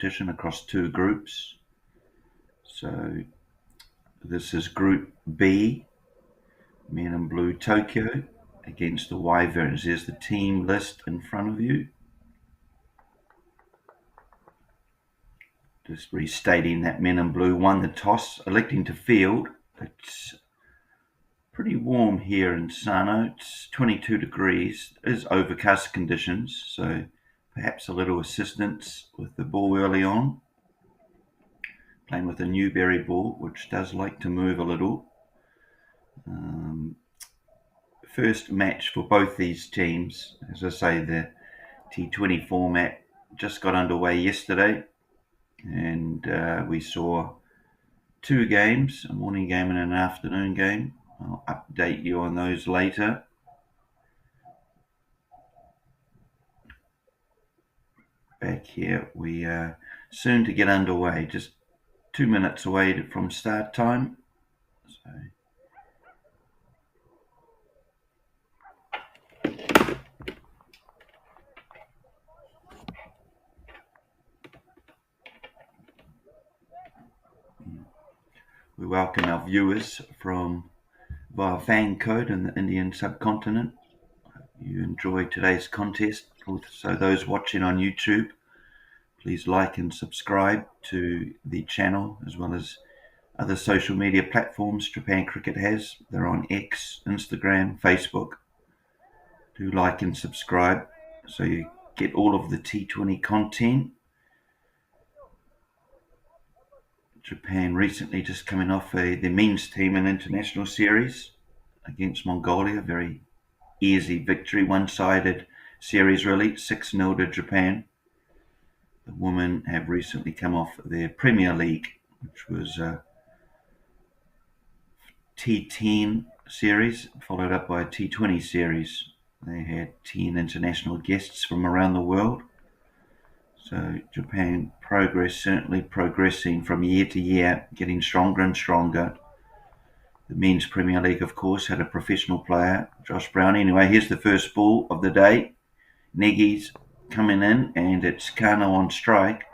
competition across two groups. So this is Group B, Men in Blue Tokyo against the Wyverns. There's the team list in front of you. Just restating that Men in Blue won the toss, electing to field. It's pretty warm here in Sano. It's 22 degrees. It is overcast conditions, so perhaps a little assistance with the ball early on. Playing with a Newberry ball, which does like to move a little. First match for both these teams. As I say, the T20 format just got underway yesterday, and we saw two games, a morning game and an afternoon game. I'll update you on those later. Back here, we are soon to get underway, just 2 minutes away from start time. So we welcome our viewers from via fan code in the Indian subcontinent. You enjoy today's contest. So those watching on YouTube, please like and subscribe to the channel as well as other social media platforms Japan Cricket has. They're on X, Instagram, Facebook. Do like and subscribe so you get all of the T20 content. Japan recently just coming off the men's team in international series against Mongolia. Very easy victory, one-sided series really, 6-0 to Japan. The women have recently come off their Premier League, which was a T10 series, followed up by a T20 series. They had 10 international guests from around the world. So Japan certainly progressing from year to year, getting stronger and stronger. The men's Premier League, of course, had a professional player, Josh Brown. Anyway, here's the first ball of the day. Nagy's coming in, and it's Kano on strike.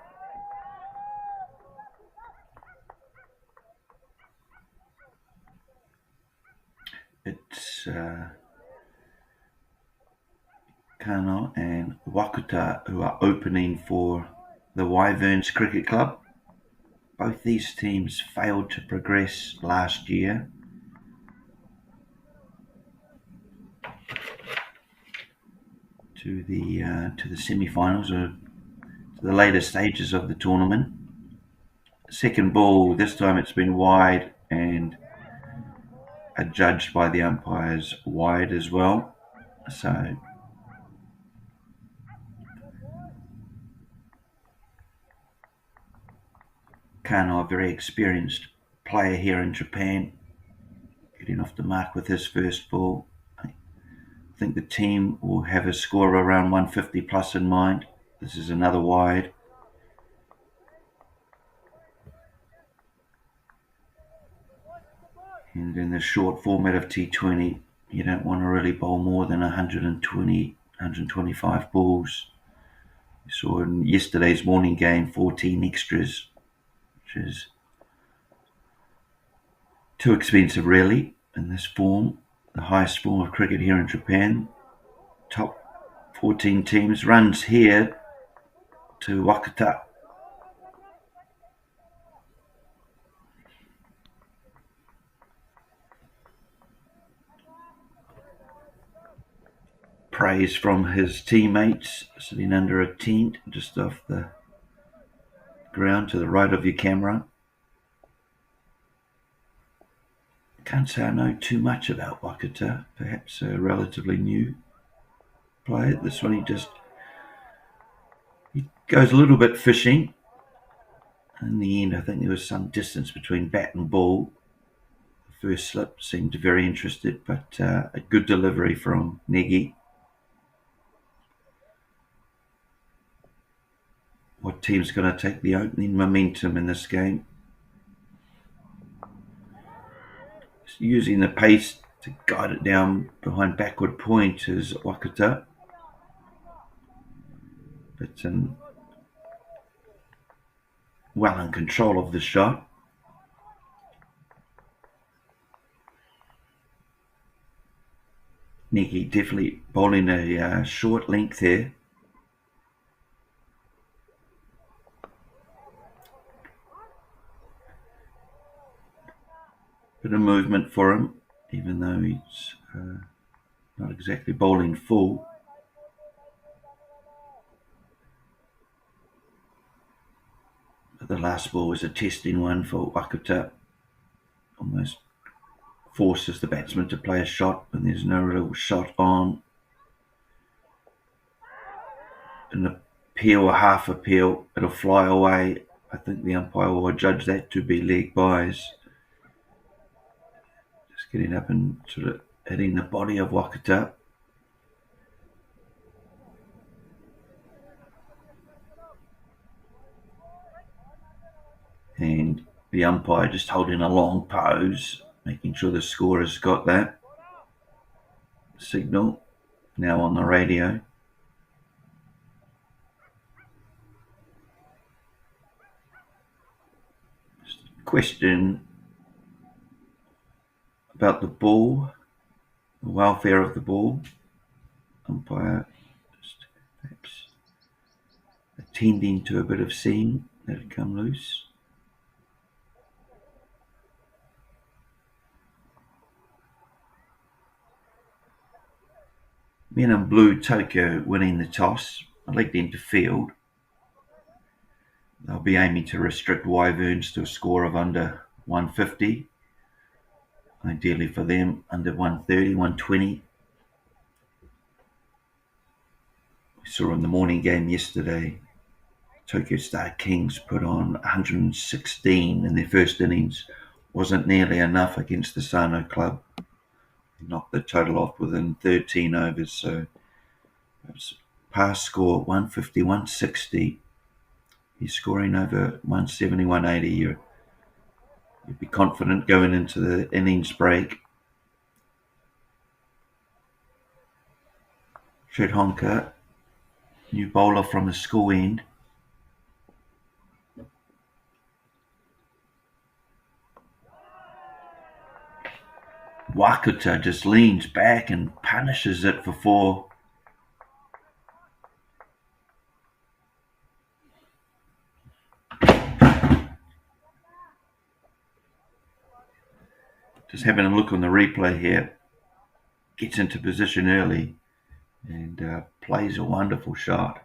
It's Kano and Wakuta who are opening for the Wyverns Cricket Club. Both these teams failed to progress last year. To the semi-finals or to the later stages of the tournament. Second ball, this time it's been wide and adjudged by the umpires wide as well. So Kano, a very experienced player here in Japan, getting off the mark with his first ball. I think the team will have a score of around 150 plus in mind. This is another wide. And in the short format of T20, you don't want to really bowl more than 120, 125 balls. You saw in yesterday's morning game 14 extras, which is too expensive really in this form. The highest form of cricket here in Japan. Top 14 teams. Runs here to Wakuta. Praise from his teammates sitting under a tent just off the ground to the right of your camera. Can't say I know too much about Wakuta, perhaps a relatively new player. This one he goes a little bit fishing. In the end, I think there was some distance between bat and ball. The first slip seemed very interested, but a good delivery from Nagy. What team's going to take the opening momentum in this game? Using the pace to guide it down behind backward point is Wakuta. But well in control of the shot. Nicky definitely bowling a short length there. Bit of movement for him, even though he's not exactly bowling full. But the last ball was a testing one for Wakata. Almost forces the batsman to play a shot when there's no real shot on. An appeal, a half appeal, it'll fly away. I think the umpire will judge that to be leg byes. Just getting up and sort of hitting the body of Wakata. And the umpire just holding a long pose, making sure the scorer's got that signal now on the radio. Question about the ball, the welfare of the ball. Umpire just perhaps attending to a bit of seam, let it come loose. Men in blue, Tokyo winning the toss. I'd like them to field. They'll be aiming to restrict Wyverns to a score of under 150. Ideally for them, under 130, 120. We saw in the morning game yesterday, Tokyo Star Kings put on 116 in their first innings. Wasn't nearly enough against the Sano club. Knocked the total off within 13 overs, so it was pass score 150, 160. He's scoring over 170, 180. You'd be confident going into the innings break. Shed Honka, new bowler from the school end. Wakata just leans back and punishes it for 4. Just having a look on the replay here. Gets into position early and plays a wonderful shot.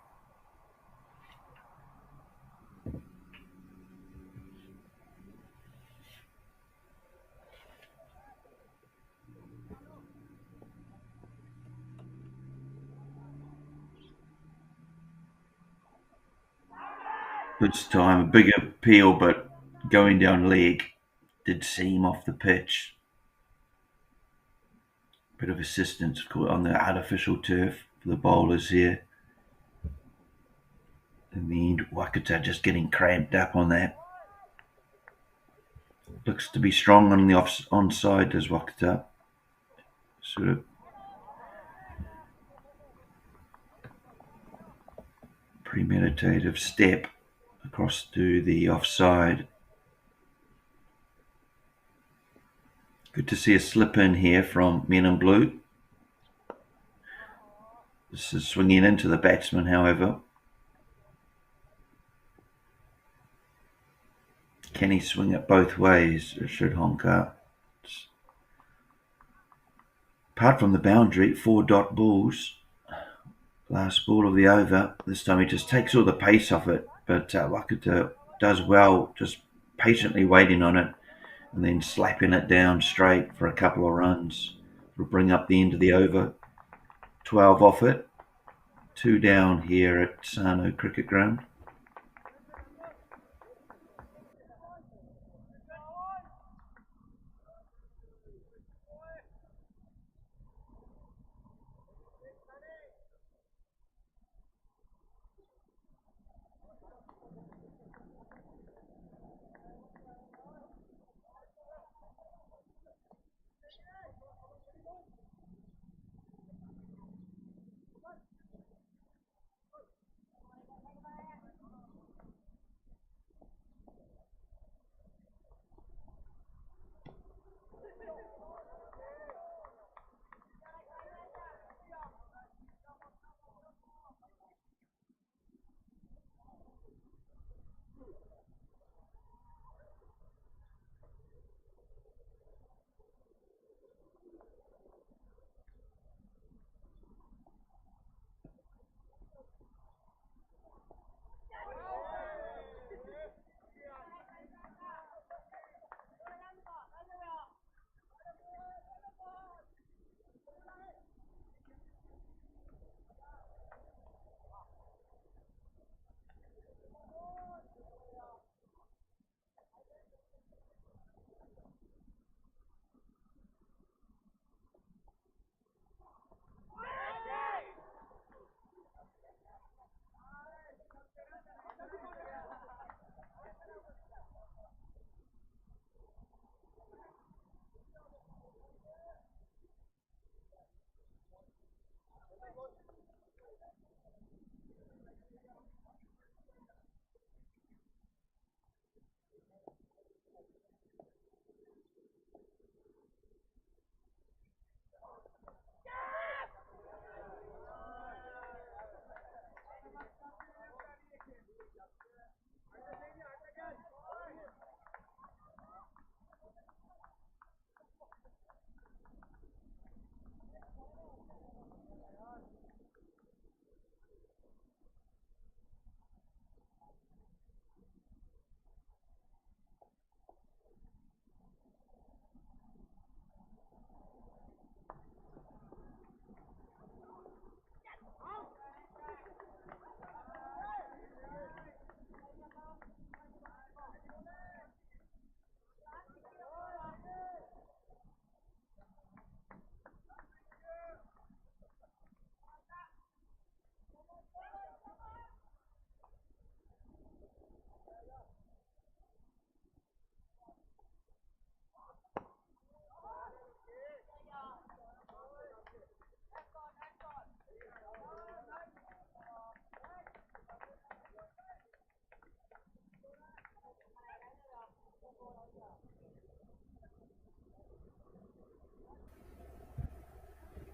This time, a bigger appeal, but going down leg did seam off the pitch. Bit of assistance on the artificial turf for the bowlers here. In the end, Wakata just getting cramped up on that. Looks to be strong on the onside, does Wakata. Sort of premeditative step across to the offside. Good to see a slip in here from Men in Blue. This is swinging into the batsman, however. Can he swing it both ways? Should Honka. Apart from the boundary, 4 dot balls. Last ball of the over. This time he just takes all the pace off it, but Wakata does well, just patiently waiting on it and then slapping it down straight for a couple of runs. Will bring up the end of the over. 12 off it. 2 down here at Sano Cricket Ground.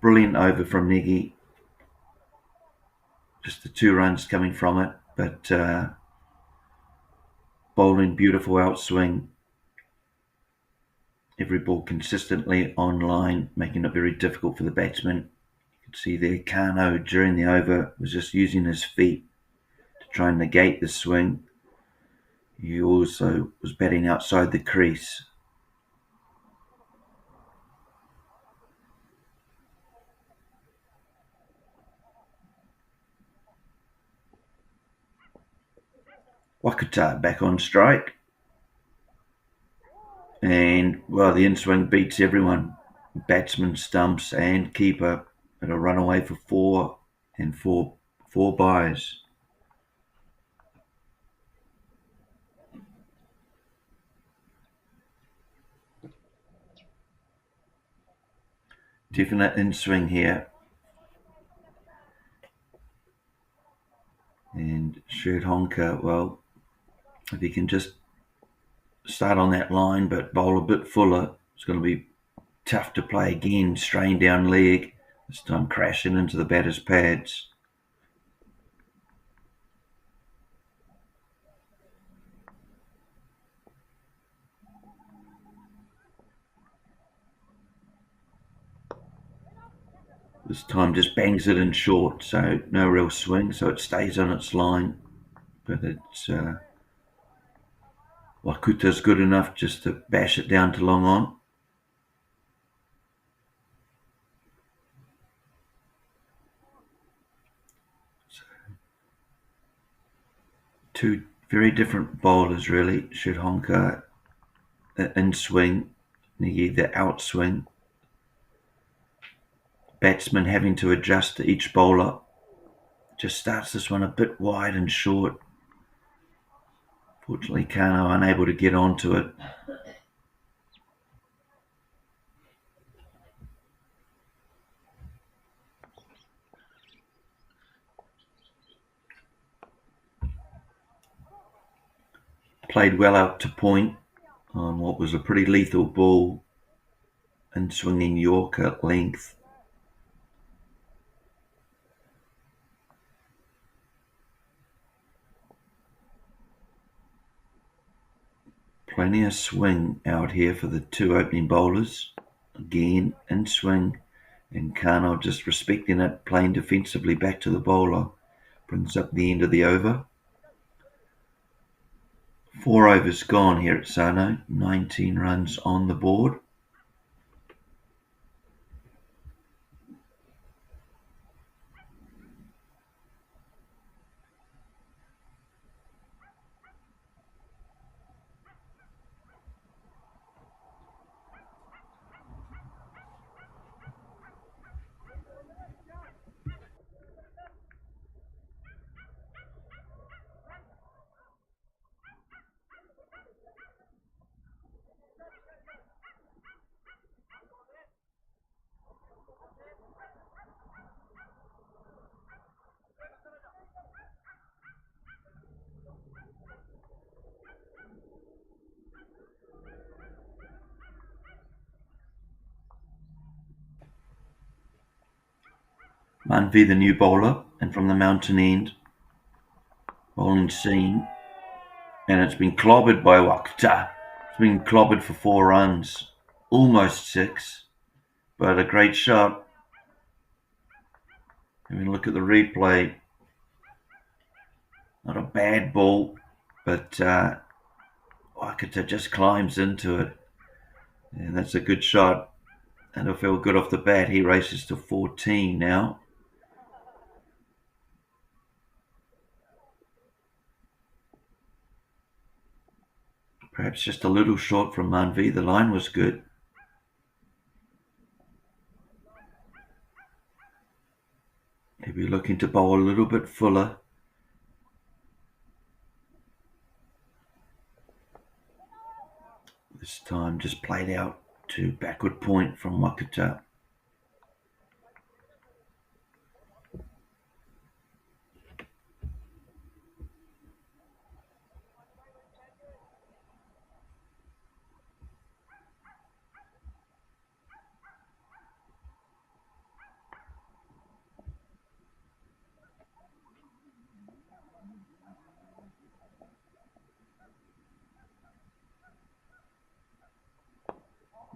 brilliant over from Negi. Just the 2 runs coming from it, but bowling beautiful outswing. Every ball consistently on line, making it very difficult for the batsman. You can see there Kano during the over was just using his feet to try and negate the swing. He also was batting outside the crease. Wakuta back on strike. And, well, the in-swing beats everyone. Batsman, stumps and keeper at a run away for 4 and 4 byes. Definite in-swing here. And Shirt Honka, well, if he can just start on that line but bowl a bit fuller, it's going to be tough to play again. Strain down leg, this time crashing into the batter's pads. This time just bangs it in short, so no real swing, so it stays on its line. But it's Wakuta's good enough just to bash it down to long on. So, 2 very different bowlers really. Shidhonka in swing, Negi the outswing. Batsman having to adjust to each bowler. Just starts this one a bit wide and short. Fortunately, Kano unable to get onto it. Played well out to point on what was a pretty lethal ball and swinging Yorker length. Plenty of swing out here for the 2 opening bowlers. Again, in swing, and Kano just respecting it, playing defensively back to the bowler. Brings up the end of the over. 4 overs gone here at Sano, 19 runs on the board. Manvi, the new bowler, and from the mountain end, bowling seam, and it's been clobbered by Wakuta. It's been clobbered for 4 runs, almost 6, but a great shot. Having a look at the replay, not a bad ball, but Wakuta just climbs into it, and that's a good shot, and it'll feel good off the bat. He races to 14 now. Perhaps just a little short from Manvi. The line was good. He'll be looking to bowl a little bit fuller. This time just played out to backward point from Wakuta.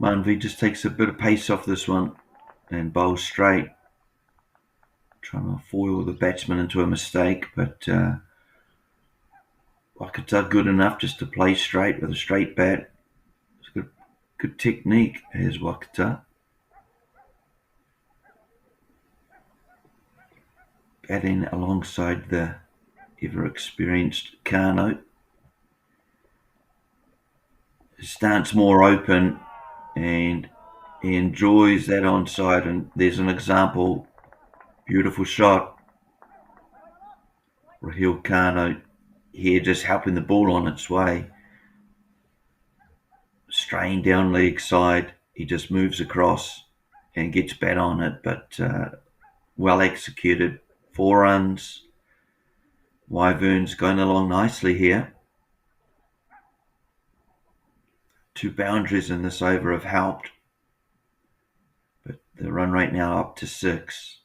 Manvi just takes a bit of pace off this one and bowls straight, trying to foil the batsman into a mistake, but Wakata good enough just to play straight with a straight bat. It's good technique, here's Wakata. Batting alongside the ever-experienced Kano. His stance more open and he enjoys that onside, and there's an example. Beautiful shot. Rahil Kano here just helping the ball on its way. Straying down leg side, he just moves across and gets bat on it, but well executed. 4 runs. Wyverns going along nicely here. 2 boundaries in this over have helped, but the run rate now up to 6.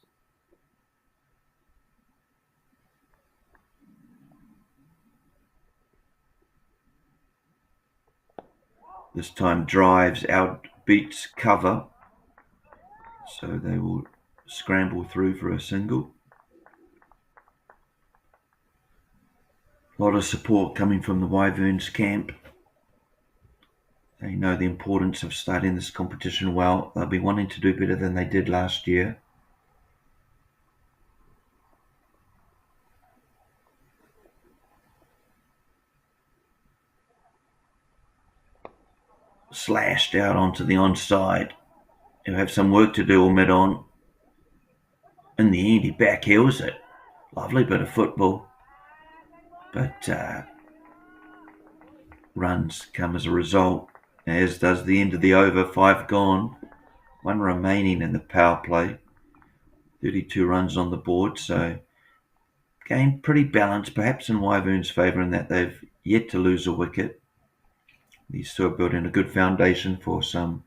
This time drives out, beats cover, so they will scramble through for a single. A lot of support coming from the Wyverns camp. They know the importance of starting this competition well. They'll be wanting to do better than they did last year. Slashed out onto the onside. He'll have some work to do all mid-on. In the end, he backheels it. Lovely bit of football. But runs come as a result, as does the end of the over. 5 gone, 1 remaining in the power play. 32 runs on the board, so game pretty balanced, perhaps in Wyvern's favour in that they've yet to lose a wicket. These two are building a good foundation for some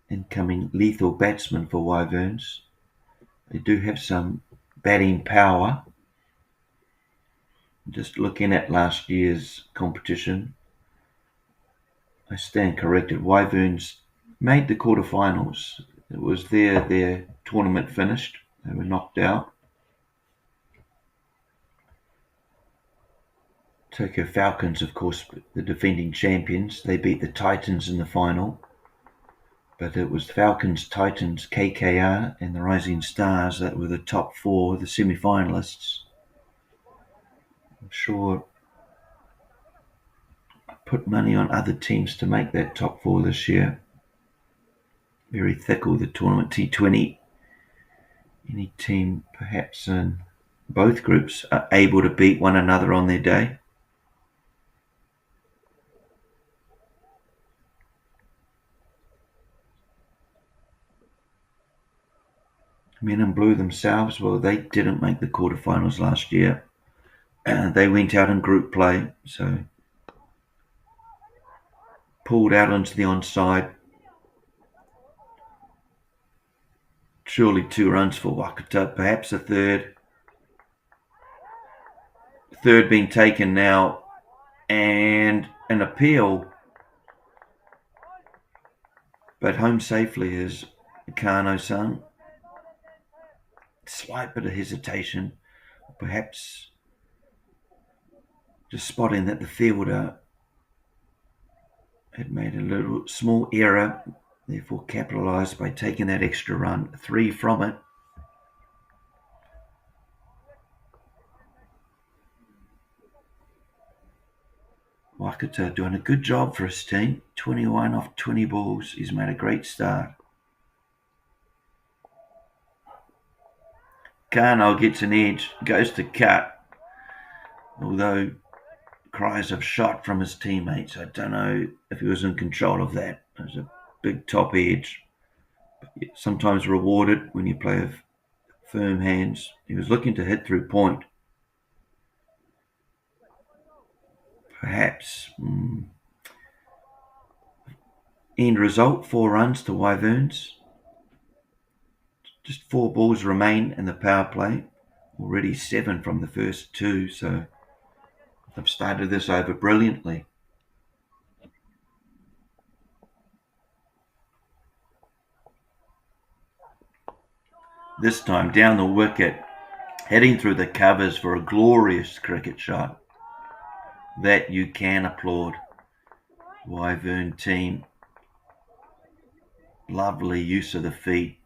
incoming lethal batsmen for Wyverns. They do have some batting power. Just looking at last year's competition, I stand corrected. Wyverns made the quarterfinals. It was their tournament finished. They were knocked out. Tokyo Falcons, of course, the defending champions. They beat the Titans in the final. But it was Falcons, Titans, KKR and the Rising Stars that were the top 4, the semi-finalists. I'm sure I put money on other teams to make that top 4 this year. Very fickle, the tournament T20. Any team perhaps in both groups are able to beat one another on their day. Men in Blue themselves, well, they didn't make the quarterfinals last year. They went out in group play, so pulled out onto the onside. Surely 2 runs for Wakata, perhaps a third. Third being taken now, and an appeal. But home safely is Kano-san. Slight bit of hesitation, perhaps just spotting that the fielder had made a little small error, therefore capitalised by taking that extra run. 3 from it. Wakata doing a good job for his team. 21 off 20 balls. He's made a great start. Kano gets an edge, goes to cut. Although cries of shot from his teammates, I don't know if he was in control of that. It was a big top edge. Sometimes rewarded when you play with firm hands. He was looking to hit through point. Perhaps. End result, 4 runs to Wyverns. Just 4 balls remain in the power play. Already 7 from the first 2, so they've started this over brilliantly. This time down the wicket, heading through the covers for a glorious cricket shot. That you can applaud. Wyvern team. Lovely use of the feet.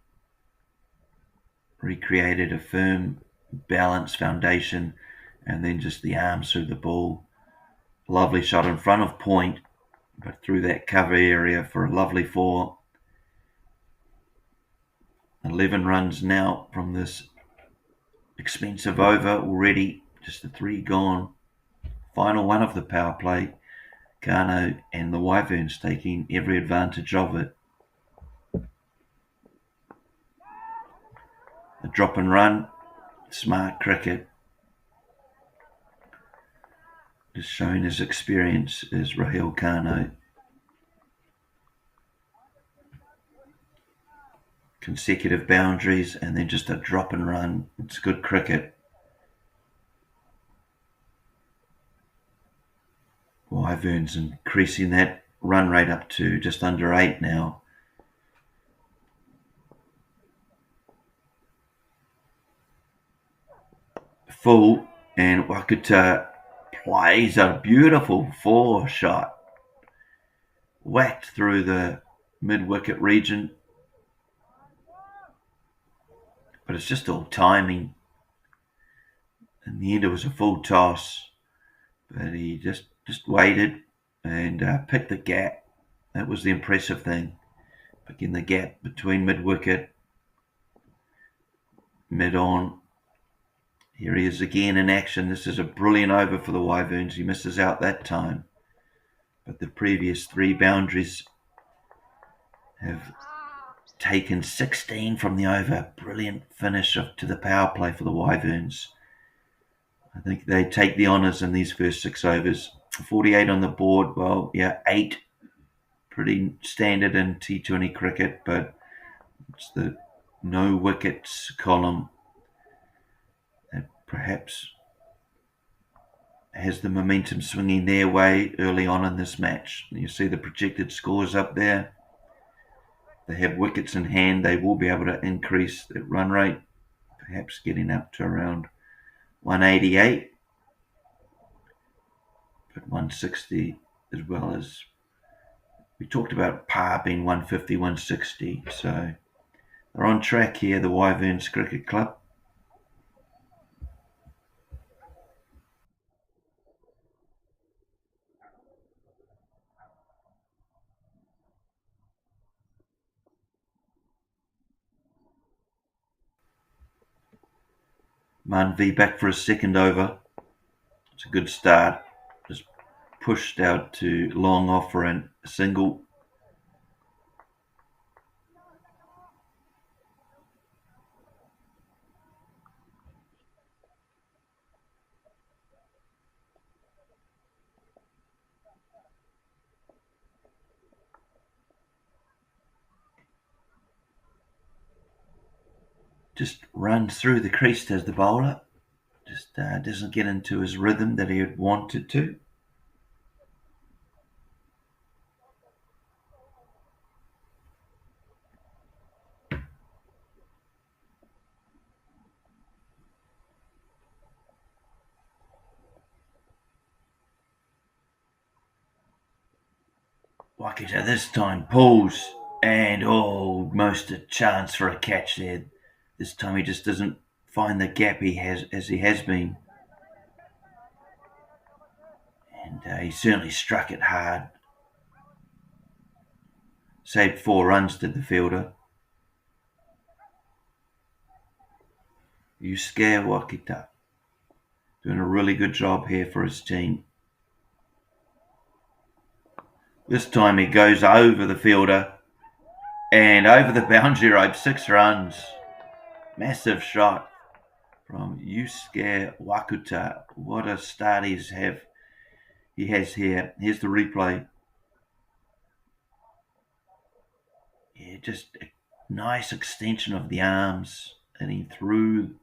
Recreated a firm, balanced foundation, and then just the arms through the ball. Lovely shot in front of point, but through that cover area for a lovely 4. 11 runs now from this expensive over already. Just the 3 gone. Final one of the power play. Kano and the Wyverns taking every advantage of it. A drop and run. Smart cricket. Just showing his experience is Raheel Kano. Consecutive boundaries and then just a drop and run. It's good cricket. Wyverns increasing that run rate up to just under 8 now. Full, and Wakuta plays a beautiful 4 shot. Whacked through the mid-wicket region. But it's just all timing. In the end it was a full toss. But he just waited and picked the gap. That was the impressive thing. Picking the gap between mid-wicket, mid-on. Here he is again in action. This is a brilliant over for the Wyverns. He misses out that time. But the previous 3 boundaries have taken 16 from the over. Brilliant finish to the power play for the Wyverns. I think they take the honours in these first 6 overs. 48 on the board. Well, yeah, 8. Pretty standard in T20 cricket, but it's the no wickets column that perhaps has the momentum swinging their way early on in this match. You see the projected scores up there. They have wickets in hand. They will be able to increase their run rate, perhaps getting up to around 188, but 160 as well as we talked about par being 150, 160. So they're on track here, the Wyverns Cricket Club. Manvi back for a second over. It's a good start. Just pushed out to long off for a single. Just runs through the crease as the bowler. Just doesn't get into his rhythm that he had wanted to. Wakita this time pulls and almost a chance for a catch there. This time he just doesn't find the gap he has been. And he certainly struck it hard. Saved 4 runs, did the fielder. You scare Wakita. Doing a really good job here for his team. This time he goes over the fielder and over the boundary rope, 6 runs. Massive shot from Yusuke Wakuta. What a start he has here. Here's the replay. Yeah, just a nice extension of the arms and he threw.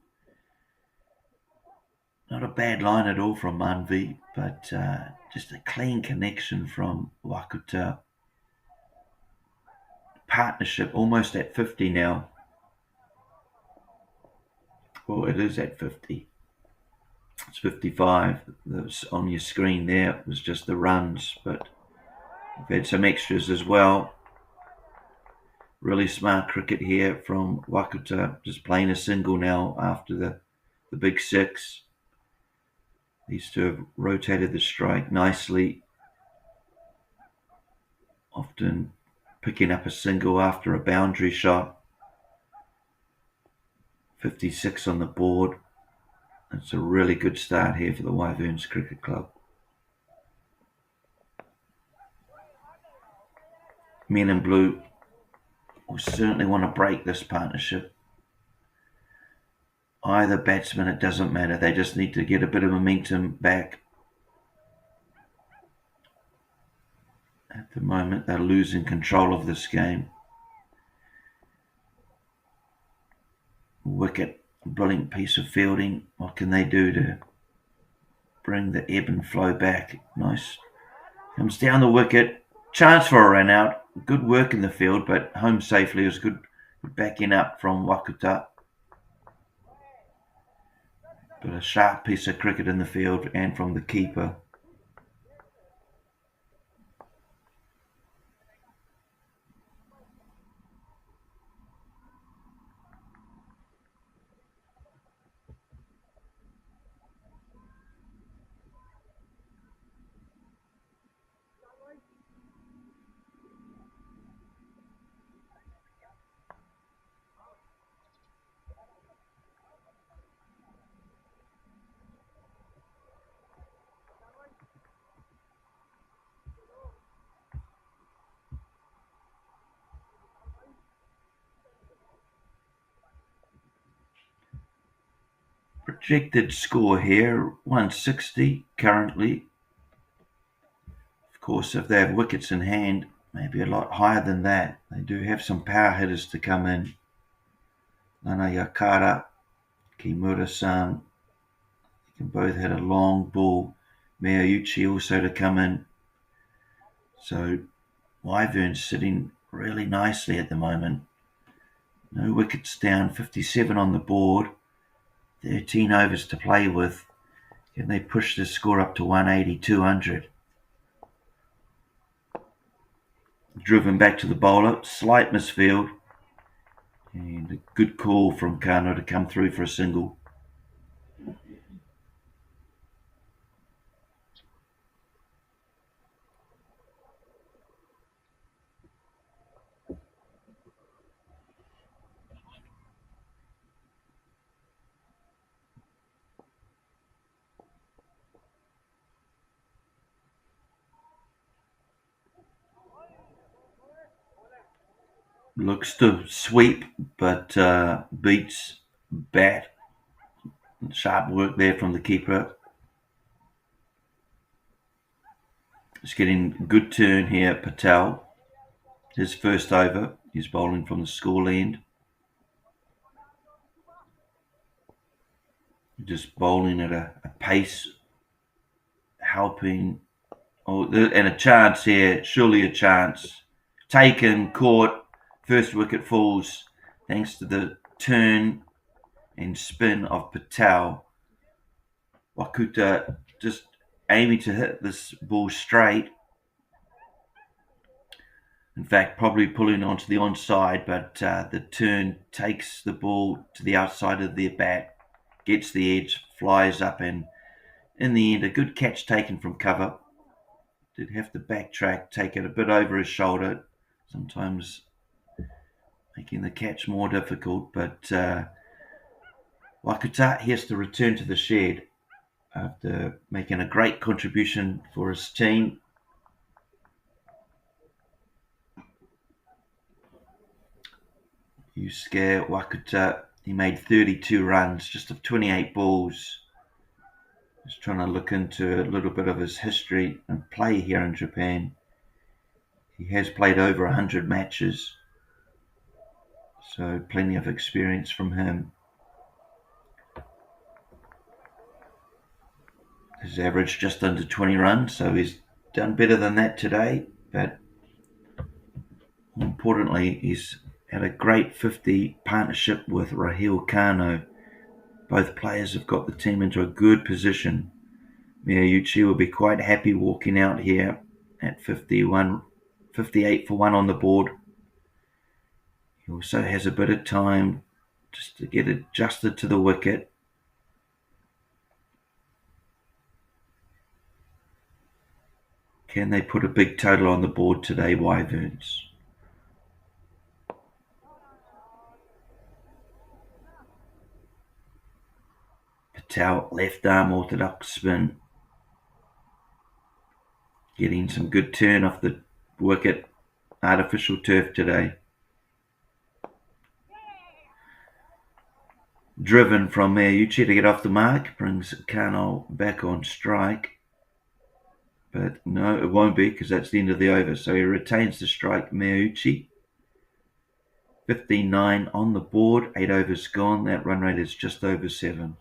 Not a bad line at all from Manvi, but just a clean connection from Wakuta. Partnership almost at 50 now. Well, it is at 50. It's 55. That's on your screen there. It was just the runs, but we've had some extras as well. Really smart cricket here from Wakuta, just playing a single now after the big six. These two have rotated the strike nicely, often picking up a single after a boundary shot. 56 on the board. It's a really good start here for the Wyverns Cricket Club. Men in blue will certainly want to break this partnership. Either batsman, it doesn't matter. They just need to get a bit of momentum back. At the moment, they're losing control of this game. Wicket, brilliant piece of fielding. What can they do to bring the ebb and flow back? Nice. Comes down the wicket. Chance for a run out. Good work in the field, but home safely. It was good backing up from Wakuta. But a sharp piece of cricket in the field and from the keeper. Projected score here, 160 currently. Of course, if they have wickets in hand, maybe a lot higher than that. They do have some power hitters to come in. Nana Yakara, Kimura-san, they can both hit a long ball. Miyauchi also to come in. So Wyverns sitting really nicely at the moment. No wickets down, 57 on the board. 13 overs to play with. Can they push the score up to 180, 200? Driven back to the bowler, slight misfield. And a good call from Kano to come through for a single. Looks to sweep, but beats bat. Sharp work there from the keeper. It's getting good turn here, Patel. His first over. He's bowling from the school end. Just bowling at a pace, helping. Oh, and a chance here. Surely a chance. Taken, caught. First wicket falls thanks to the turn and spin of Patel. Wakuta just aiming to hit this ball straight. In fact, probably pulling onto the onside, but the turn takes the ball to the outside of the bat, gets the edge, flies up, and in the end, a good catch taken from cover. Did have to backtrack, take it a bit over his shoulder, sometimes making the catch more difficult, but Wakuta has to return to the shed after making a great contribution for his team. You scare Wakuta, he made 32 runs, just of 28 balls. Just trying to look into a little bit of his history and play here in Japan. He has played over 100 matches. So plenty of experience from him. His average just under 20 runs, so he's done better than that today. But more importantly, he's had a great 50 partnership with Rahil Kano. Both players have got the team into a good position. Miyauchi will be quite happy walking out here at 58 for 1 on the board. He also has a bit of time just to get adjusted to the wicket. Can they put a big total on the board today, Wyverns? Patel, left arm orthodox spin. Getting some good turn off the wicket. Artificial turf today. Driven from Miyauchi to get off the mark. Brings Kano back on strike. But no, it won't be because that's the end of the over. So he retains the strike, Miyauchi. 59 on the board. 8 overs gone. That run rate is just over 7.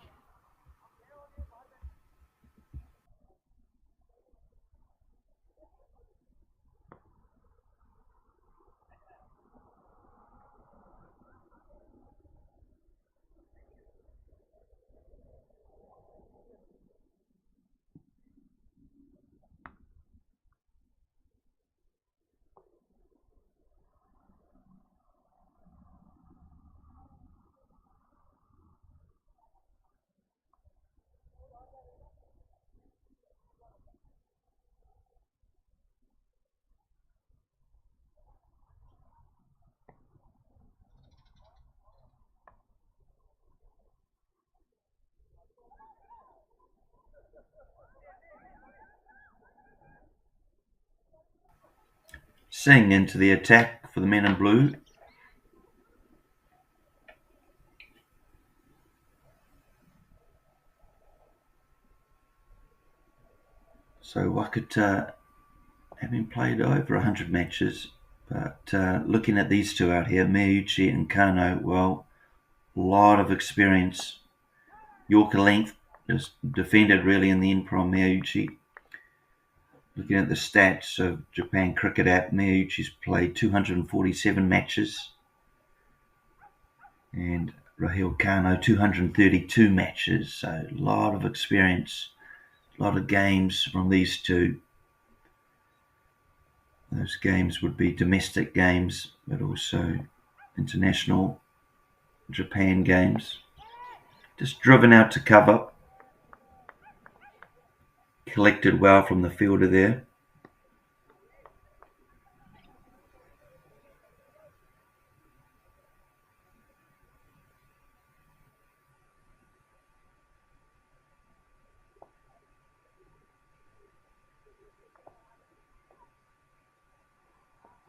Singh into the attack for the men in blue. So Wakata having played over 100 matches, but looking at these two out here, Miyauchi and Kano, well, a lot of experience. Yorker length is defended really in the end from Miyauchi. Looking at the stats of Japan Cricket app, Miyauchi's played 247 matches and Rahul Kano 232 matches. So a lot of experience, a lot of games from these two. Those games would be domestic games, but also international Japan games. Just driven out to cover. Collected well from the fielder there.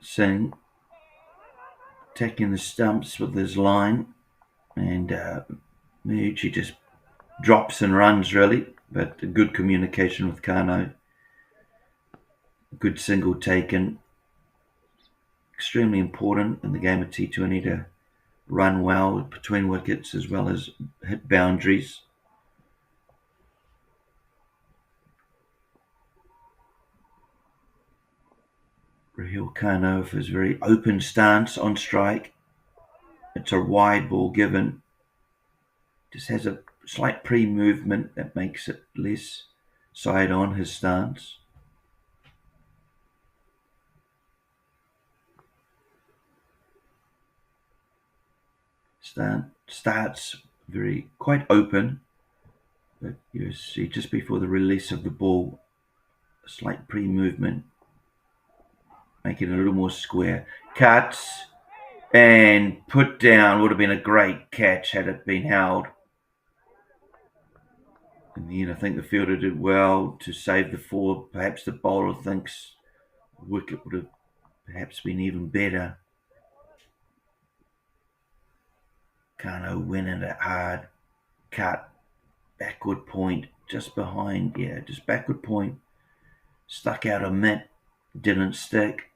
Singh attacking the stumps with his line, and Miyauchi just drops and runs really, but good communication with Kano. Good single taken. Extremely important in the game of T20 to run well between wickets as well as hit boundaries. Rahul Kano with his very open stance on strike. It's a wide ball given. Just has a slight pre-movement that makes it less side on his stance. Starts very quite open, but you see just before the release of the ball, a slight pre-movement, making it a little more square. Cuts and put down. Would have been a great catch had it been held. In the end, I think the fielder did well to save the 4. Perhaps the bowler thinks the wicket would have perhaps been even better. Kano winning it hard. Cut. Backward point. Just behind. Yeah, just backward point. Stuck out a mitt. Didn't stick.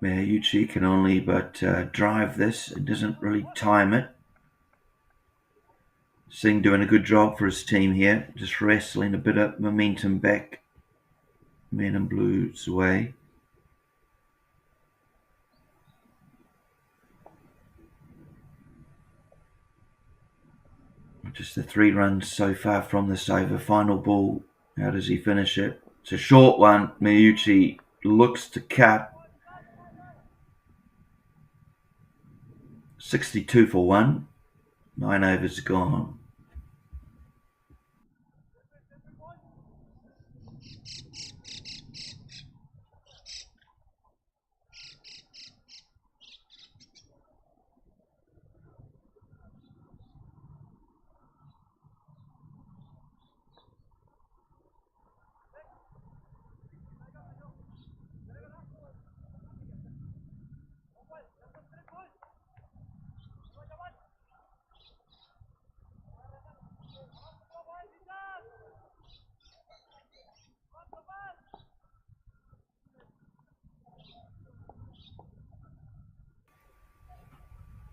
Miyauchi can only but drive this. It doesn't really time it. Singh doing a good job for his team here, just wrestling a bit of momentum back Men in Blue's way. Just the 3 runs so far from this over. Final ball, how does he finish it? It's a short one. Miyuchi looks to cut. 62 for 1. 9 overs gone.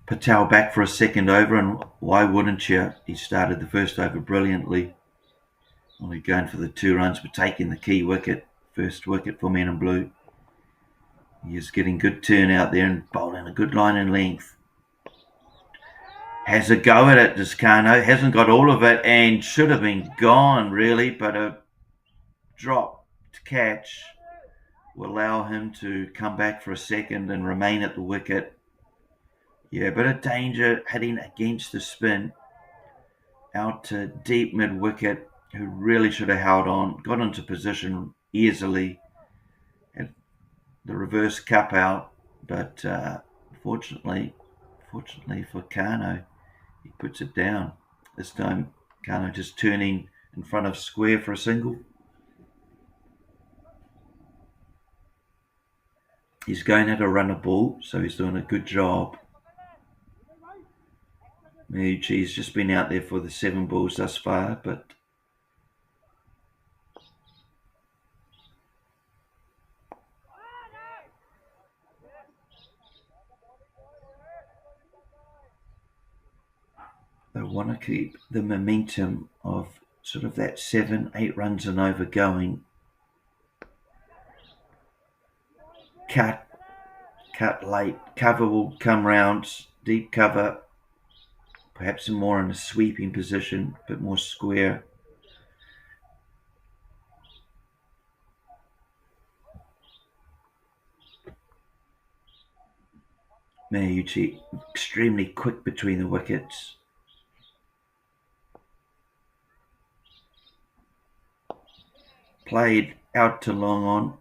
Patel back for a second over, and why wouldn't you? He started the first over brilliantly. Only going for the 2 runs, but taking the key wicket. First wicket for Men in Blue. He is getting good turn out there and bowling a good line and length. Has a go at it, Descano. Hasn't got all of it and should have been gone, really, but a drop to catch will allow him to come back for a second and remain at the wicket. Yeah, bit of danger hitting against the spin. Out to deep mid-wicket, who really should have held on. Got into position easily. Had the reverse cup out, but fortunately for Kano, he puts it down. This time, Kano just turning in front of square for a single. He's going at a runner ball, so he's doing a good job. Miyuchi's just been out there for the 7 balls thus far, but they want to keep the momentum of sort of that 7, 8 runs and over going. Cut late. Cover will come round. Deep cover. Perhaps more in a sweeping position, a bit more square. Miyuchi extremely quick between the wickets. Played out to long on.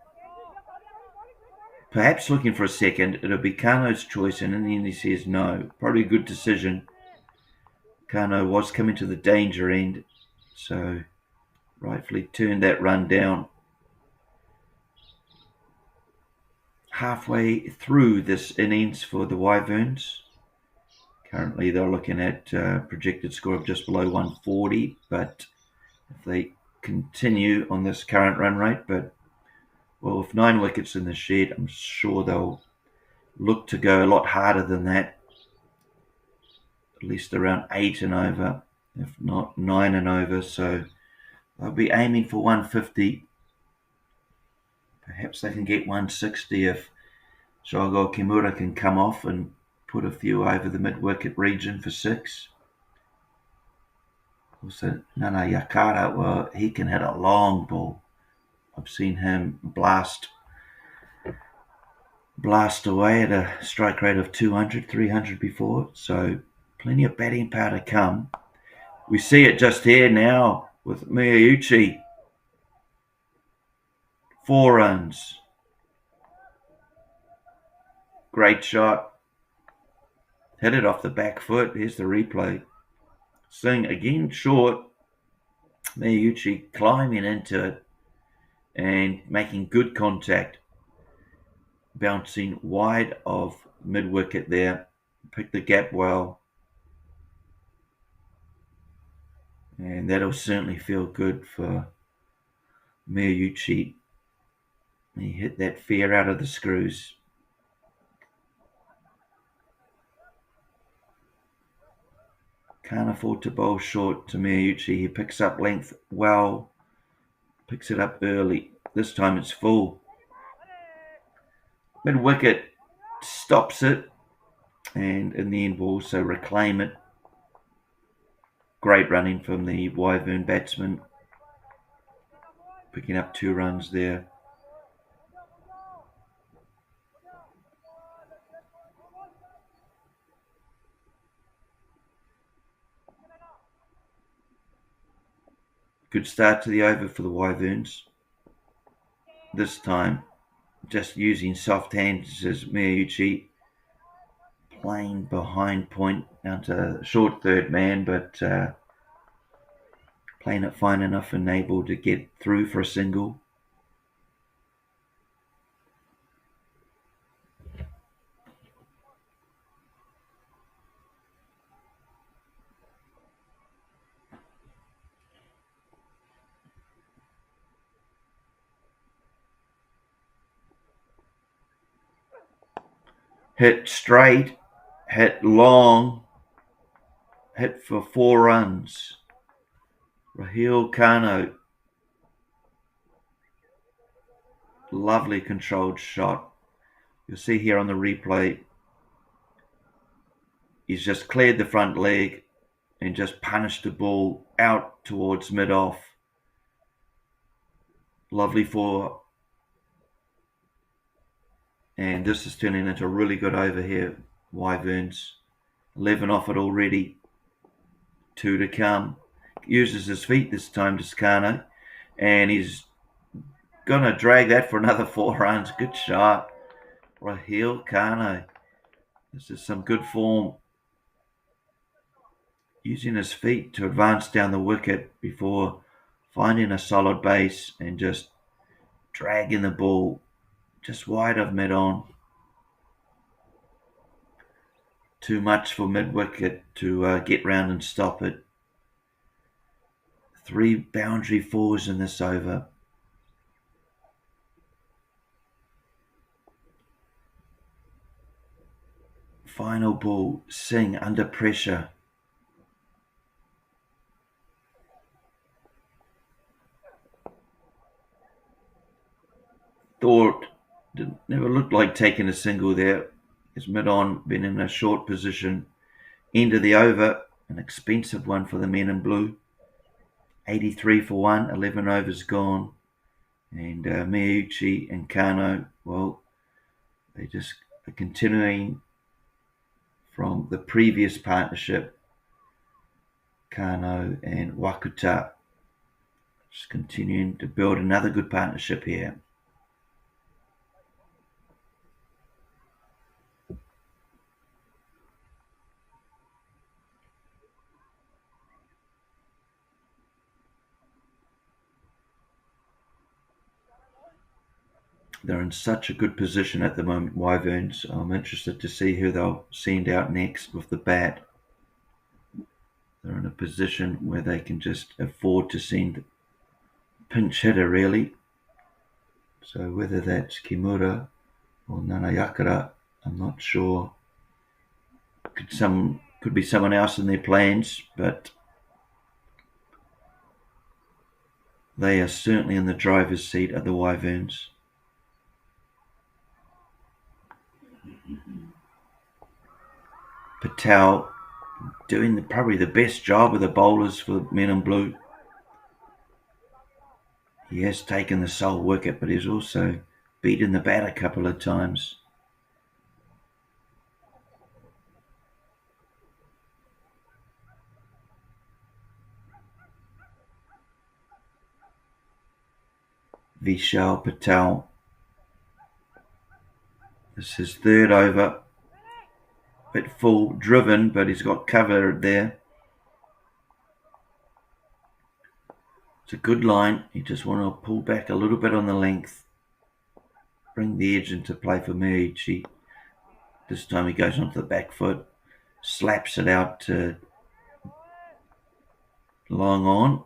Perhaps looking for a second. It'll be Kano's choice, and in the end he says no. Probably a good decision. Kano was coming to the danger end, so rightfully turned that run down. Halfway through this innings for the Wyverns. Currently they're looking at a projected score of just below 140, but if they continue on this current run rate, well, with 9 wickets in the shed, I'm sure they'll look to go a lot harder than that. At least around 8 and over, if not 9 and over, so they'll be aiming for 150. Perhaps they can get 160 if Shogo Kimura can come off and put a few over the mid-wicket region for 6. Also, Nana Yakara, well, he can hit a long ball. I've seen him blast away at a strike rate of 200, 300 before, so plenty of batting power to come. We see it just here now with Miyuchi. 4 runs. Great shot. Hit it off the back foot. Here's the replay. Singh again short. Miyuchi climbing into it and making good contact. Bouncing wide of mid-wicket there. Picked the gap well. And that'll certainly feel good for Miyuchi. He hit that fair out of the screws. Can't afford to bowl short to Miyuchi. He picks up length well, picks it up early. This time it's full. Mid-wicket stops it, and in the end will also reclaim it. Great running from the Wyvern batsman, picking up 2 runs there. Good start to the over for the Wyverns. This time, just using soft hands as Miyuchi, playing behind point down to short third man, but playing it fine enough and able to get through for a single. Hit straight, hit long, hit for 4 runs. Raheel Kano, lovely controlled shot. You'll see here on the replay, he's just cleared the front leg and just punished the ball out towards mid-off. Lovely 4. And this is turning into a really good over here, Wyverns. 11 off it already. 2 to come. Uses his feet this time, Toscano. And he's going to drag that for another 4 runs. Good shot. Raheel Kano. This is some good form. Using his feet to advance down the wicket before finding a solid base and just dragging the ball just wide of mid-on. Too much for mid-wicket to get round and stop it. 3 boundary 4s in this over. Final ball, Singh under pressure. Thought, never looked like taking a single there. His mid-on been in a short position. End of the over, an expensive one for the men in blue. 83 for 1, 11 overs gone. And Miyuchi and Kano, well, they just are continuing from the previous partnership. Kano and Wakuta, just continuing to build another good partnership here. They're in such a good position at the moment, Wyverns. I'm interested to see who they'll send out next with the bat. They're in a position where they can just afford to send pinch hitter, really. So whether that's Kimura or Nanayakara, I'm not sure. Could be someone else in their plans, but they are certainly in the driver's seat of the Wyverns. Patel doing probably the best job of the bowlers for men in blue. He has taken the sole wicket, but he's also beaten the bat a couple of times. Vishal Patel. This is his 3rd over. Bit full driven, but he's got cover there. It's a good line. You just want to pull back a little bit on the length. Bring the edge into play for Miyuchi. This time he goes onto the back foot. Slaps it out to long on.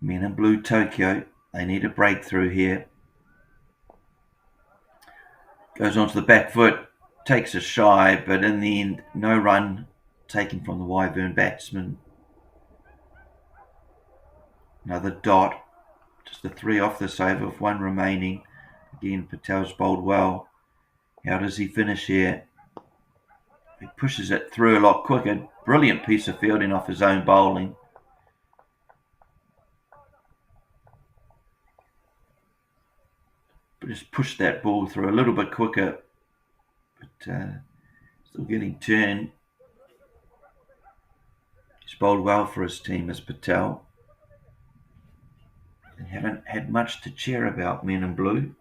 Men in Blue Tokyo, they need a breakthrough here. Goes onto the back foot, takes a shy, but in the end, no run taken from the Wyvern batsman. Another dot, just a 3 off this over with 1 remaining. Again, Patel's bowled well. How does he finish here? He pushes it through a lot quicker. Brilliant piece of fielding off his own bowling. But just push that ball through a little bit quicker. But still getting turned. He's bowled well for his team as Patel. They haven't had much to cheer about, Men in Blue.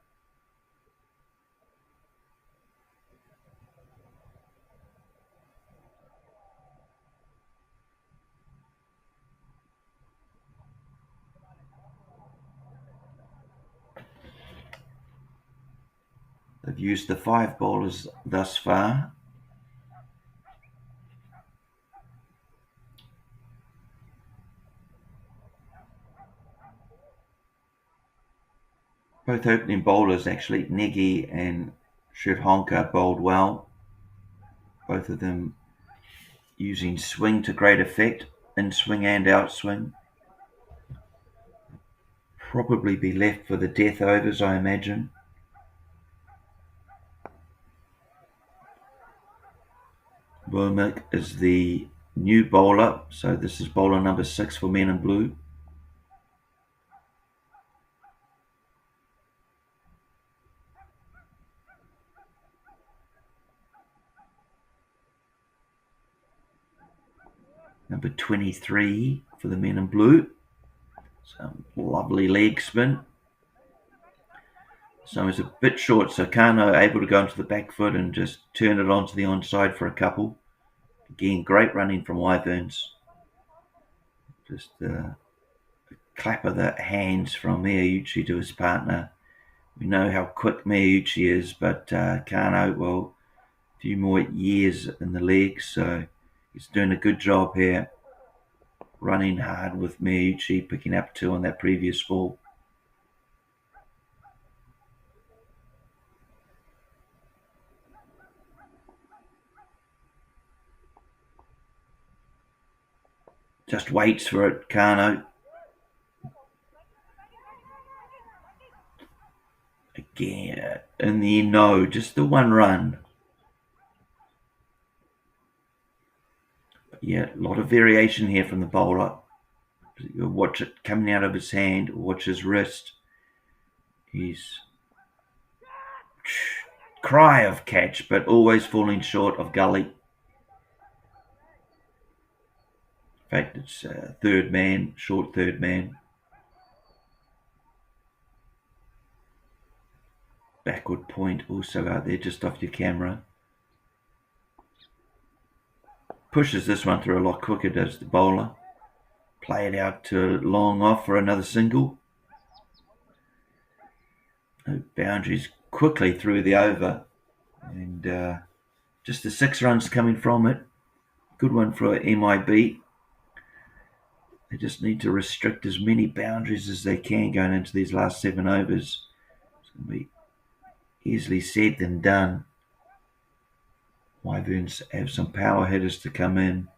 They've used the 5 bowlers thus far. Both opening bowlers, actually, Negi and Sridhanka, bowled well. Both of them using swing to great effect, in swing and out swing. Probably be left for the death overs, I imagine. Wormick is the new bowler, so this is bowler number 6 for Men in Blue. Number 23 for the Men in Blue. Some lovely leg spin. So it's a bit short, so Kano able to go into the back foot and just turn it onto the onside for a couple. Again, great running from Wyverns. Just a clap of the hands from Miyauchi to his partner. We know how quick Miyauchi is, but Kano, well, a few more years in the league, so he's doing a good job here. Running hard with Miyauchi, picking up 2 on that previous ball. Just waits for it, Kano. Again, in the end, no, just the 1 run. But yeah, a lot of variation here from the bowler. You watch it coming out of his hand, watch his wrist. He's cry of catch, but always falling short of gully. In fact, it's third man, short third man. Backward point also out there, just off your camera. Pushes this one through a lot quicker, does the bowler. Play it out to long off for another single. No boundaries quickly through the over. And just the 6 runs coming from it. Good one for MIB. They just need to restrict as many boundaries as they can going into these last 7 overs. It's going to be easily said than done. Wyverns have some power hitters to come in,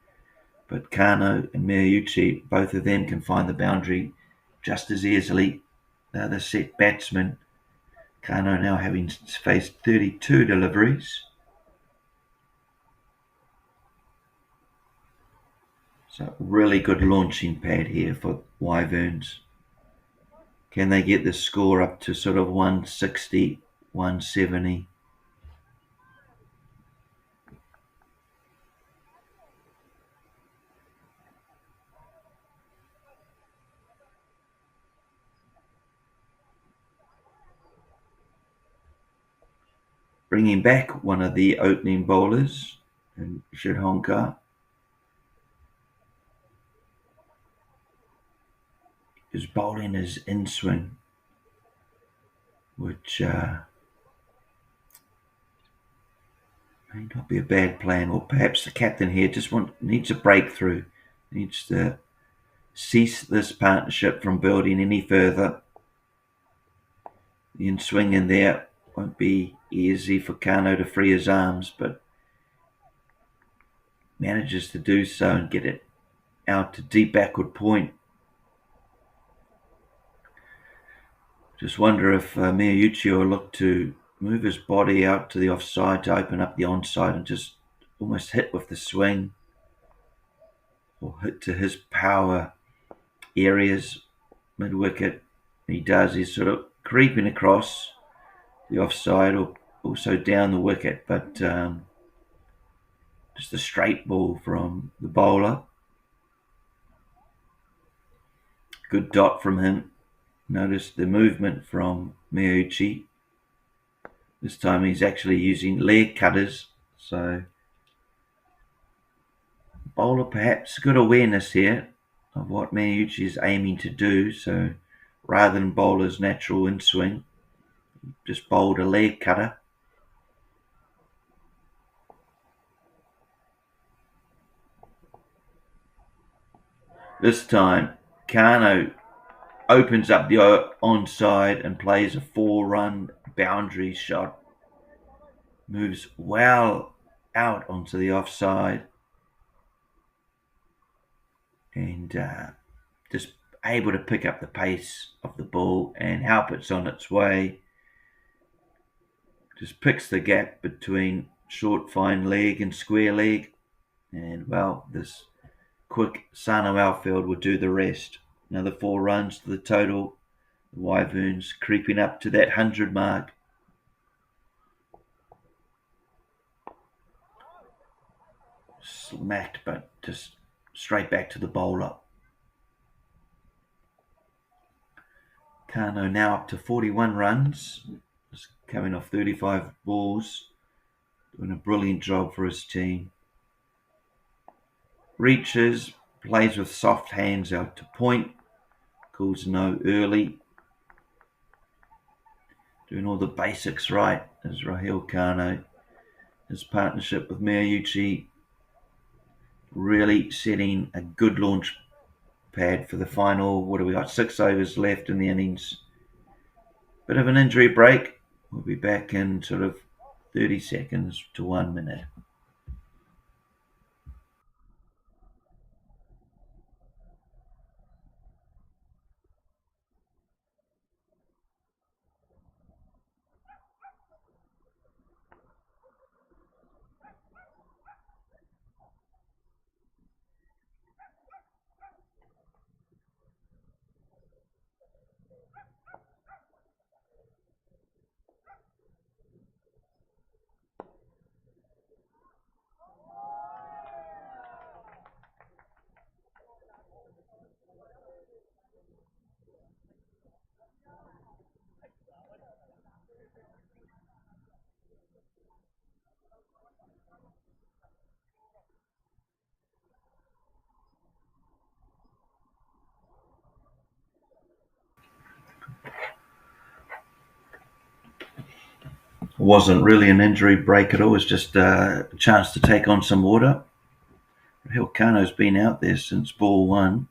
but Kano and Miyauchi, both of them can find the boundary just as easily. They're the set batsmen. Kano now having faced 32 deliveries. So really good launching pad here for Wyverns. Can they get the score up to sort of 160, 170? Bringing back one of the opening bowlers, Sridhanka. His bowling is in swing, which may not be a bad plan, or perhaps the captain here just needs a breakthrough, needs to cease this partnership from building any further. The in-swing in there won't be easy for Kano to free his arms, but manages to do so and get it out to deep backward point. Just wonder if Miyauchi will look to move his body out to the offside to open up the onside and just almost hit with the swing or hit to his power areas mid-wicket. He does, he's sort of creeping across the offside or also down the wicket, but just a straight ball from the bowler. Good dot from him. Notice the movement from Miyauchi. This time he's actually using leg cutters, so bowler perhaps good awareness here of what Miyauchi is aiming to do, so rather than bowl his natural in-swing, just bowled a leg cutter. This time Kano opens up the onside and plays a 4-run boundary shot. Moves well out onto the offside and just able to pick up the pace of the ball and help it's on its way. Just picks the gap between short fine leg and square leg, and well, this quick Sano outfield will do the rest. Another 4 runs to the total. The Wyverns creeping up to that 100 mark. Smacked, but just straight back to the bowler. Kano now up to 41 runs. Just coming off 35 balls. Doing a brilliant job for his team. Reaches, plays with soft hands out to point. Calls no early. Doing all the basics right is Rahul Kano. His partnership with Miyauchi really setting a good launch pad for the final. What have we got? 6 overs left in the innings. Bit of an injury break. We'll be back in sort of 30 seconds to 1 minute. Wasn't really an injury break at all. It was just a chance to take on some water. Rahul Kano's been out there since ball 1.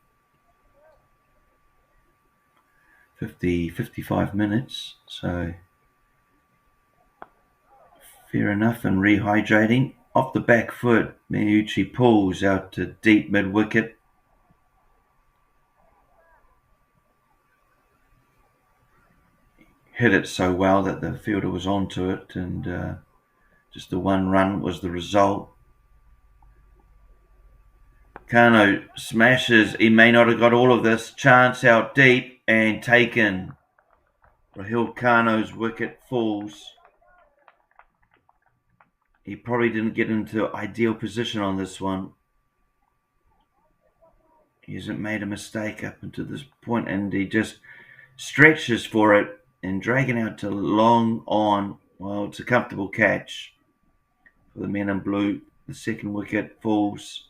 55 minutes. So fair enough, and rehydrating. Off the back foot, Miyauchi pulls out to deep mid-wicket. Hit it so well that the fielder was onto it, and just the 1 run was the result. Kano smashes. He may not have got all of this. Chance out deep and taken. Rahul Kano's wicket falls. He probably didn't get into ideal position on this one. He hasn't made a mistake up until this point, and he just stretches for it and dragging out to long on. Well, it's a comfortable catch for the men in blue. The second wicket falls.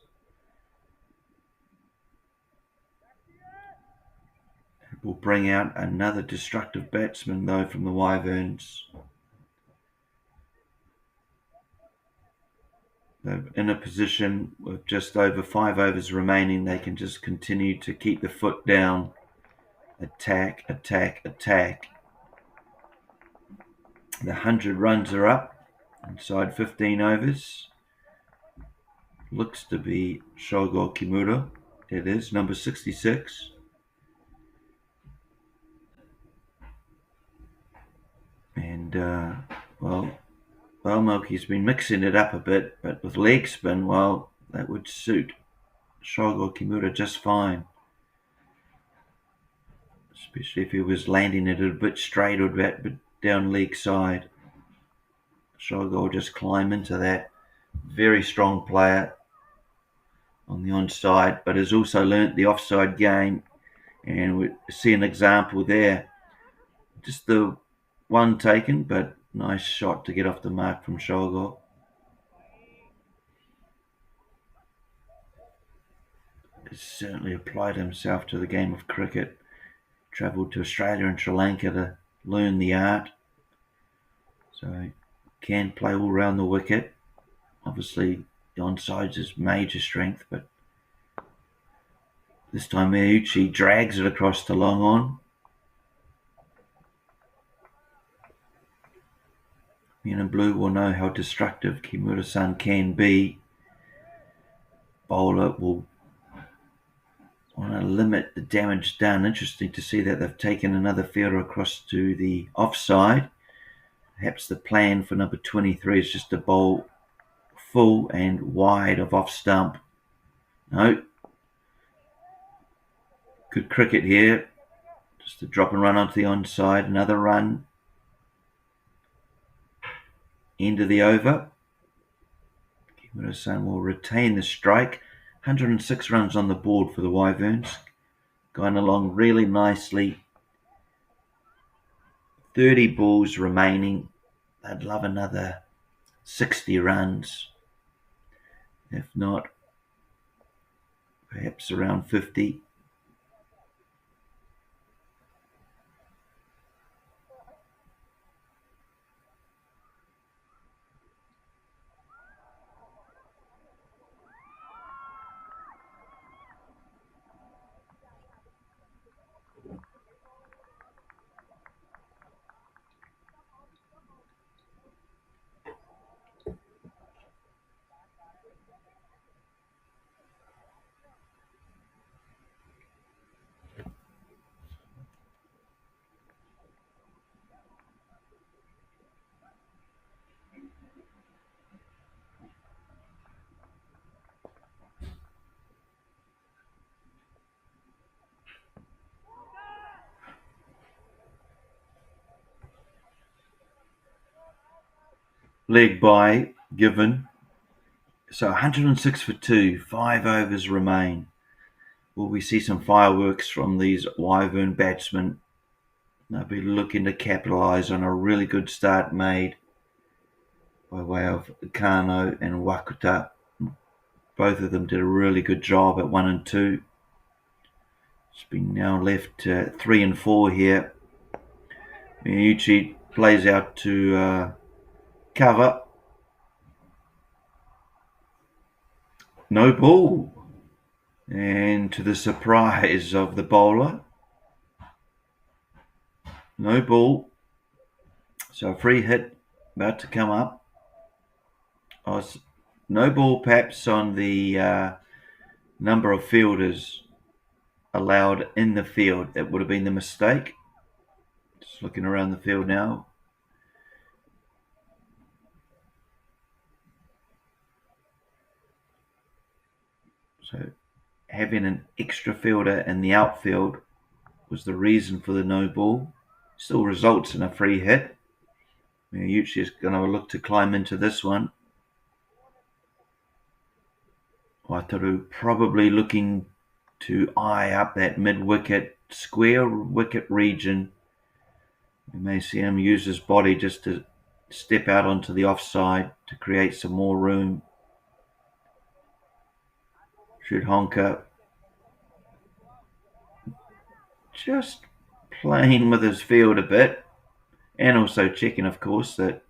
It will bring out another destructive batsman, though, from the Wyverns. They're in a position with just over 5 overs remaining. They can just continue to keep the foot down. Attack, attack, attack. The 100 runs are up inside 15 overs. Looks to be Shogo Kimura. It is, number 66. And, Milky's been mixing it up a bit, but with leg spin, well, that would suit Shogo Kimura just fine. Especially if he was landing it a bit straight or a bit down leg side. Shogo will just climb into that. Very strong player on the onside, but has also learnt the offside game. And we see an example there. Just the one taken, but nice shot to get off the mark from Shogo. He's certainly applied himself to the game of cricket. Travelled to Australia and Sri Lanka to learn the art. So he can play all round the wicket. Obviously, the onside is his major strength, but this time Miyuchi drags it across to long on. Men in blue will know how destructive Kimura-san can be. Bowler will want to limit the damage done. Interesting to see that they've taken another fielder across to the offside. Perhaps the plan for number 23 is just to bowl full and wide of off stump. No. Good cricket here. Just to drop and run onto the onside. Another run. End of the over. Kimura-san will retain the strike. 106 runs on the board for the Wyverns. Going along really nicely. 30 balls remaining. They'd love another 60 runs. If not, perhaps around 50. Leg by given. So 106 for 2, 5 overs remain. Will we see some fireworks from these Wyvern batsmen? They'll be looking to capitalise on a really good start made by way of Kano and Wakuta. Both of them did a really good job at 1 and 2. It's been now left 3 and 4 here. Miyuchi plays out to cover. No ball. And to the surprise of the bowler, no ball. So a free hit about to come up. No ball perhaps on the number of fielders allowed in the field. That would have been the mistake. Just looking around the field now. So having an extra fielder in the outfield was the reason for the no ball. Still results in a free hit. Miyuchi is going to look to climb into this one. Wataru probably looking to eye up that mid-wicket, square wicket region. We may see him use his body just to step out onto the offside to create some more room. Should Honka just playing with his field a bit, and also checking, of course, that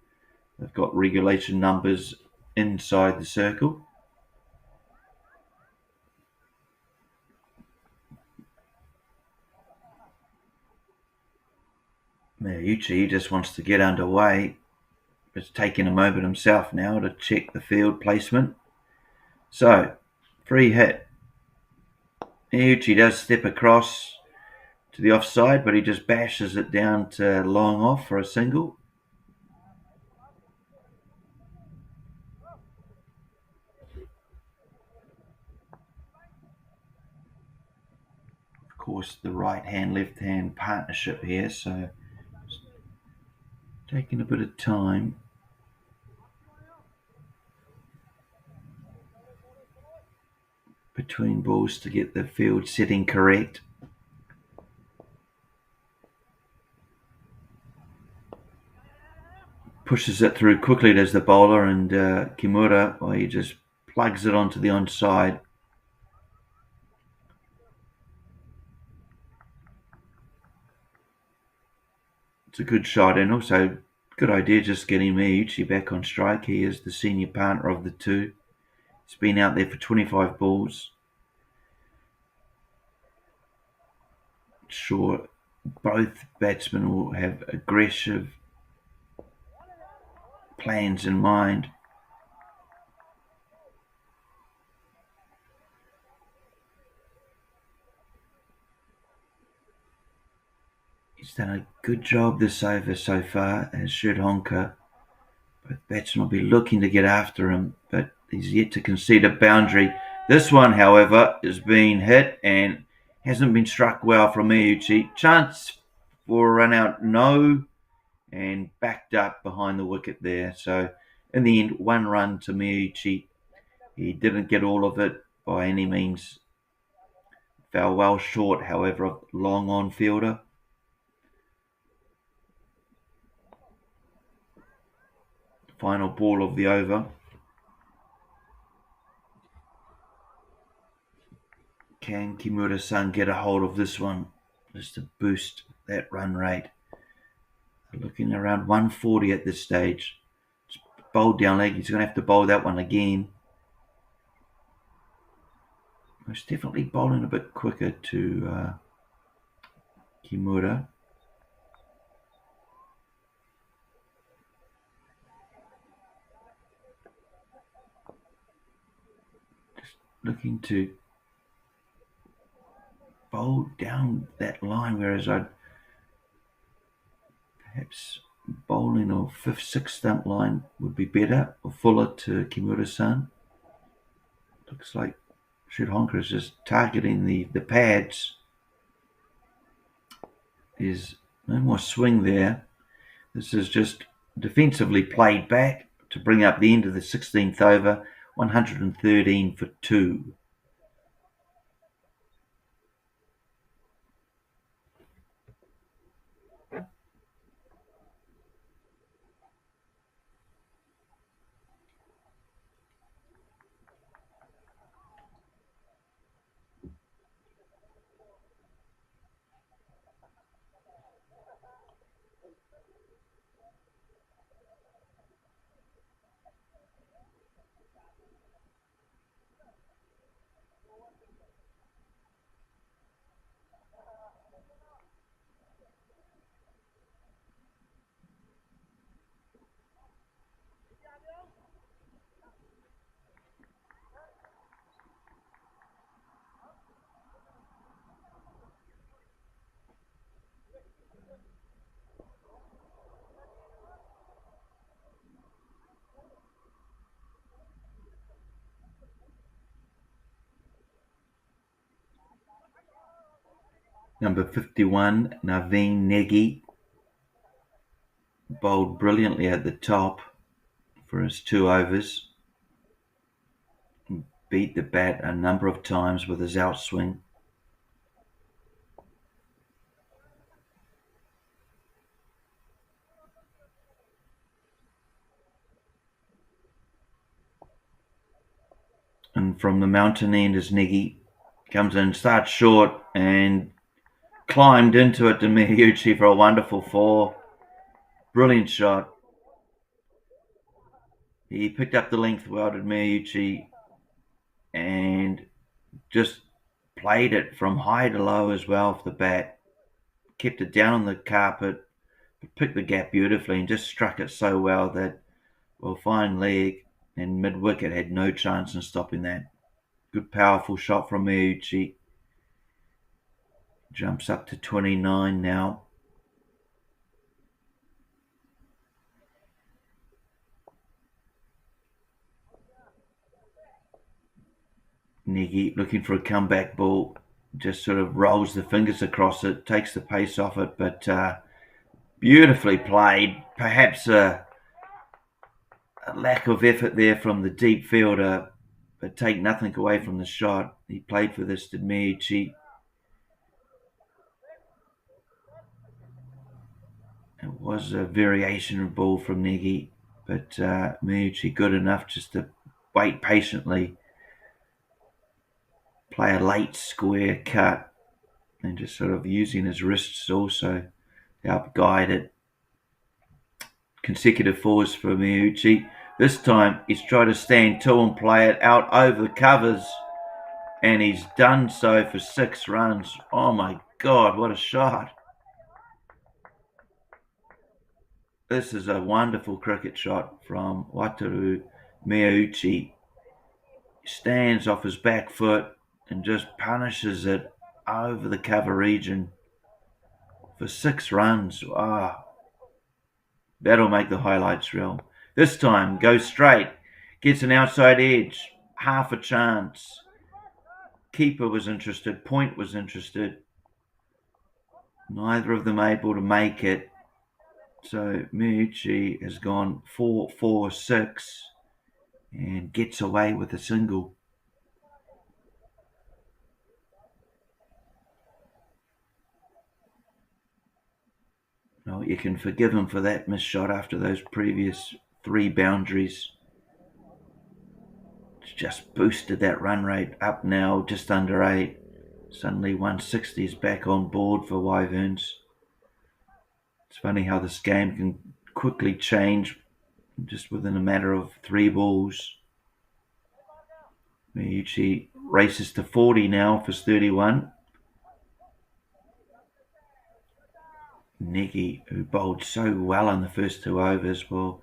they've got regulation numbers inside the circle. Miyuchi just wants to get underway. It's taking a moment himself now to check the field placement. So, free hit. Miyuchi does step across to the offside, but he just bashes it down to long off for a single. Of course, the right-hand, left-hand partnership here, so it's taking a bit of time. Between balls to get the field setting correct. Pushes it through quickly, does the bowler, and Kimura, well, he just plugs it onto the onside. It's a good shot, and also good idea just getting Miyuchi back on strike. He is the senior partner of the two. He's been out there for 25 balls. Sure, both batsmen will have aggressive plans in mind. He's done a good job this over so far, as should Honka. Both batsmen will be looking to get after him, but he's yet to concede a boundary. This one, however, is being hit and hasn't been struck well from Miyuchi. Chance for a run out, no, and backed up behind the wicket there. So in the end, 1 run to Miyuchi. He didn't get all of it by any means. Fell well short, however, of long on fielder. Final ball of the over. Can Kimura-san get a hold of this one just to boost that run rate? They're looking around 140 at this stage. It's bowled down leg. He's going to have to bowl that one again. Most definitely bowling a bit quicker to Kimura. Just looking to bowl down that line, whereas I'd perhaps bowling or 5th, 6th stump line would be better, or fuller to Kimura-san. Looks like Sri Lanka is just targeting the pads. There's no more swing there. This is just defensively played back to bring up the end of the 16th over, 113 for 2. Number 51, Naveen Negi, bowled brilliantly at the top for his 2 overs. Beat the bat a number of times with his outswing. And from the mountain end as Negi comes in, starts short and climbed into it to Miyuchi for a wonderful 4. Brilliant shot. He picked up the length well, did Miyuchi, and just played it from high to low as well off the bat. Kept it down on the carpet, picked the gap beautifully, and just struck it so well that, well, fine leg, and mid-wicket had no chance in stopping that. Good powerful shot from Miyuchi. Jumps up to 29 now. Negi looking for a comeback ball, just sort of rolls the fingers across it, takes the pace off it, but beautifully played. Perhaps a lack of effort there from the deep fielder, but take nothing away from the shot. He played for this, did Miyuchi. It was a variation of ball from Negi, but Miyuchi good enough just to wait patiently, play a late square cut, and just sort of using his wrists also to help guide it. Consecutive fours for Miyuchi. This time he's tried to stand tall and play it out over the covers, and he's done so for 6 runs. Oh my God, what a shot. This is a wonderful cricket shot from Wataru Miyuchi. He stands off his back foot and just punishes it over the cover region for 6 runs. Ah, that'll make the highlights reel. This time, goes straight, gets an outside edge, half a chance. Keeper was interested, Point was interested. Neither of them able to make it. So Miyuchi has gone 4-4-6 and gets away with a single. No, you can forgive him for that missed shot after those previous 3 boundaries. It's just boosted that run rate up now, just under 8. Suddenly 160 is back on board for Wyverns. It's funny how this game can quickly change just within a matter of 3 balls. Miyuchi races to 40 now for 31. Negi, who bowled so well in the first 2 overs, well,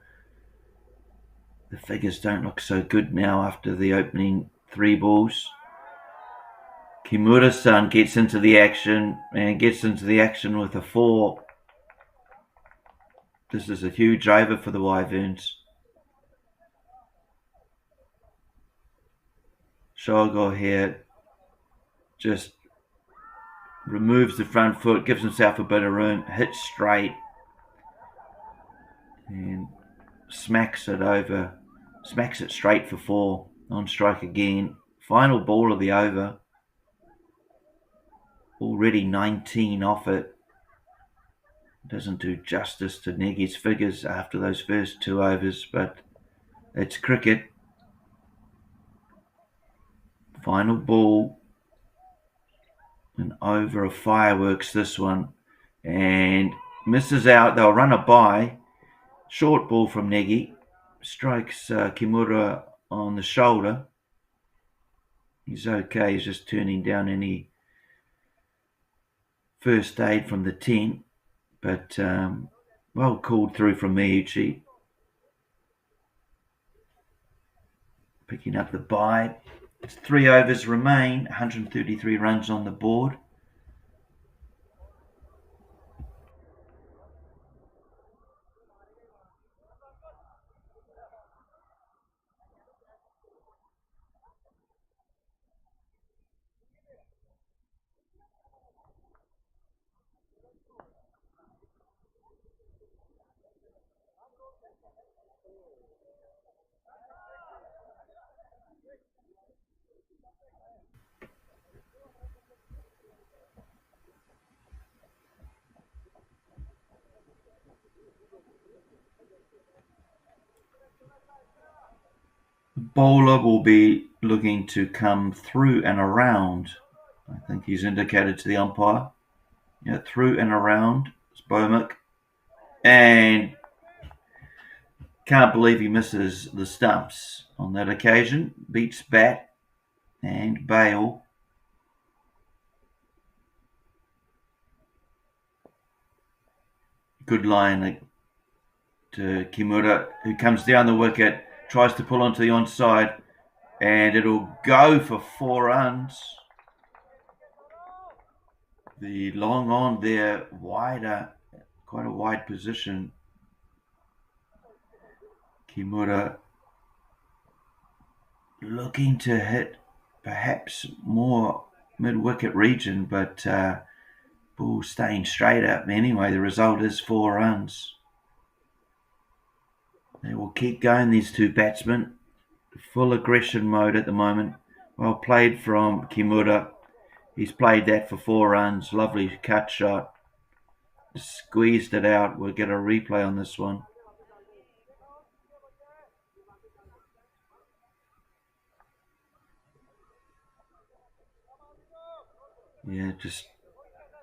the figures don't look so good now after the opening 3 balls. Kimura-san gets into the action and gets into the action with a 4. This is a huge over for the Wyverns. Shogo here just removes the front foot, gives himself a bit of room, hits straight, and smacks it straight for 4. On strike again. Final ball of the over. Already 19 off it. Doesn't do justice to Negi's figures after those first 2 overs, but it's cricket. Final ball. An over of fireworks, this one. And misses out. They'll run a by. Short ball from Negi. Strikes Kimura on the shoulder. He's okay. He's just turning down any first aid from the tent. But well called through from Miyuchi. Picking up the bye. 3 overs remain, 133 runs on the board. The bowler will be looking to come through and around. I think he's indicated to the umpire. Yeah, through and around. It's Bomick. And Can't believe he misses the stumps on that occasion. Beats bat and bail. Good line to Kimura, who comes down the wicket, tries to pull onto the onside, and it'll go for 4 runs. The long on there, wider, quite a wide position. Kimura looking to hit perhaps more mid-wicket region, but ball staying straight up. Anyway, the result is 4 runs. They will keep going, these two batsmen. Full aggression mode at the moment. Well played from Kimura. He's played that for 4 runs. Lovely cut shot. Squeezed it out. We'll get a replay on this one. Yeah, just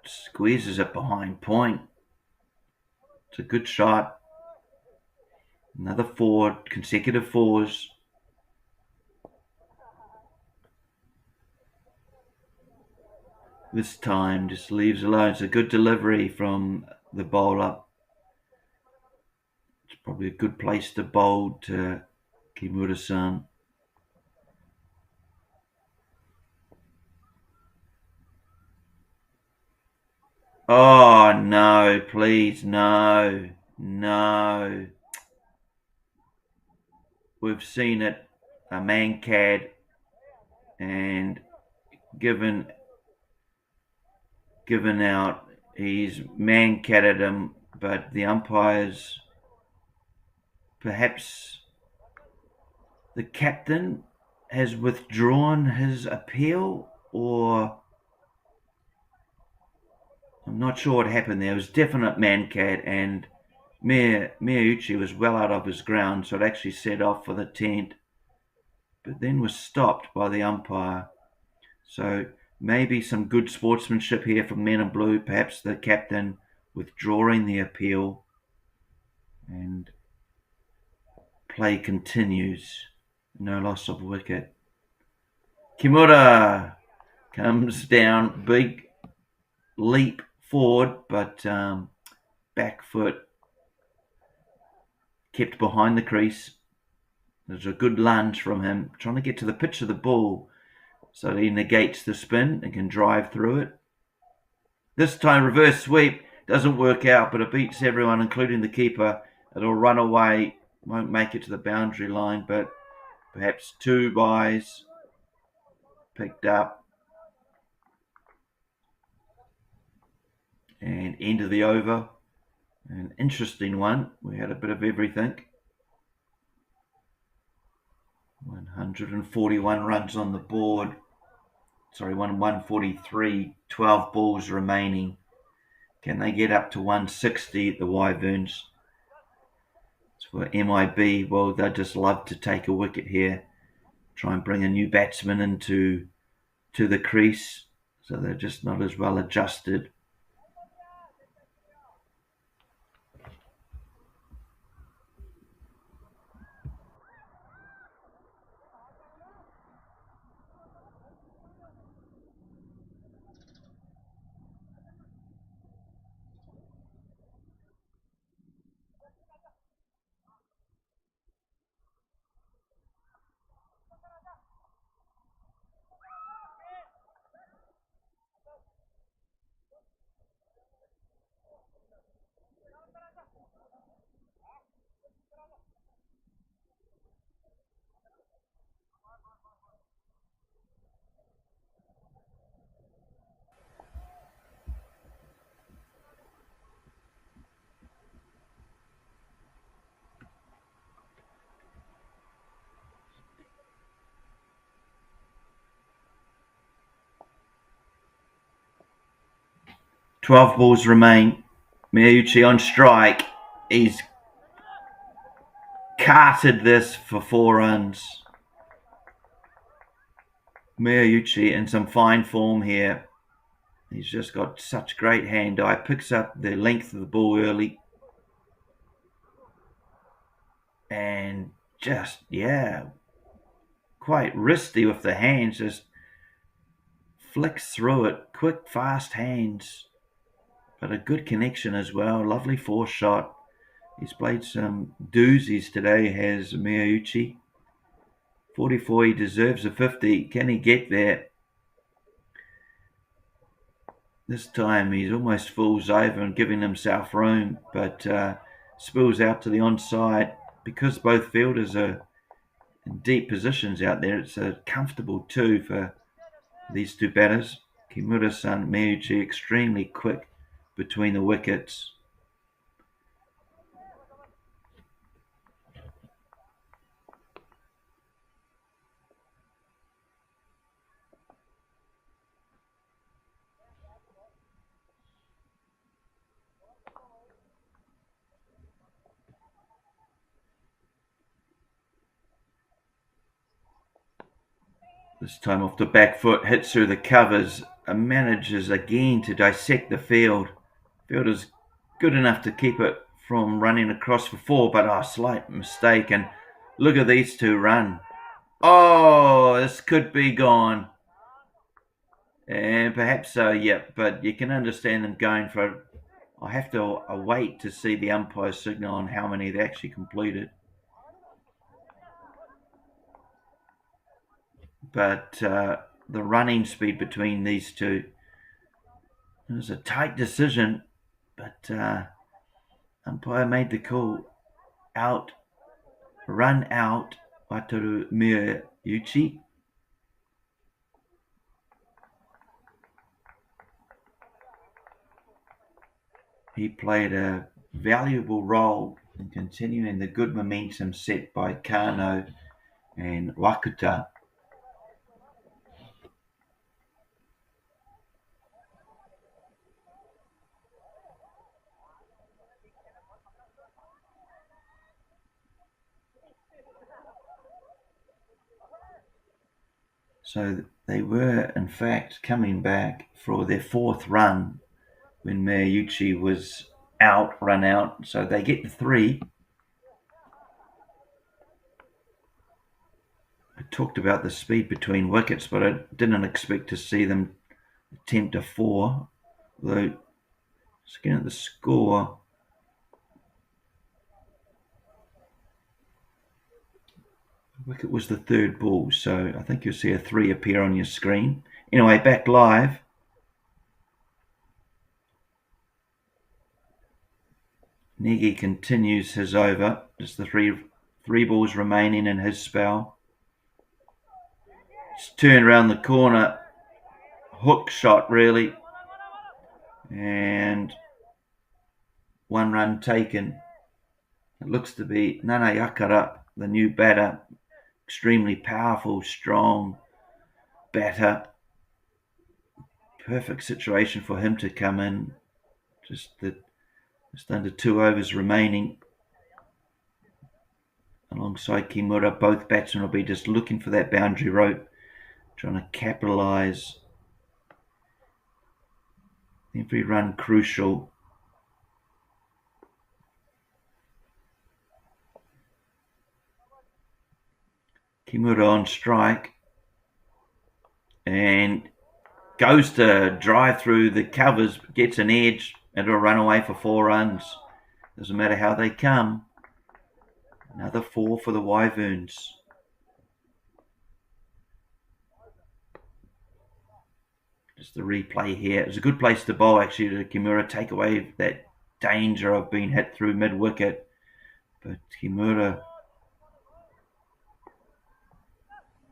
squeezes it behind point. It's a good shot. Another 4, consecutive 4s. This time just leaves alone. It's a good delivery from the bowler. It's probably a good place to bowl to Kimura-san. Oh, no, please, no. We've seen it, a man-cad, and given out, he's man-catted him, but the umpires, perhaps the captain has withdrawn his appeal, or I'm not sure what happened there. It was definite man-cat, and Miyauchi was well out of his ground, so it actually set off for the 10th, but then was stopped by the umpire. So maybe some good sportsmanship here from Men in Blue, perhaps the captain withdrawing the appeal, and play continues. No loss of wicket. Kimura comes down, big leap forward, but back foot kept behind the crease. There's a good lunge from him, trying to get to the pitch of the ball so that he negates the spin and can drive through it. This time reverse sweep doesn't work out, but it beats everyone, including the keeper. It'll run away, won't make it to the boundary line, but perhaps 2 byes picked up. And end of the over. An interesting one. We had a bit of everything. 141 runs on the board. 143. 12 balls remaining. Can they get up to 160 at the Wyverns? As for MIB, well, they just love to take a wicket here. Try and bring a new batsman into the crease. So they're just not as well adjusted. "12 balls remain. Miyauchi on strike. He's carted this for 4 runs. Miyauchi in some fine form here. He's just got such great hand-eye. Picks up the length of the ball early. and just, quite wristy with the hands, just flicks through it, quick, fast hands, but a good connection as well. Lovely force shot. He's played some doozies today, has Miyauchi. 44, he deserves a 50. Can he get there? This time he's almost falls over and giving himself room, but spills out to the onside. Because both fielders are in deep positions out there, it's a comfortable 2 for these two batters. Kimura-san, Miyauchi, extremely quick between the wickets. This time off the back foot, hits through the covers, and manages again to dissect the field. Fielder's good enough to keep it from running across for 4, but a slight mistake, and look at these two run. Oh, this could be gone. And perhaps so, but you can understand them going for... I have to wait to see the umpire signal on how many they actually completed. But the running speed between these two, it was a tight decision, but umpire made the call. Out, run out, Wataru Miyauchi. He played a valuable role in continuing the good momentum set by Kano and Wakuta. So they were, in fact, coming back for their 4th run when Miyauchi was run out. So they get the 3. I talked about the speed between wickets, but I didn't expect to see them attempt a 4. Although, looking at the score, wicket was the 3rd ball, so I think you'll see a 3 appear on your screen. Anyway, back live. Negi continues his over. Just the three balls remaining in his spell. Just turned around the corner. Hook shot, really. And 1 run taken. It looks to be Nana Yakara, the new batter. Extremely powerful, strong batter. Perfect situation for him to come in. Just under 2 overs remaining. Alongside Kimura, both batsmen will be just looking for that boundary rope, trying to capitalise. Every run crucial. Kimura on strike and goes to drive through the covers, gets an edge, and it'll run away for 4 runs. Doesn't matter how they come. Another 4 for the Wyverns. Just the replay here. It's a good place to bowl, actually, to Kimura. Take away that danger of being hit through mid-wicket. But Kimura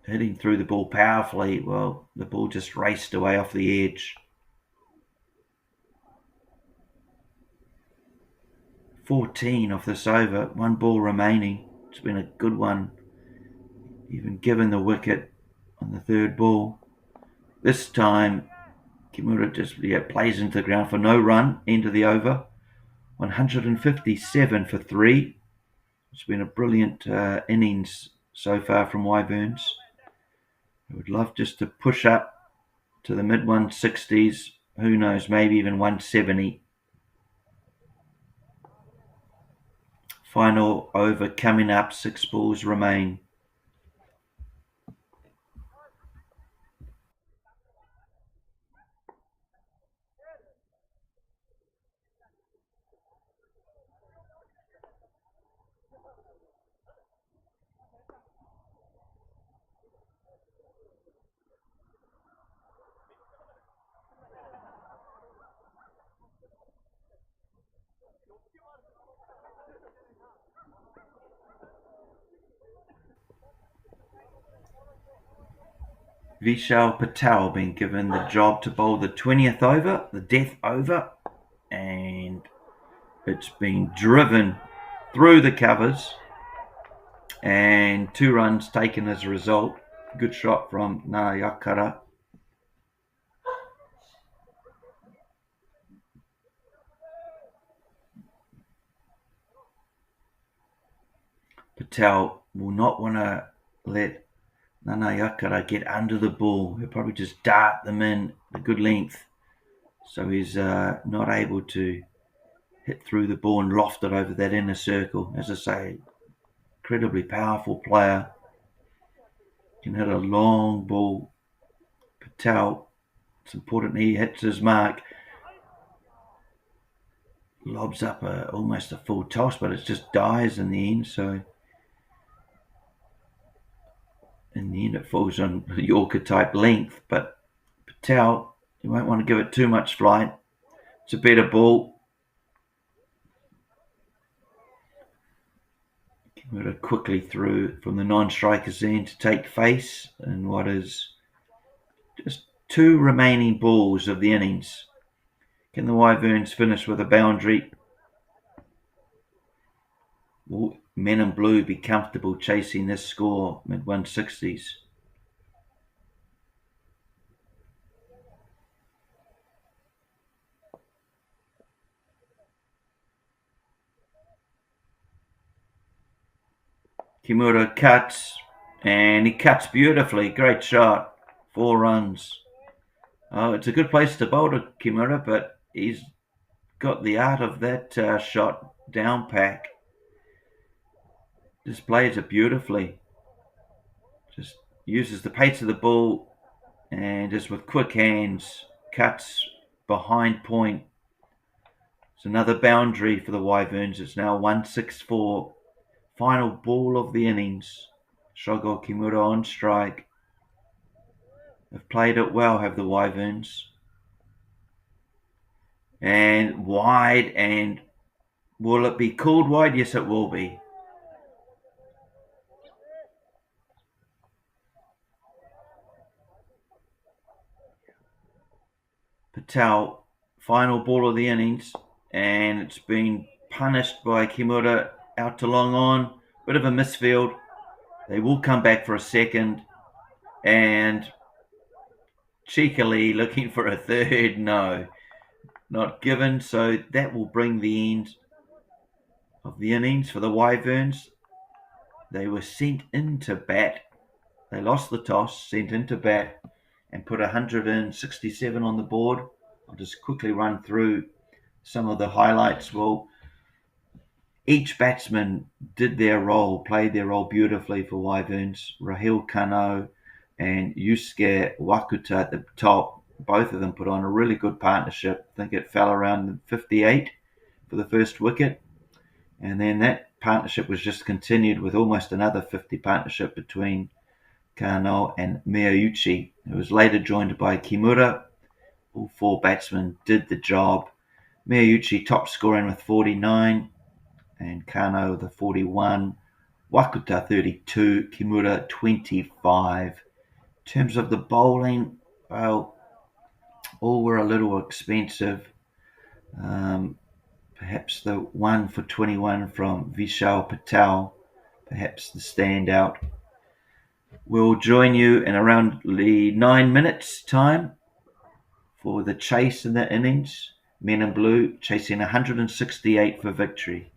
hitting through the ball powerfully. Well, the ball just raced away off the edge. 14 off this over. 1 ball remaining. It's been a good one, even given the wicket on the 3rd ball. This time, Kimura just plays into the ground for no run. End of the over. 157 for 3. It's been a brilliant innings so far from Wyverns. I would love just to push up to the mid-160s. Who knows, maybe even 170. Final over coming up, 6 balls remain. Vishal Patel being given the job to bowl the 20th over, the death over, and it's been driven through the covers and 2 runs taken as a result. Good shot from Nayakara. Patel will not want to let Nanayakara get under the ball. He'll probably just dart them in a good length, so he's not able to hit through the ball and loft it over that inner circle. As I say, incredibly powerful player. Can hit a long ball. Patel, it's important he hits his mark. Lobs up almost a full toss, but it just dies in the end, so in the end it falls on Yorker type length. But Patel, you won't want to give it too much flight. It's a better ball. Kimura quickly through from the non-striker's end to take face in what is just 2 remaining balls of the innings. Can the Wyverns finish with a boundary? Will Men in Blue be comfortable chasing this score mid-160s? Kimura cuts, and he cuts beautifully. Great shot. 4 runs. Oh, it's a good place to bowl to Kimura, but he's got the art of that shot down pack. Displays it beautifully. Just uses the pace of the ball and just with quick hands cuts behind point. It's another boundary for the Wyverns. It's now 164. Final ball of the innings. Shogo Kimura on strike. Have played it well, have the Wyverns. And wide, and will it be called wide? Yes, it will be. Patel, final ball of the innings, and it's been punished by Kimura out to long on. Bit of a misfield. They will come back for a second, and cheekily looking for a third. No, not given. So that will bring the end of the innings for the Wyverns. They were sent into bat. They lost the toss, sent into bat, and put 167 on the board. I'll just quickly run through some of the highlights. Well, each batsman did their role, played their role beautifully for Wyverns. Rahil Kano and Yusuke Wakuta at the top, both of them put on a really good partnership. I think it fell around 58 for the first wicket. And then that partnership was just continued with almost another 50 partnership between Kano and Miyauchi. It was later joined by Kimura. All 4 batsmen did the job. Miyauchi top scoring with 49 and Kano the 41. Wakuta 32, Kimura 25. In terms of the bowling, well, all were a little expensive. Perhaps the 1 for 21 from Vishal Patel, perhaps the standout. We'll join you in around the 9 minutes time for the chase in the innings. Men in Blue chasing 168 for victory.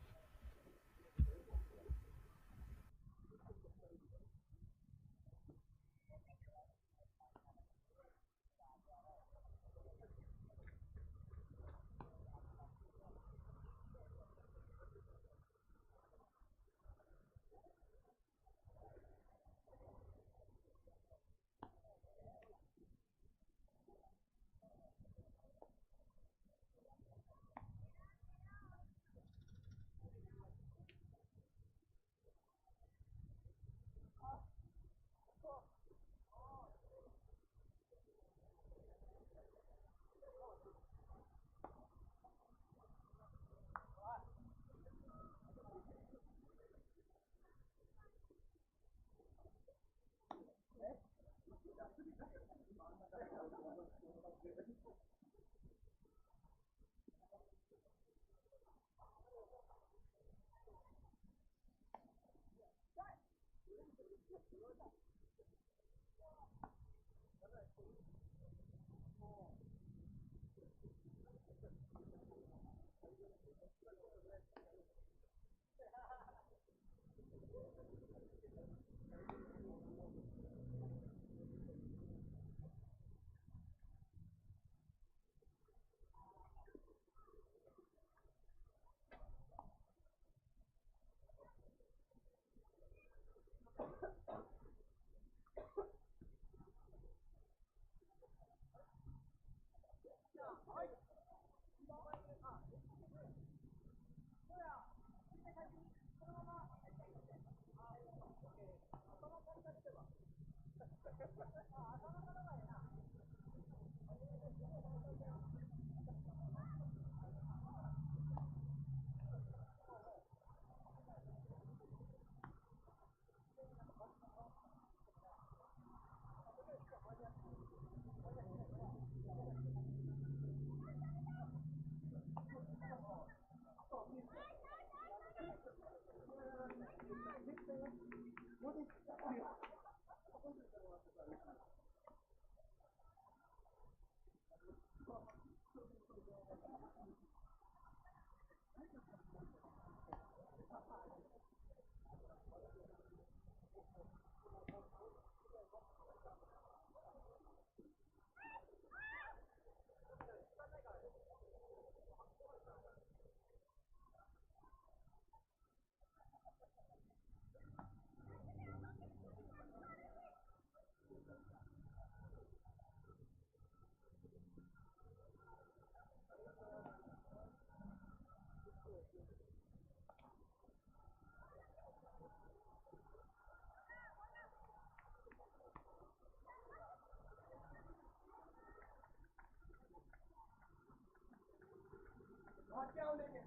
भाग के आओ लेके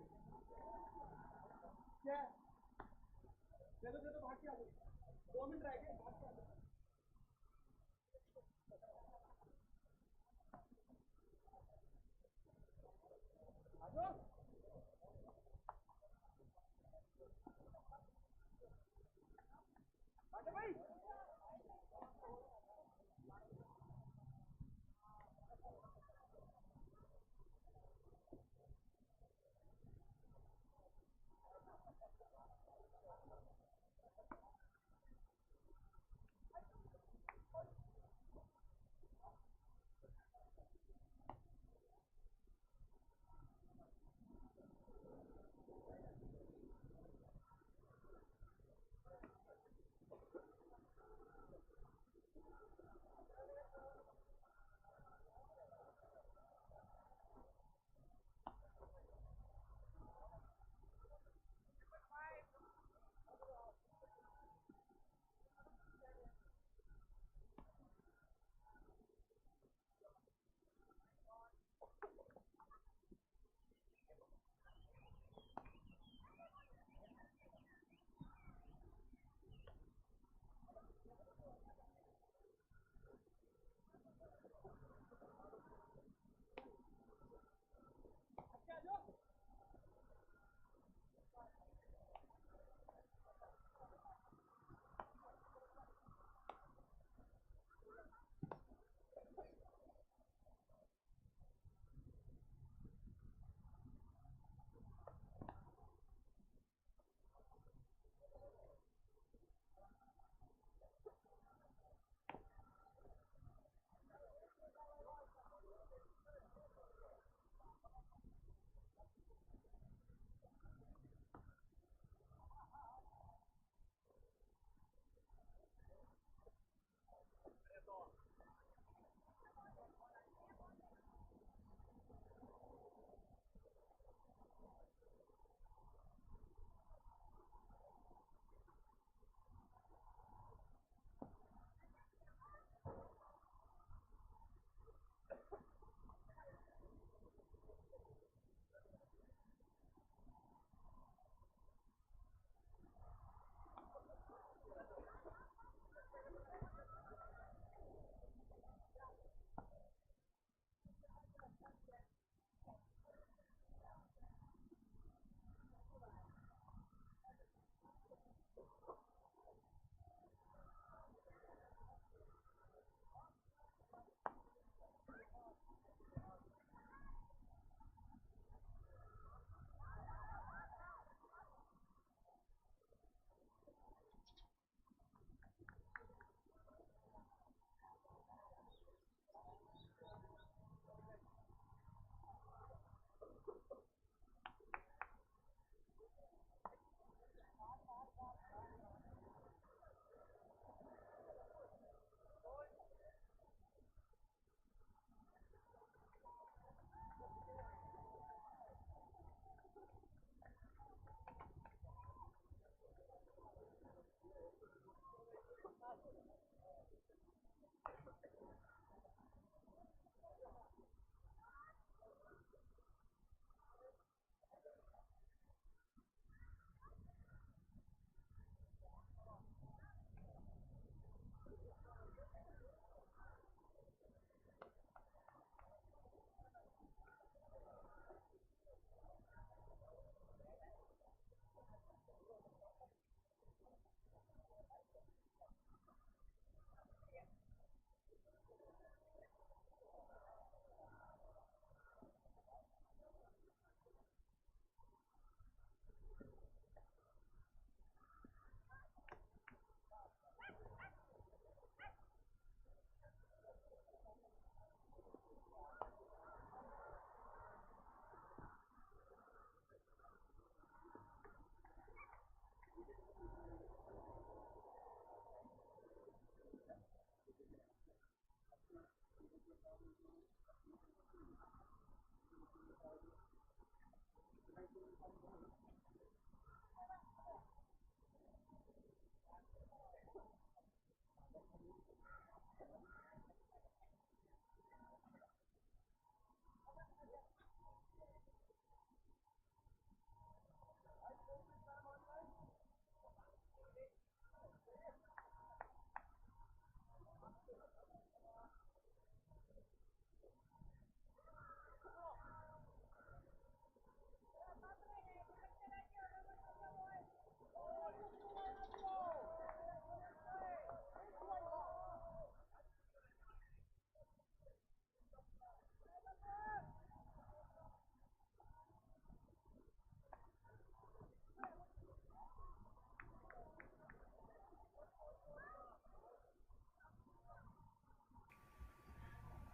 क्या दे दो भाग के आ जाओ 2 minute रह गए भाग के आ जाओ आ जाओ भाई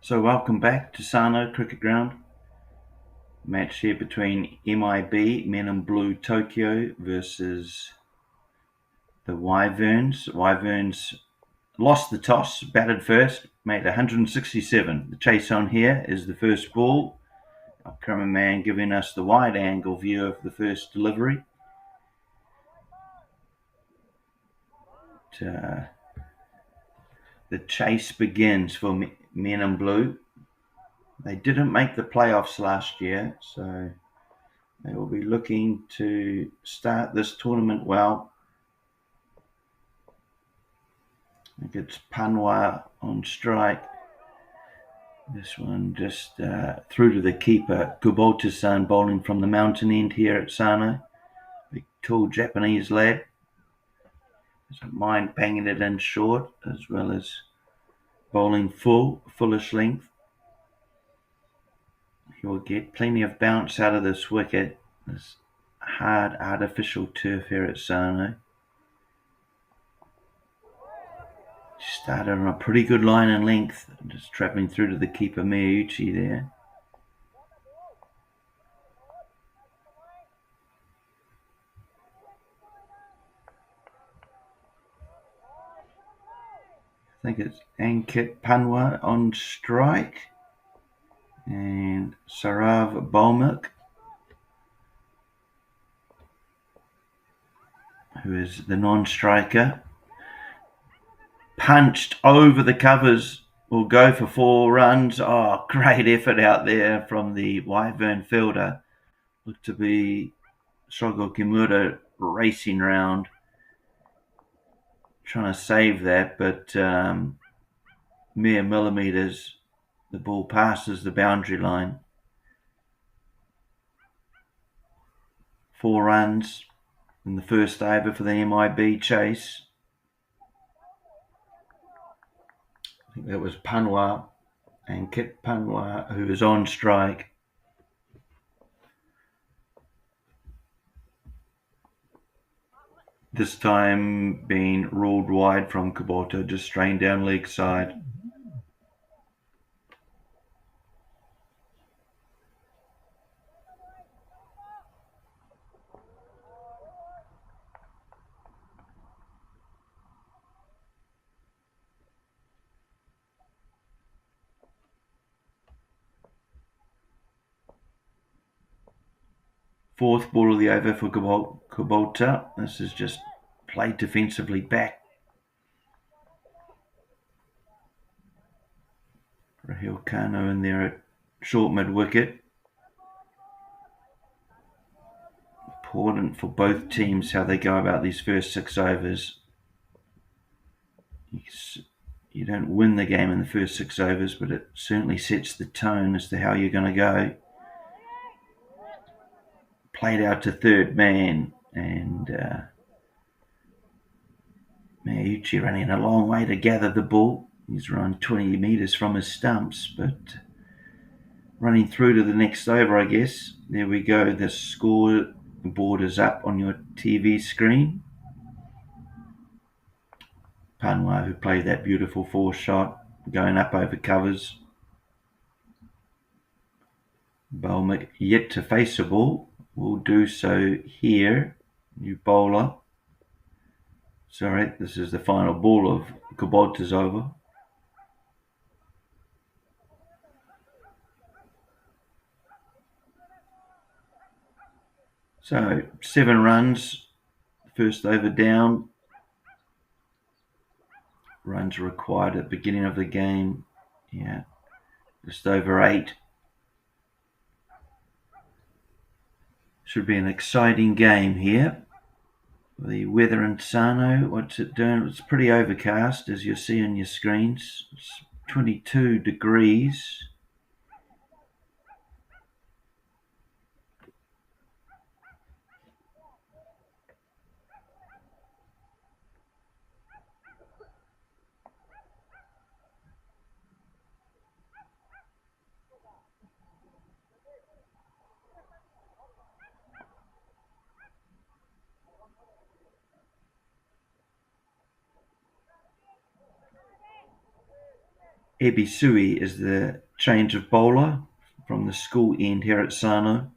So welcome back to Sano Cricket Ground. Match here between MIB, Men in Blue Tokyo versus the Wyverns. Wyverns lost the toss, batted first, made 167. The chase on here is the first ball. Our cameraman giving us the wide angle view of the first delivery. The chase begins for Men in Blue. They didn't make the playoffs last year, so they will be looking to start this tournament well. I think it's Panwa on strike. This one just through to the keeper. Kubota-san bowling from the mountain end here at Sano. Big tall Japanese lad. Doesn't mind banging it in short as well as bowling fullish length. You'll get plenty of bounce out of this wicket. This hard artificial turf here at Sano. Started on a pretty good line and length, just travelling through to the keeper Miyauchi there. I think it's Ankit Panwa on strike and Sarav Balmuk, who is the non-striker. Punched over the covers, will go for 4 runs. Oh, great effort out there from the Wyvern fielder. Looked to be Shogo Kimura racing round, trying to save that, but mere millimetres, the ball passes the boundary line. 4 runs in the first over for the MIB chase. I think that was Panwa and Kit Panwa who is on strike. This time being ruled wide from Kubota, just strained down leg side. Fourth ball of the over for Kubota. This is just played defensively back. Rahil Kano in there at short mid wicket. Important for both teams how they go about these first 6 overs. You don't win the game in the first 6 overs, but it certainly sets the tone as to how you're going to go. Played out to third man, and Miyauchi running a long way to gather the ball. He's run 20 metres from his stumps, but running through to the next over, I guess. There we go. The score board is up on your TV screen. Panwa, who played that beautiful 4 shot, going up over covers. Balmuk yet to face a ball. Will do so here. New bowler. Sorry, this is the final ball of Kubota's over. So 7 runs, first over down. Runs required at the beginning of the game. Yeah, just over 8. Should be an exciting game here. The weather in Sano, what's it doing? It's pretty overcast, as you'll see on your screens. It's 22 degrees. Ebisui is the change of bowler from the school end here at Sano.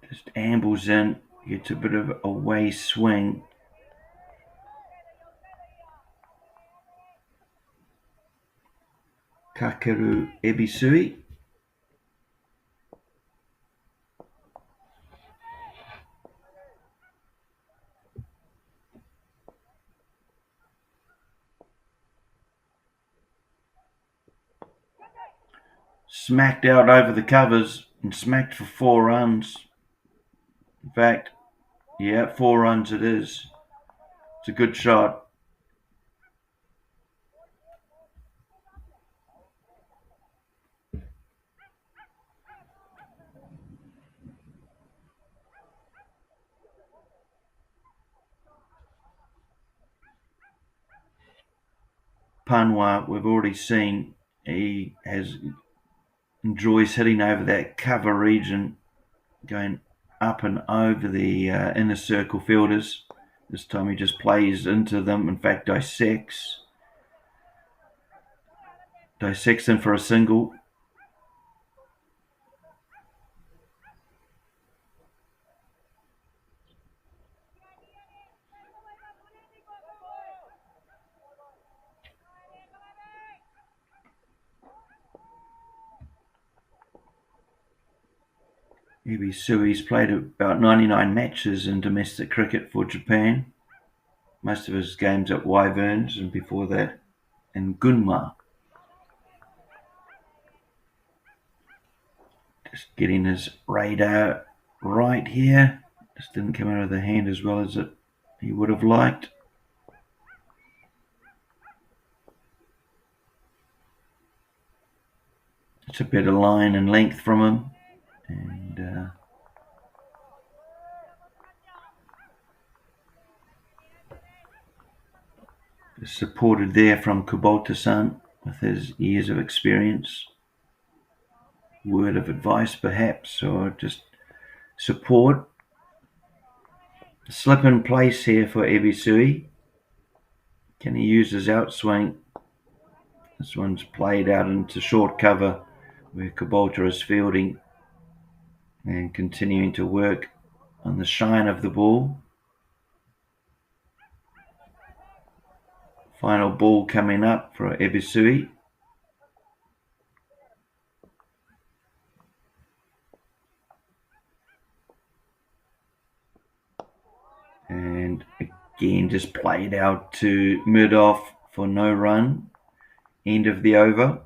Just ambles in, gets a bit of a away swing. Kakeru Ebisui. Smacked out over the covers and smacked for 4 runs. In fact, yeah, 4 runs it is. It's a good shot. Panwa, we've already seen, he enjoys hitting over that cover region, going up and over the inner circle fielders. This time he just plays into them, in fact dissects them for a single. Ebisui's played about 99 matches in domestic cricket for Japan. Most of his games at Wyverns, and before that in Gunma. Just getting his radar right here. Just didn't come out of the hand as well as he would have liked. It's a better line and length from him. And supported there from Kubota-san with his years of experience. Word of advice perhaps, or just support. Slip in place here for Ebisui. Can he use his outswing? This one's played out into short cover where Kubota is fielding and continuing to work on the shine of the ball. Final ball coming up for Ebisui. And again, just played out to mid-off for no run. End of the over.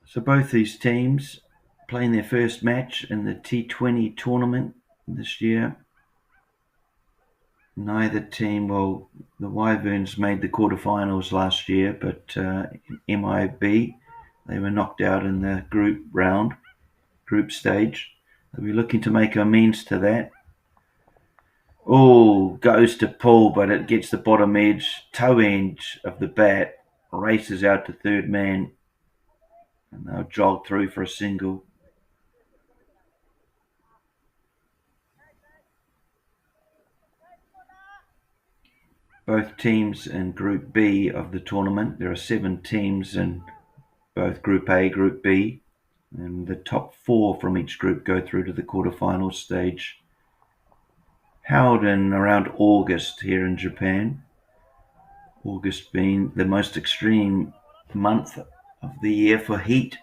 So both these teams playing their first match in the T20 tournament this year. Neither team, well, the Wyverns made the quarterfinals last year, but MIB, they were knocked out in the group stage. They'll be looking to make amends to that. Oh, goes to pull, but it gets the bottom edge, toe edge of the bat, races out to third man. And they'll jog through for a single. both teams in Group B of the tournament. There are 7 teams in both Group A, Group B, and the top 4 from each group go through to the quarterfinal stage, held in around August here in Japan. August being the most extreme month of the year for heat,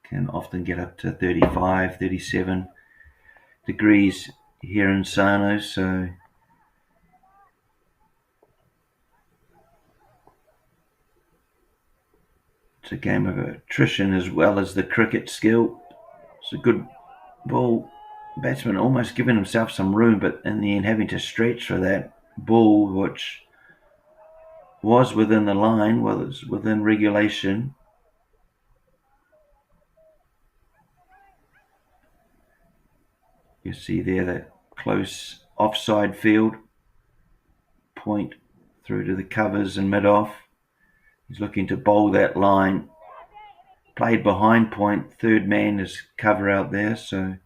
can often get up to 35, 37 degrees here in Sano, so it's a game of attrition as well as the cricket skill. It's a good ball. Batsman almost giving himself some room, but in the end having to stretch for that ball, which was within the line, was within regulation. You see there that close offside field, point through to the covers and mid-off. He's looking to bowl that line. Played behind point, third man is cover out there, so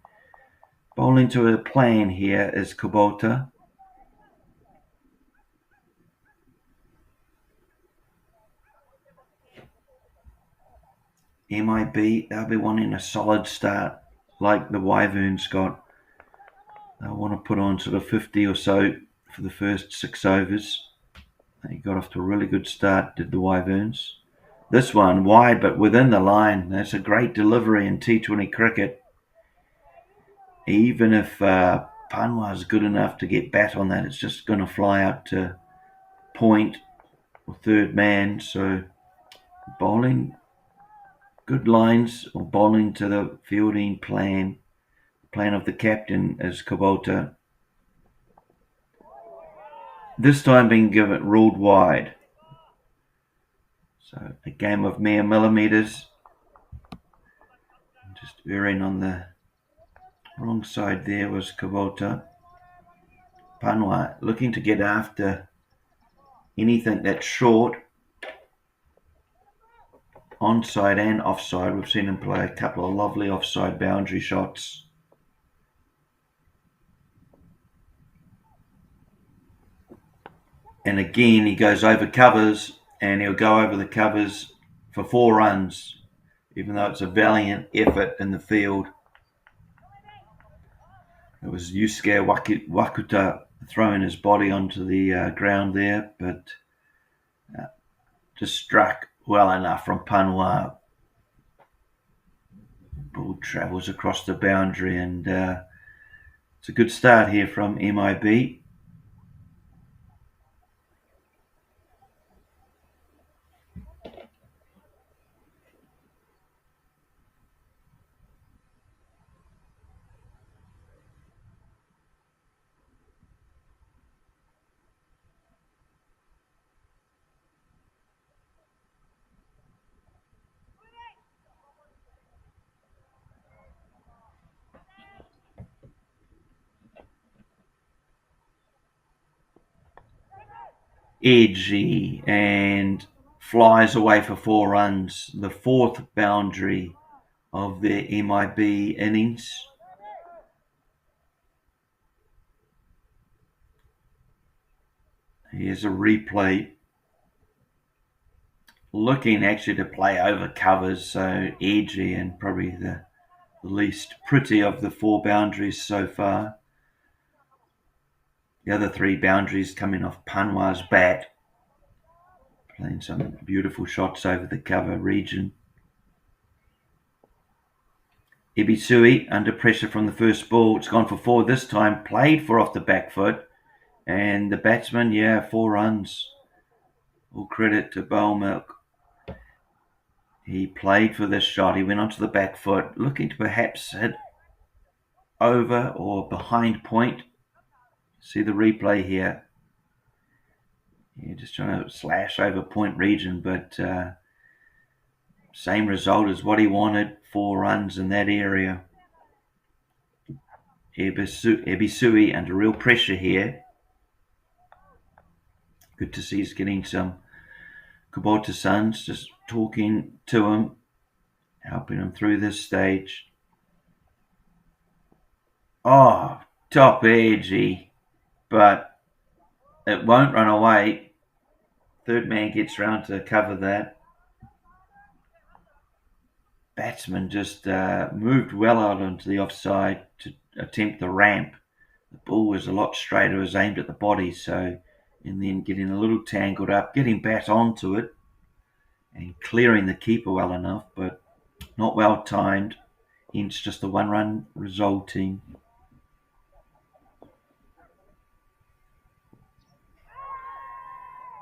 bowling to a plan here is Kubota. MIB, they'll be wanting a solid start like the Wyverns got. They'll want to put on sort of 50 or so for the first 6 overs. They got off to a really good start, did the Wyverns. This one wide but within the line. That's a great delivery in T20 cricket. Even if Panwa is good enough to get bat on that, it's just going to fly out to point or third man. So bowling good lines or bowling to the fielding plan of the captain is Kubota. This time being given ruled wide. So a game of mere millimetres. Just erring on the wrong side there was Kubota. Panwa looking to get after anything that's short. Onside and offside. We've seen him play a couple of lovely offside boundary shots. And again, he goes over covers, and he'll go over the covers for 4 runs, even though it's a valiant effort in the field. It was Yusuke Wakuta throwing his body onto the ground there, but just struck well enough from Panwa. Ball travels across the boundary, and it's a good start here from MIB. Edgy and flies away for 4 runs, the 4th boundary of their MIB innings. Here's a replay. Looking actually to play over covers, so edgy and probably the least pretty of the 4 boundaries so far. The other 3 boundaries coming off Panwa's bat. Playing some beautiful shots over the cover region. Ibisui under pressure from the first ball. It's gone for 4 this time. Played for off the back foot. And the batsman, 4 runs. All credit to Bowmilk. He played for this shot. He went onto the back foot, looking to perhaps hit over or behind point. See the replay here. Just trying to slash over point region, but same result as what he wanted. 4 runs in that area. Ebisui under real pressure here. Good to see he's getting some Kubota sons just talking to him, helping him through this stage. Oh, top edgy, but it won't run away. Third man gets round to cover that. Batsman just moved well out onto the offside to attempt the ramp. The ball was a lot straighter, it was aimed at the body, so in the end getting a little tangled up, getting bat onto it and clearing the keeper well enough, but not well timed, hence just the 1 run resulting.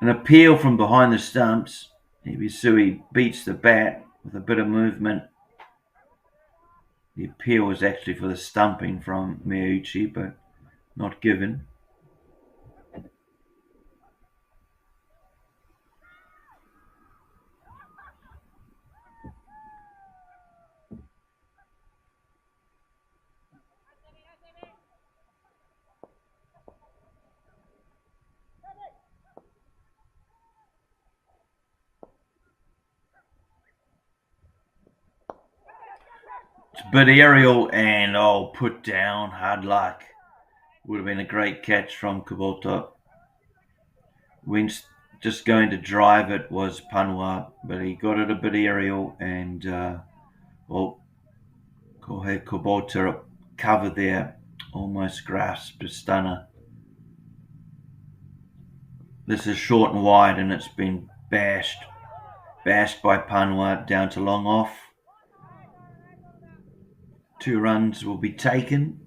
An appeal from behind the stumps. Ibisui beats the bat with a bit of movement. The appeal was actually for the stumping from Miyauchi, but not given. It's a bit aerial and put down, hard luck. Would have been a great catch from Kubota. When just going to drive it was Panua, but he got it a bit aerial and Kohe Kubota cover there, almost grasped a stunner. This is short and wide and it's been bashed by Panua down to long off. 2 runs will be taken.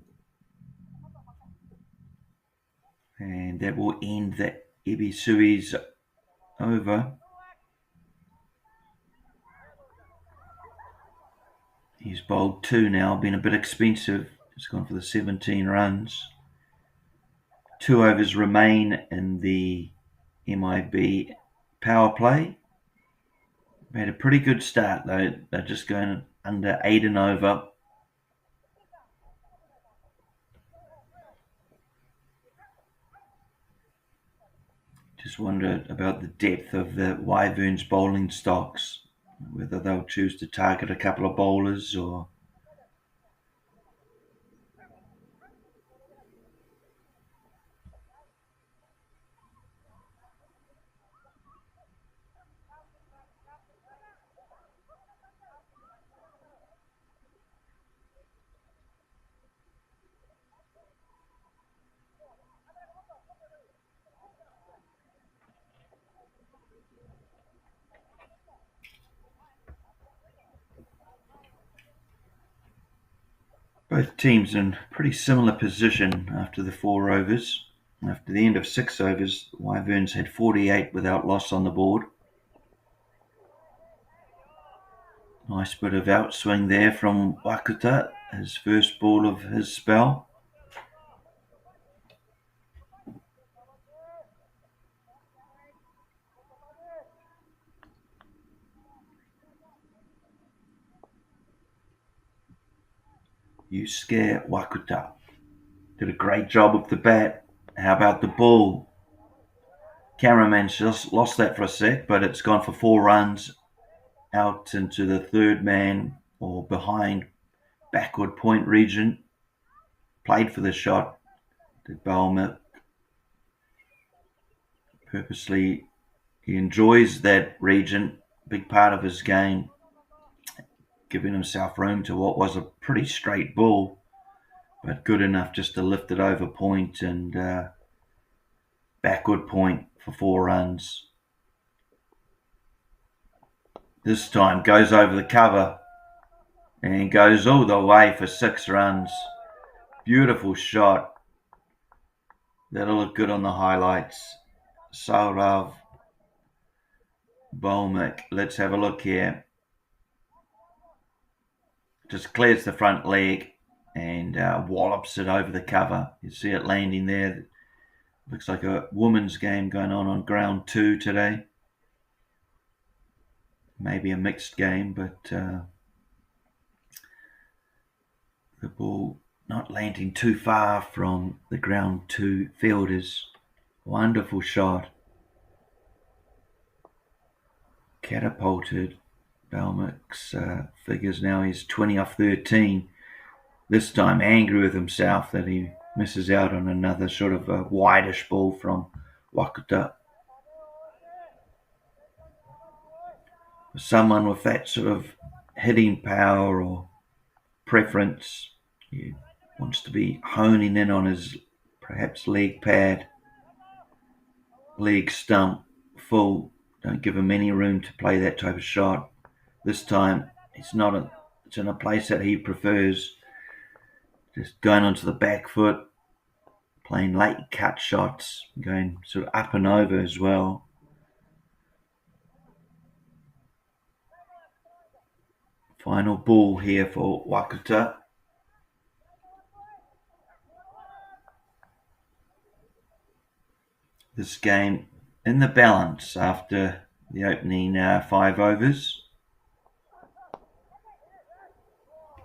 And that will end the Ibisui's over. He's bowled 2 now, been a bit expensive. He's gone for the 17 runs. 2 overs remain in the MIB power play. Made a pretty good start though. They're just going under 8 and over. Just wonder about the depth of the Wyverns bowling stocks, whether they'll choose to target a couple of bowlers or both teams in pretty similar position after the 4 overs. After the end of 6 overs, Wyverns had 48 without loss on the board. Nice bit of outswing there from Wakuta, his first ball of his spell. Yusuke Wakuta did a great job with the bat. How about the ball? Cameraman just lost that for a sec, but it's gone for 4 runs out into the third man or behind backward point region. Played for the shot. Did Balmer purposely? He enjoys that region, big part of his game, giving himself room to what was a pretty straight ball, but good enough just to lift it over point and backward point for 4 runs. This time goes over the cover and goes all the way for 6 runs. Beautiful shot. That'll look good on the highlights. Saurav Bolmick. Let's have a look here. Just clears the front leg and wallops it over the cover. You see it landing there. Looks like a women's game going on ground 2 today. Maybe a mixed game, but the ball not landing too far from the ground 2 fielders. Wonderful shot. Catapulted. Balmick's figures now he's 20 off 13. This time angry with himself that he misses out on another sort of a wideish ball from Wakuta. someone with that sort of hitting power or preference. He wants to be honing in on his perhaps leg pad, leg stump, full. Don't give him any room to play that type of shot. This time, it's in a place that he prefers. Just going onto the back foot, playing late cut shots, going sort of up and over as well. Final ball here for Wakuta. This game in the balance after the opening 5 overs.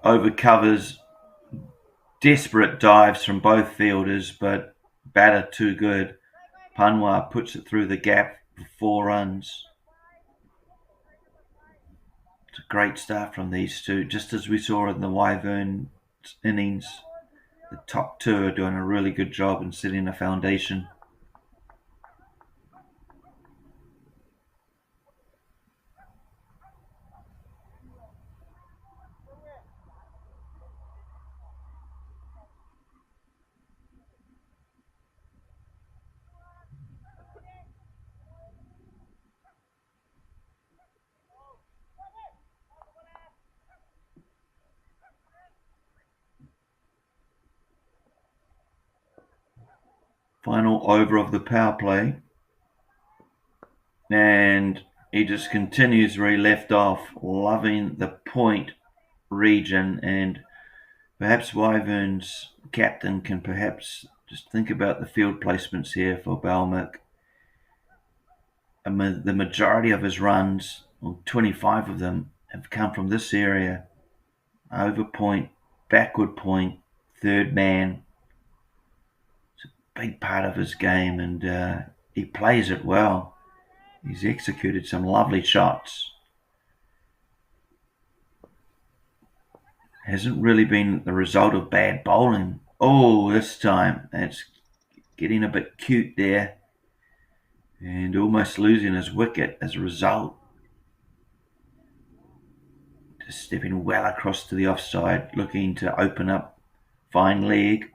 Over covers, desperate dives from both fielders, but batter too good. Panwa puts it through the gap for 4 runs. It's a great start from these two, just as we saw in the Wyverns innings. The top two are doing a really good job in setting a foundation. Final over of the power play, and he just continues where he left off, loving the point region, and perhaps Wyverns captain can perhaps just think about the field placements here for Balmick. The majority of his runs, or 25 of them, have come from this area. Over point, backward point, third man. Big part of his game, and he plays it well. He's executed some lovely shots. Hasn't really been the result of bad bowling. Oh, this time it's getting a bit cute there, and almost losing his wicket as a result. Just stepping well across to the offside, looking to open up fine leg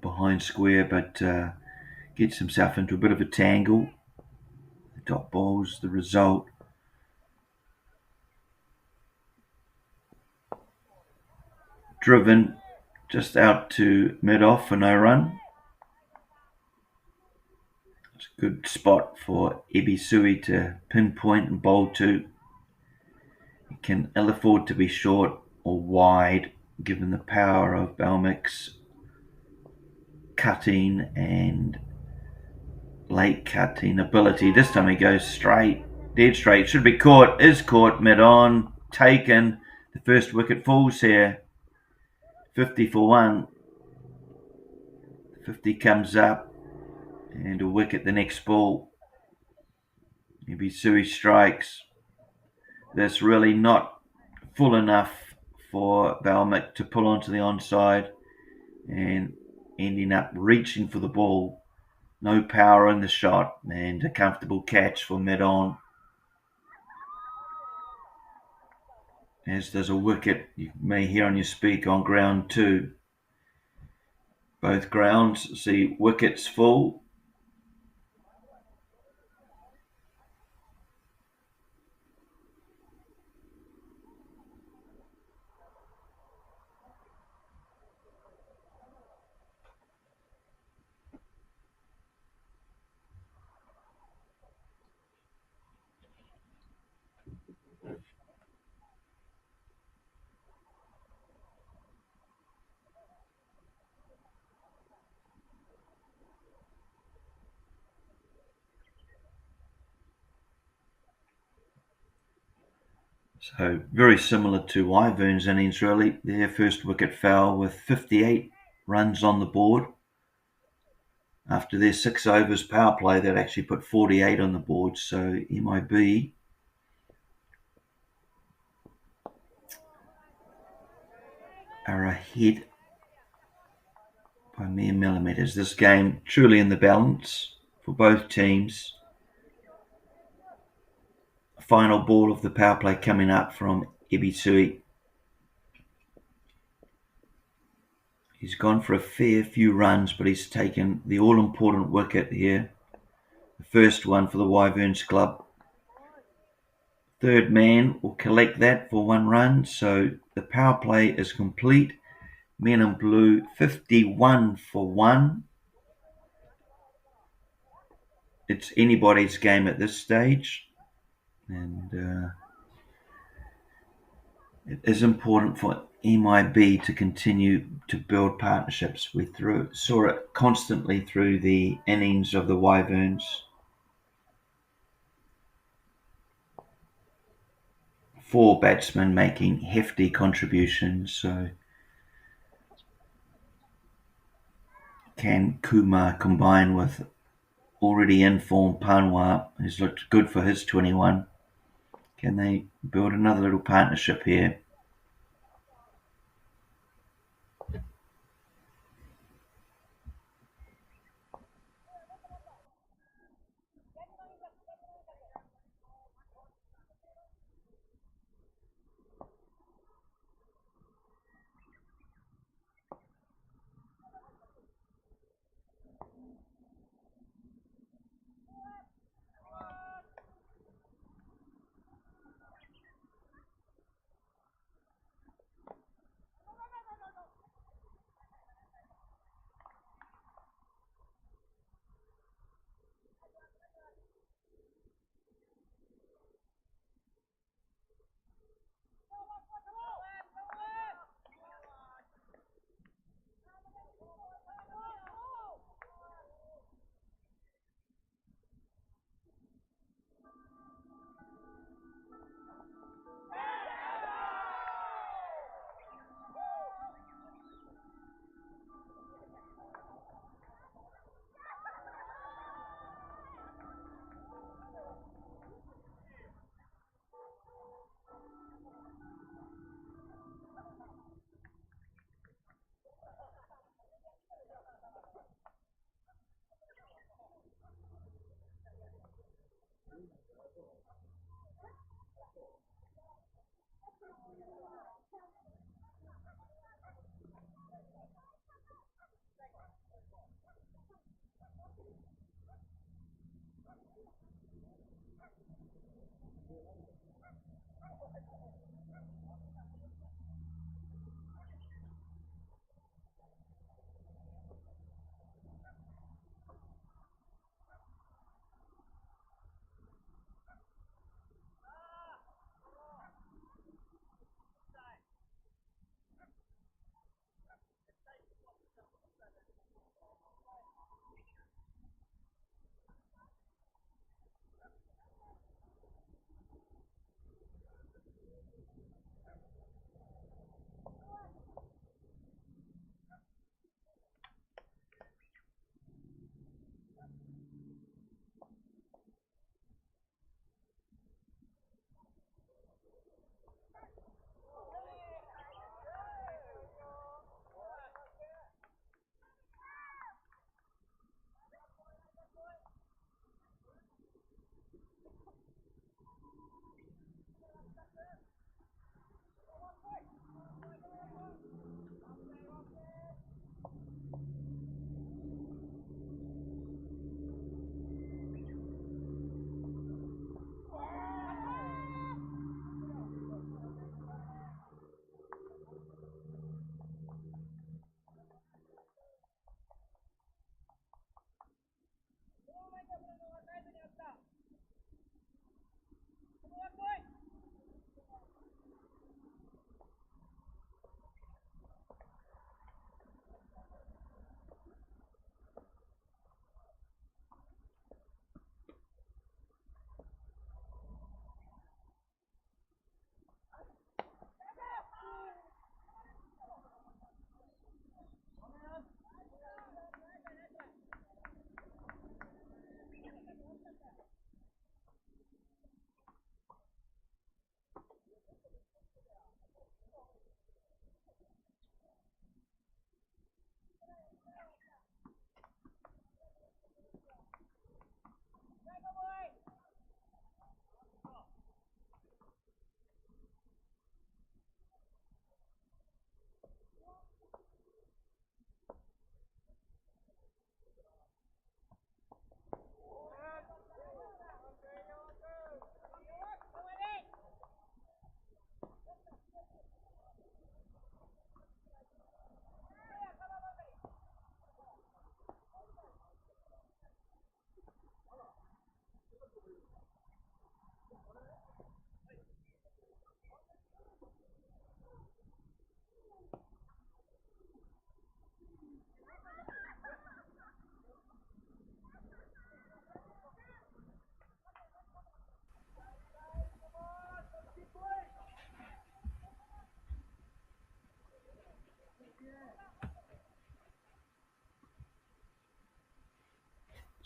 behind square, but gets himself into a bit of a tangle. The dot ball's the result. Driven just out to mid-off for no run. It's a good spot for Ebisui to pinpoint and bowl to. He can ill afford to be short or wide, given the power of Balmick's cutting and late cutting ability. This time he goes straight, dead straight, should be caught, is caught mid-on, taken. The first wicket falls here. 50 for 1. 50 comes up, and a wicket the next ball. Ebisui strikes. That's really not full enough for Balmick to pull onto the onside, and ending up reaching for the ball. No power in the shot, and a comfortable catch for mid-on. As there's a wicket you may hear on your speak on ground 2. Both grounds see wickets full. So very similar to Wyverns innings really. Their first wicket fell with 58 runs on the board. After their 6 overs power play, that actually put 48 on the board. So MIB are ahead by mere millimetres. This game truly in the balance for both teams. final ball of the power play coming up from Ibisui. He's gone for a fair few runs, but he's taken the all-important wicket here. The first one for the Wyverns club. Third man will collect that for 1 run, so the power play is complete. Men in blue 51 for 1. It's anybody's game at this stage, and it is important for MIB to continue to build partnerships. We saw it constantly through the innings of the Wyverns. 4 batsmen making hefty contributions, so can Kumar combine with already informed Panwa, who's looked good for his 21? Can they build another little partnership here?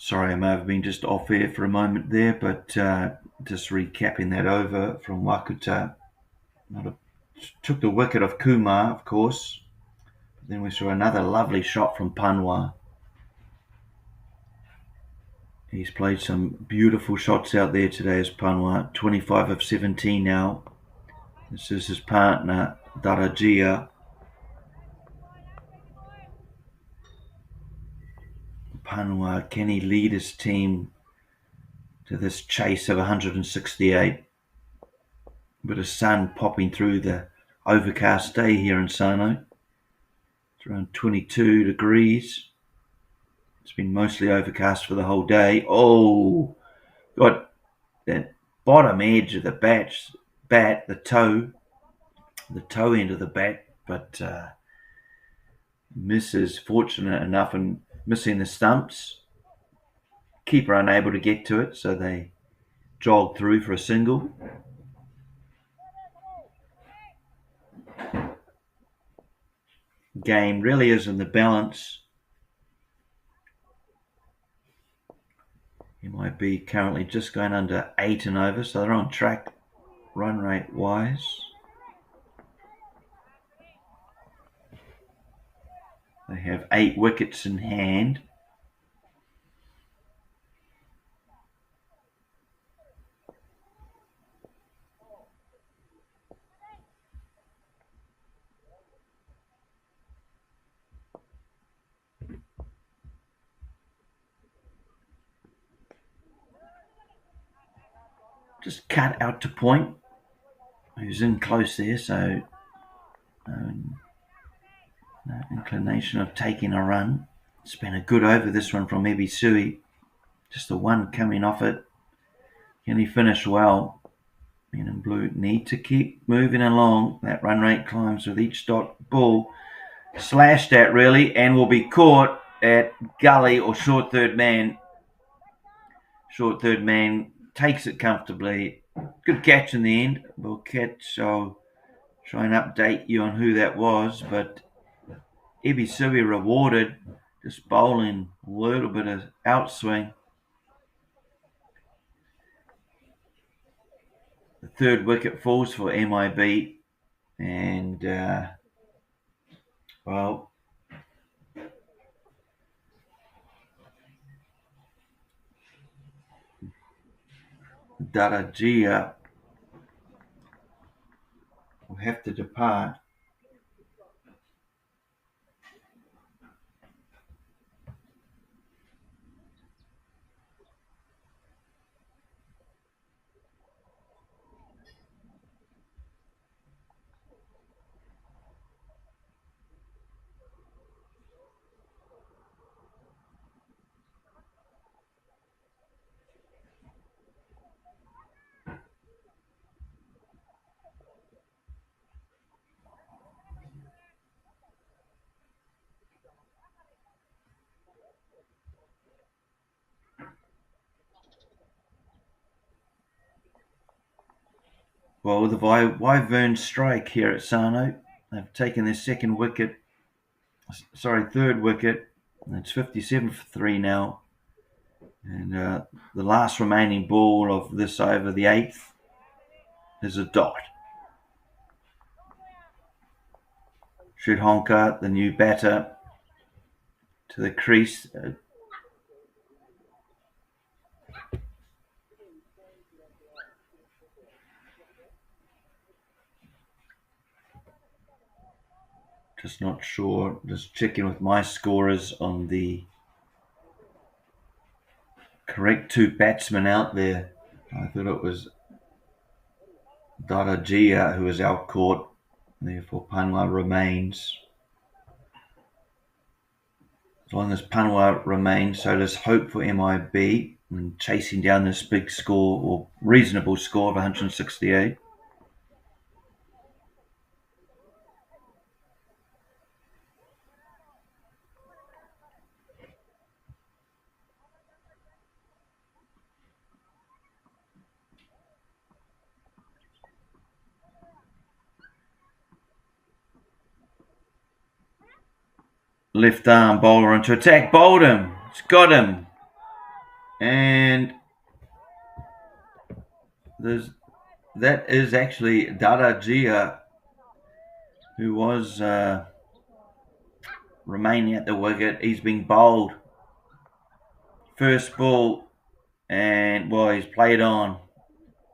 Sorry, I may have been just off air for a moment there, but just recapping that over from Wakuta. Took the wicket of Kumar, of course. Then we saw another lovely shot from Panwa. He's played some beautiful shots out there today as Panwa. 25 of 17 now. This is his partner, Darajia. Panwa, can he lead his team to this chase of 168? Bit of sun popping through the overcast day here in Sano. It's around 22 degrees. It's been mostly overcast for the whole day. Oh, got that bottom edge of the bat, the toe end of the bat, but misses, fortunate enough in missing the stumps. Keeper unable to get to it, so they jogged through for a single. Game really is in the balance. MIB currently just going under 8 and over, so they're on track run rate wise. They have 8 wickets in hand. Just cut out to point. Who's in close there, so no inclination of taking a run. It's been a good over, this one from Ebisui. Just the one coming off it. Can he finish well? Men in blue need to keep moving along. That run rate climbs with each dot ball. Slashed at really, and will be caught at gully or short third man. Short third man takes it comfortably. Good catch in the end. We'll catch, I'll try and update you on who that was, but Ebisui rewarded, just bowling a little bit of outswing. The third wicket falls for MIB, and well, Darajia will have to depart. Well, the Wyverns strike here at Sano. They've taken their third wicket. It's 57 for 3 now. And the last remaining ball of this over, the 8th, is a dot. Sridhanka, the new batter, to the crease. Just not sure. Just checking with my scorers on the correct 2 batsmen out there. I thought it was Darajia who was out caught. Therefore, Panwa remains. As long as Panwa remains, so there's hope for MIB in chasing down this big score, or reasonable score of 168. Left arm bowler into attack, bowled him. It's got him. And that is actually Daragia, who was remaining at the wicket. He's been bowled. First ball, and well, he's played on.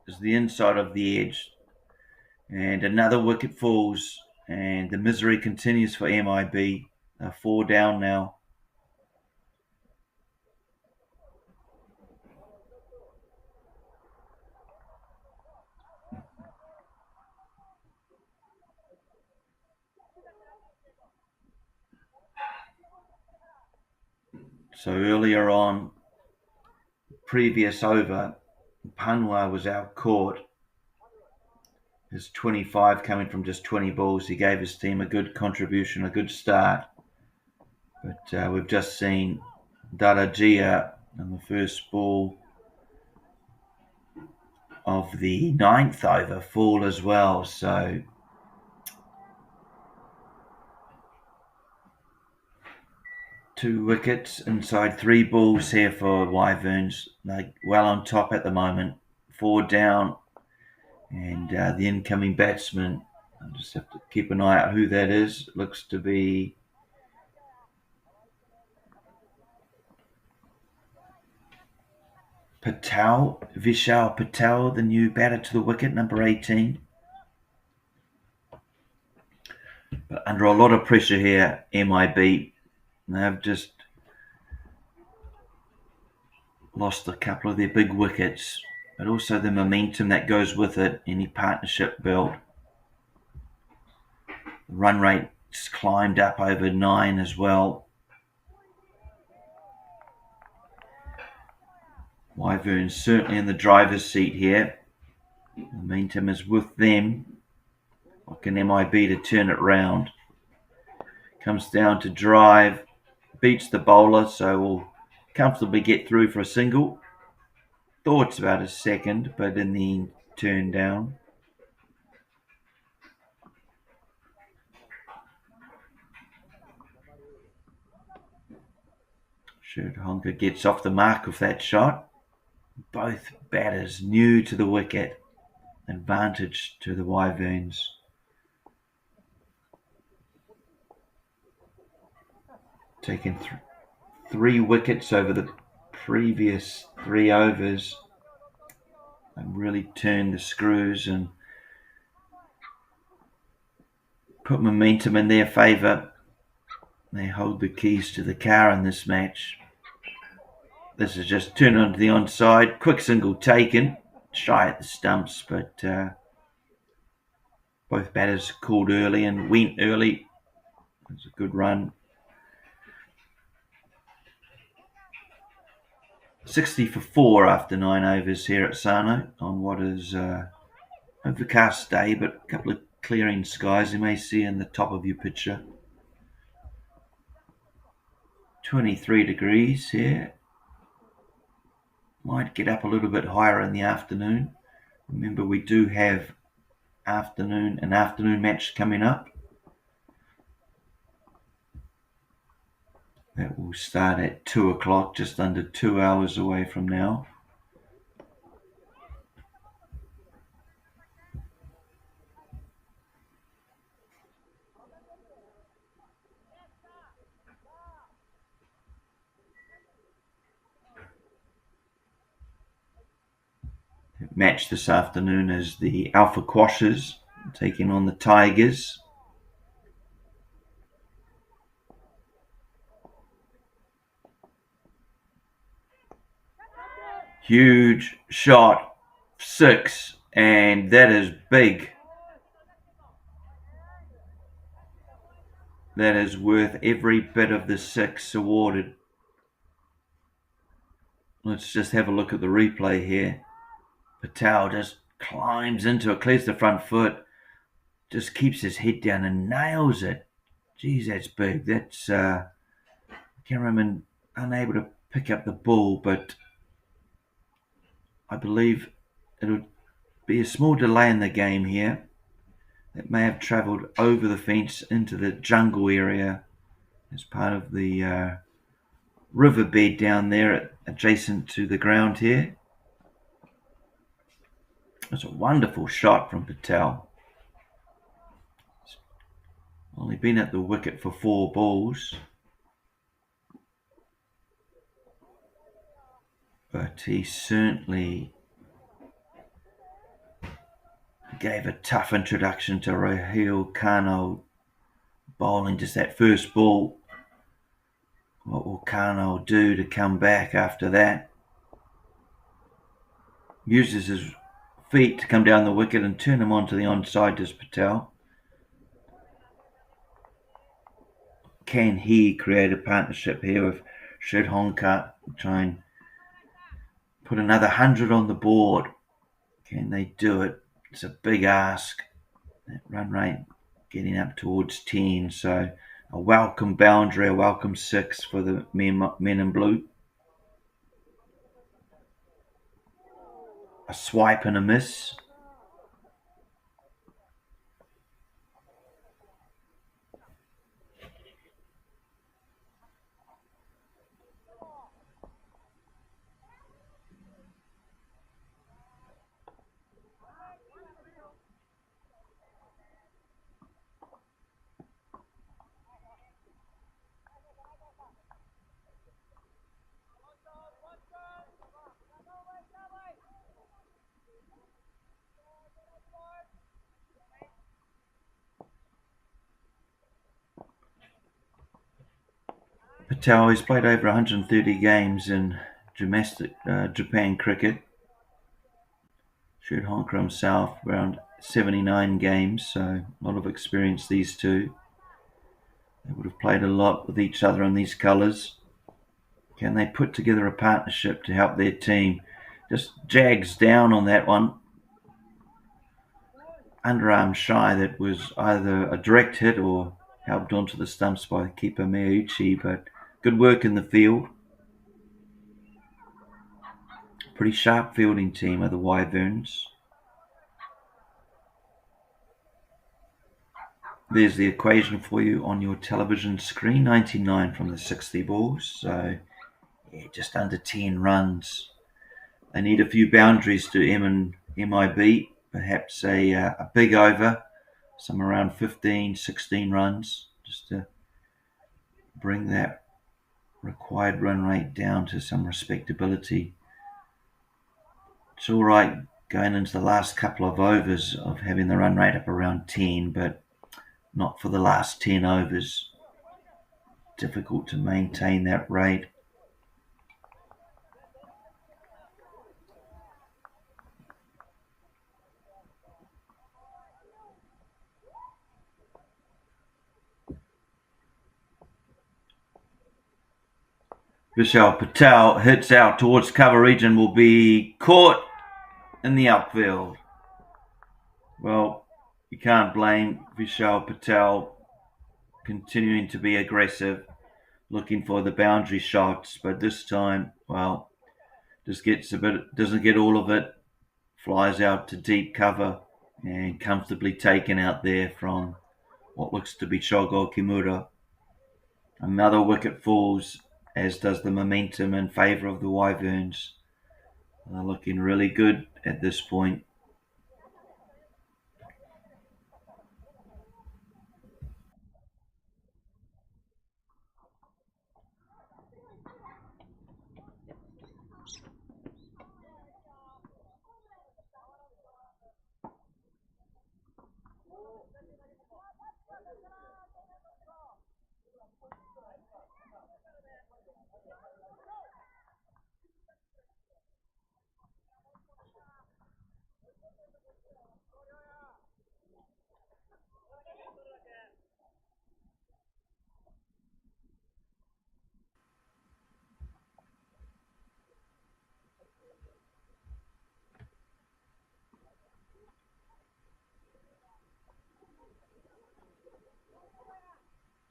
Is the inside of the edge. And another wicket falls, and the misery continues for MIB. They're 4 down now. So earlier on, previous over, Panwa was out caught. His 25 coming from just 20 balls. He gave his team a good contribution, a good start. But we've just seen Daragia on the first ball of the 9th over fall as well. So two wickets inside 3 balls here for Wyverns. They're well on top at the moment. 4 down. And the incoming batsman, I'll just have to keep an eye out who that is. It looks to be Vishal Patel, the new batter to the wicket, number 18. But under a lot of pressure here, MIB. They've just lost a couple of their big wickets, but also the momentum that goes with it, any partnership build. The run rate's climbed up over 9 as well. Wyverns certainly in the driver's seat here. Momentum is with them. What can MIB to turn it round? Comes down to drive, beats the bowler, so will comfortably get through for a single. Thoughts about a second, but in the end, turned down. Honka gets off the mark of that shot. Both batters new to the wicket. Advantage to the Wyverns. Taken 3 wickets over the previous 3 overs. And really turned the screws and put momentum in their favour. They hold the keys to the car in this match. This is just turned onto the onside. Quick single taken. Shy at the stumps, but both batters called early and went early. It was a good run. 60 for 4 after 9 overs here at Sano on what is overcast day, but a couple of clearing skies you may see in the top of your picture. 23 degrees here. Might get up a little bit higher in the afternoon. Remember, we do have an afternoon match coming up. That will start at 2 o'clock, just under 2 hours away from now. Match this afternoon is the Alpha Quashers taking on the Tigers. Huge shot, 6, and that is big. That is worth every bit of the 6 awarded. Let's just have a look at the replay here. Patel just climbs into it, clears the front foot, just keeps his head down and nails it. Geez, that's big. That's cameraman unable to pick up the ball, but I believe it'll be a small delay in the game here. It may have travelled over the fence into the jungle area as part of the riverbed down there adjacent to the ground here. It's a wonderful shot from Patel. Only been at the wicket for 4 balls, but he certainly gave a tough introduction to Rahul Khanna bowling just that first ball. What will Khanna do to come back after that? Uses his feet to come down the wicket and turn him onto the onside, does Patel. Can he create a partnership here with Sridhankar? Try and put another 100 on the board. Can they do it? It's a big ask. That run rate getting up towards 10, so a welcome boundary, a welcome 6 for the men in blue. A swipe and a miss. Patel has played over 130 games in domestic Japan cricket. Sridhankar himself around 79 games, so a lot of experience, these two. They would have played a lot with each other in these colours. Can they put together a partnership to help their team? Just jags down on that one. Underarm shy, that was either a direct hit or helped onto the stumps by keeper Miyauchi, but good work in the field. Pretty sharp fielding team are the Wyverns. There's the equation for you on your television screen. 99 from the 60 balls, so yeah, just under 10 runs. They need a few boundaries to MIB, perhaps a big over, somewhere around 15, 16 runs, just to bring that required run rate down to some respectability. It's all right going into the last couple of overs of having the run rate up around 10, but not for the last 10 overs. Difficult to maintain that rate. Vishal Patel hits out towards cover region, will be caught in the outfield. Well, you can't blame Vishal Patel continuing to be aggressive, looking for the boundary shots, but this time, well, just doesn't get all of it, flies out to deep cover and comfortably taken out there from what looks to be Shogo Kimura. Another wicket falls, as does the momentum in favour of the Wyverns. They're looking really good at this point.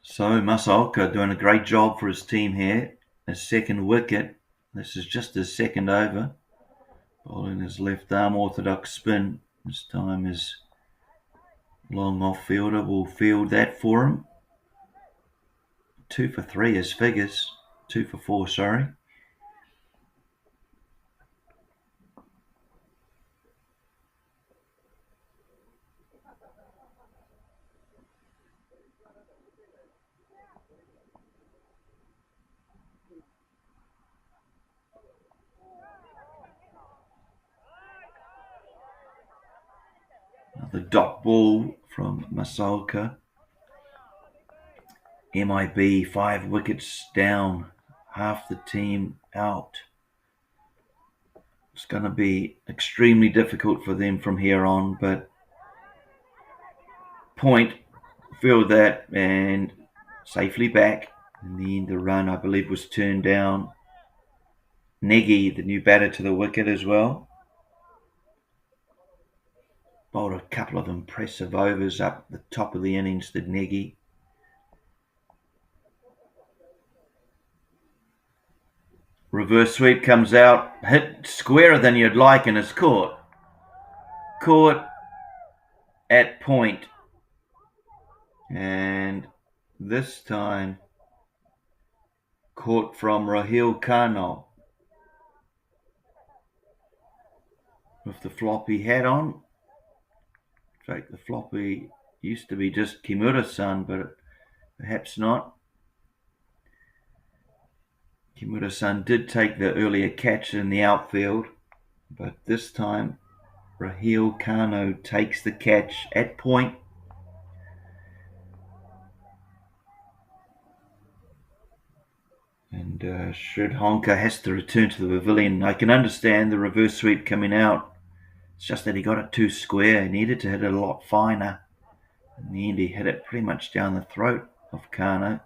So Masaoka doing a great job for his team here. His second wicket. This is just his second over. Bowling his left arm orthodox spin. This time his long off fielder will field that for him. 2 for 3 as figures. 2 for 4, sorry. The dot ball from Masaoka. MIB 5 wickets down, half the team out. It's going to be extremely difficult for them from here on, but Point filled that and safely back. In the end, the run, I believe, was turned down. Negi, the new batter, to the wicket as well. Bowled a couple of impressive overs up the top of the innings, did Negi. Reverse sweep comes out, hit squarer than you'd like, and it's caught. Caught at point. And this time caught from Rahil Khanna with the floppy hat on. In fact, the floppy used to be just Kimura-san, but perhaps not. Kimura-san did take the earlier catch in the outfield, but this time Rahil Khanna takes the catch at point. And Sridhanka has to return to the pavilion. I can understand the reverse sweep coming out. It's just that he got it too square. He needed to hit it a lot finer. In the end, he hit it pretty much down the throat of Khanna.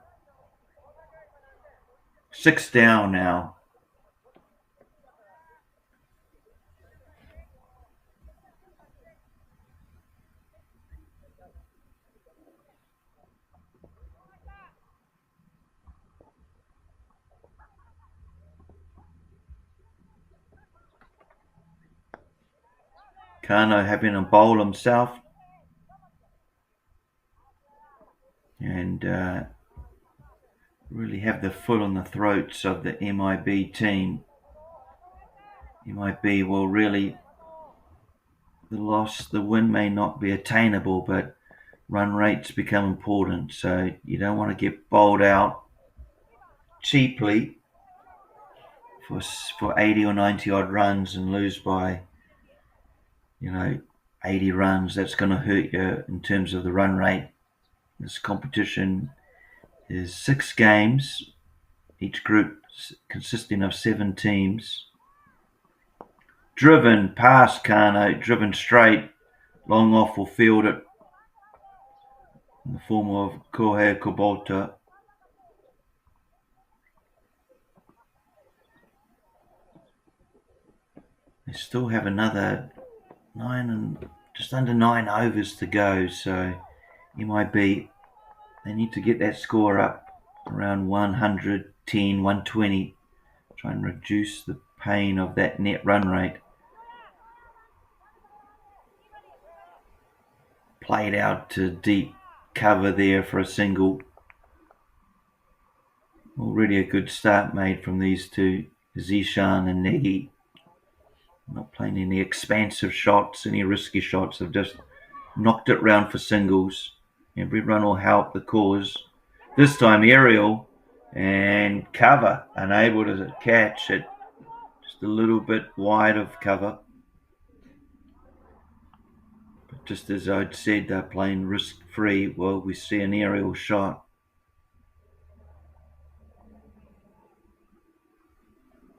6 down now. Khanna having a bowl himself. And really have the foot on the throats of the MIB team. MIB will really, the win may not be attainable, but run rates become important. So you don't want to get bowled out cheaply for 80 or 90 odd runs and lose by 80 runs. That's going to hurt you in terms of the run rate. This competition is 6 games, each group consisting of 7 teams. Driven past Khanna, driven straight, long off will field it in the form of Kohei Kubota. They still have another just under 9 overs to go, so MIB, they need to get that score up around 110, 120, try and reduce the pain of that net run rate. Played out to deep cover there for a single. Already a good start made from these two, Zishan and Negi. Not playing any expansive shots, any risky shots. They've just knocked it round for singles. Every run will help the cause. This time aerial and cover, unable to catch it. Just a little bit wide of cover. But just as I'd said, they're playing risk-free. Well, we see an aerial shot.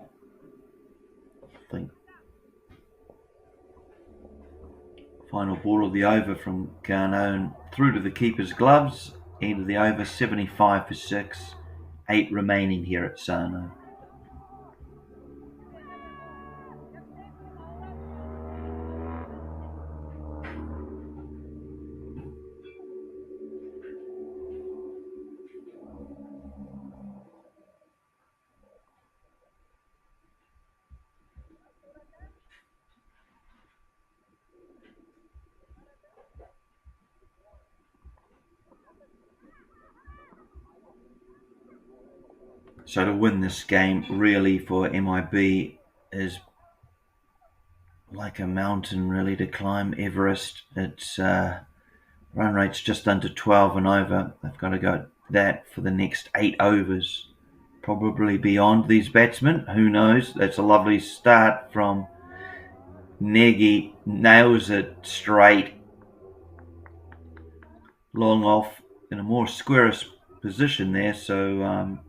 I think final ball of the over from Khanna and through to the keeper's gloves. End of the over, 75 for 6. 8 remaining here at Sano. So to win this game really for MIB is like a mountain really to climb Everest. It's run rate's just under 12 and over. They've got to go that for the next 8 overs. Probably beyond these batsmen. Who knows? That's a lovely start from Nagy. Nails it straight. Long off in a more squarish position there. So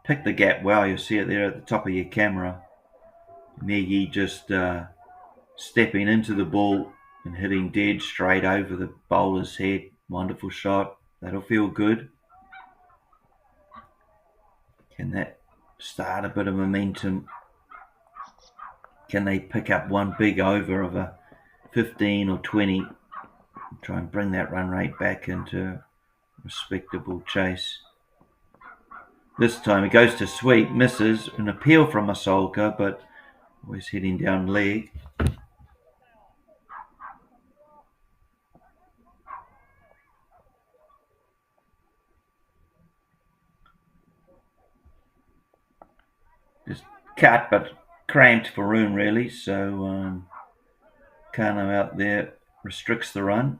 pick the gap well. You'll see it there at the top of your camera. Nagy just stepping into the ball and hitting dead straight over the bowler's head. Wonderful shot. That'll feel good. Can that start a bit of momentum? Can they pick up one big over of a 15 or 20? Try and bring that run rate back into respectable chase. This time he goes to sweep, misses, an appeal from Asolka, but always heading down leg. Just cut, but cramped for room really, so Kano out there restricts the run.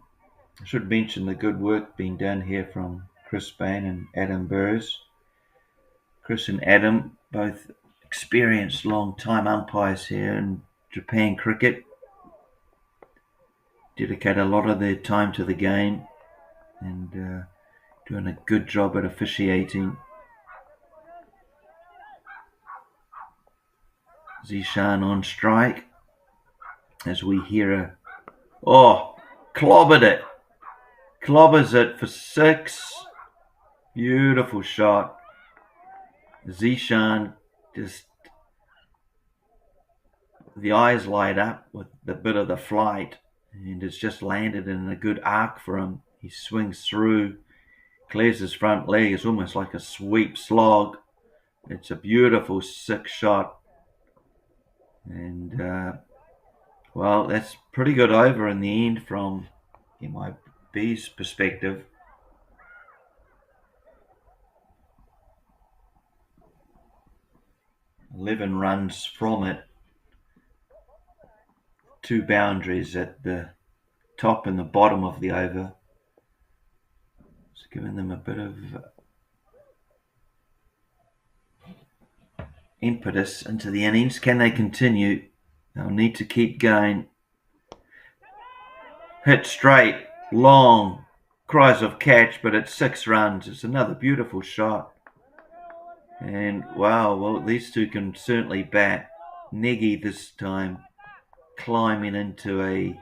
I should mention the good work being done here from Chris Bain and Adam Burrs. Chris and Adam, both experienced long-time umpires here in Japan cricket, dedicate a lot of their time to the game and doing a good job at officiating. Zishan on strike as we hear clobbered it. Clobbers it for 6. Beautiful shot. Zishan just, the eyes light up with the bit of the flight, and it's just landed in a good arc for him. He swings through, clears his front leg. It's almost like a sweep slog. It's a beautiful 6 shot. And well, that's pretty good over in the end from MIB's perspective. "11 runs from it. 2 boundaries at the top and the bottom of the over. It's giving them a bit of impetus into the innings. Can they continue? They'll need to keep going. Hit straight, long, cries of catch, but it's 6 runs. It's another beautiful shot. And wow, well, these two can certainly bat. Nagy this time climbing into a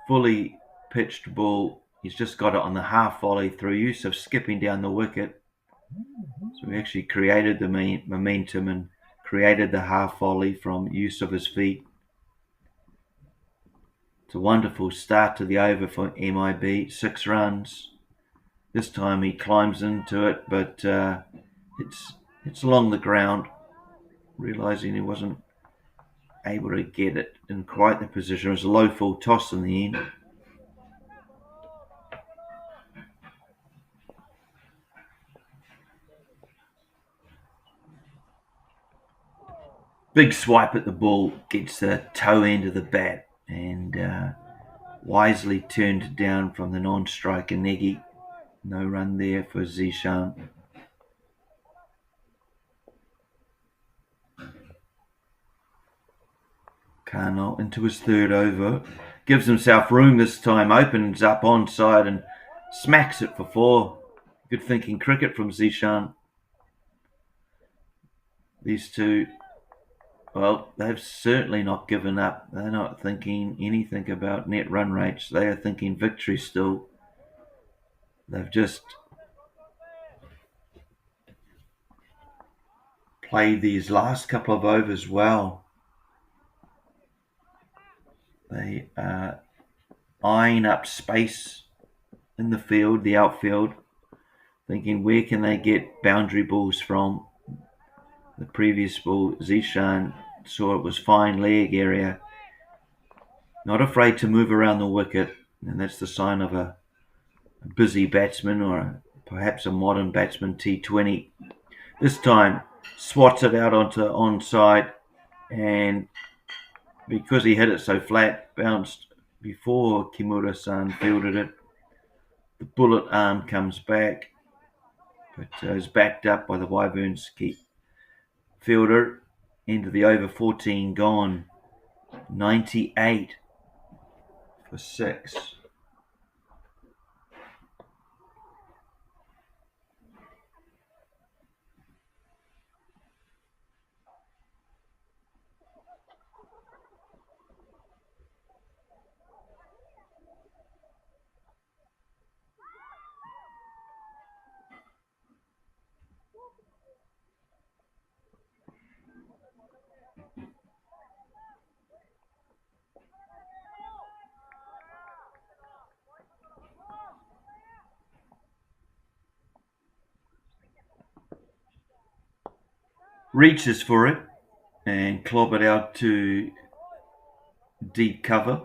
fully pitched ball. He's just got it on the half volley through use of skipping down the wicket. So he actually created the momentum and created the half volley from use of his feet. It's a wonderful start to the over for MIB. 6 runs. This time he climbs into it, but it's along the ground. Realising he wasn't able to get it in quite the position. It was a low full toss in the end. Big swipe at the ball, gets the toe end of the bat, and wisely turned down from the non-striker Nagy. No run there for Zishan. Kano into his 3rd over. Gives himself room this time, opens up onside and smacks it for 4. Good thinking cricket from Zishan. These two, well, they've certainly not given up. They're not thinking anything about net run rates. They are thinking victory still. They've just played these last couple of overs well. They are eyeing up space in the field, the outfield, thinking where can they get boundary balls from. The previous ball, Zishan saw it was fine leg area. Not afraid to move around the wicket, and that's the sign of a busy batsman or perhaps a modern batsman, T20. This time swats it out onto onside, and because he hit it so flat, bounced before Kimura-san fielded it. The bullet arm comes back, but is backed up by the Wyverns fielder. Into the over 14 gone. 98 for 6. Reaches for it and clob it out to deep cover.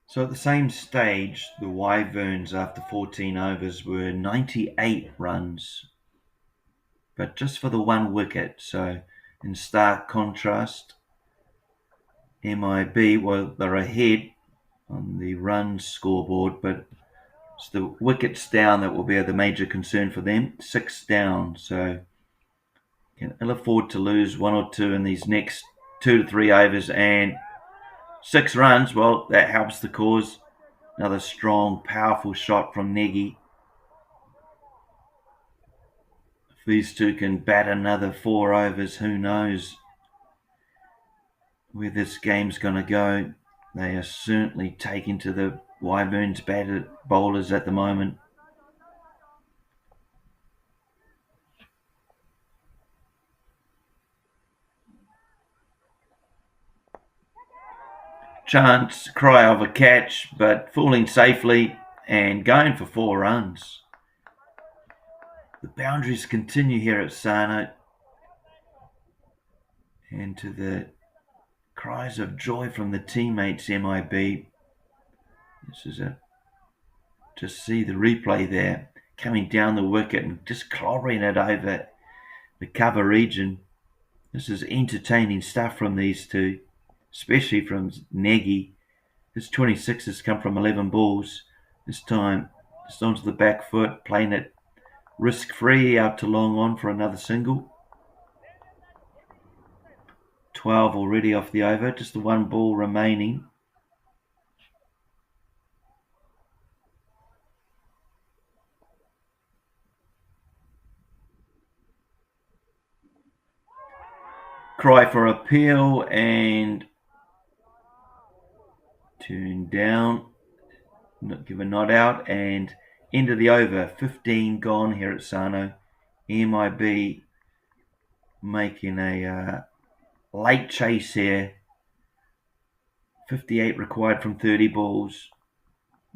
So at the same stage, the Wyverns after 14 overs were 98 runs, but just for the one wicket. So in stark contrast, MIB, well, they're ahead on the runs scoreboard, but it's the wickets down that will be the major concern for them. 6 down, so can ill afford to lose 1 or 2 in these next 2 to 3 overs. And 6 runs, well, that helps the cause. Another strong, powerful shot from Nagy. If these two can bat another 4 overs, who knows where this game's going to go. They are certainly taking to the Wyverns batted bowlers at the moment. Chance cry of a catch, but falling safely and going for 4 runs. The boundaries continue here at Sano, and to the cries of joy from the teammates, MIB. This is it. Just see the replay there, coming down the wicket and just clobbering it over the cover region. This is entertaining stuff from these two, especially from Nagy. His 26 has come from 11 balls. This time, just onto the back foot, playing it risk-free out to long on for another single. 12 already off the over, just the 1 ball remaining. Cry for appeal and turn down, give a nod out, and end of the over. 15 gone here at Sano. MIB making a late chase here. 58 required from 30 balls.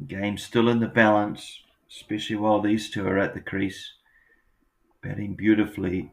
Game still in the balance, especially while these two are at the crease, batting beautifully.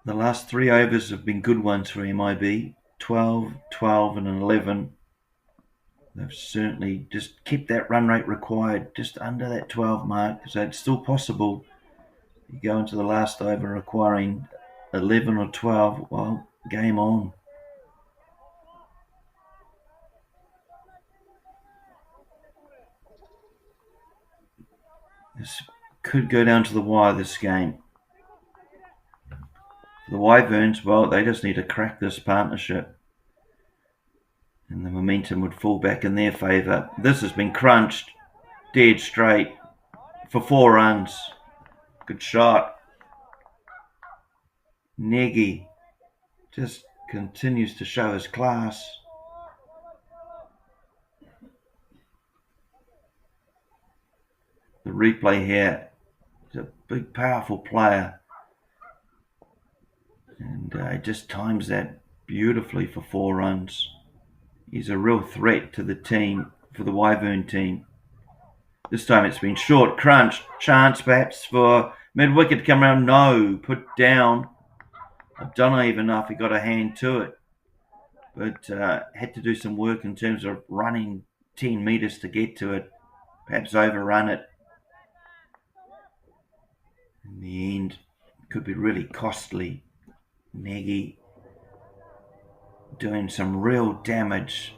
The last 3 overs have been good ones for MIB. 12, 12 and 11. They've certainly just kept that run rate required just under that 12 mark, so it's still possible. You go into the last over requiring 11 or 12, well, game on. This could go down to the wire, this game. The Wyverns, well, they just need to crack this partnership, and the momentum would fall back in their favour. This has been crunched dead straight for 4 runs. Good shot. Nagy just continues to show his class. replay here. He's a big, powerful player. And he just times that beautifully for 4 runs. He's a real threat to the team, for the Wyvern team. This time it's been short, crunch, chance perhaps for mid-wicket to come around. No, put down. Abdullah enough, he got a hand to it. But had to do some work in terms of running 10 metres to get to it. Perhaps overrun it. In the end, it could be really costly. Nagy doing some real damage.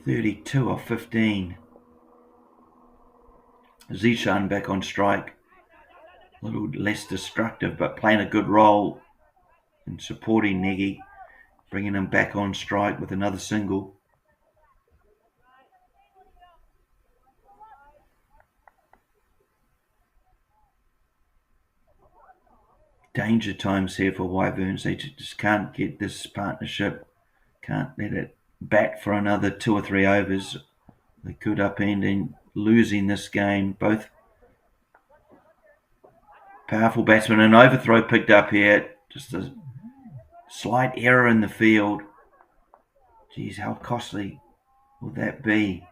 32 or 15. Zishan back on strike. A little less destructive, but playing a good role in supporting Nagy. Bringing him back on strike with another single. Danger times here for Wyverns. They just can't get this partnership. Can't let it bat for another 2 or 3 overs. They could upend in losing this game. Both powerful batsmen. An overthrow picked up here. Just a slight error in the field. Geez, how costly will that be?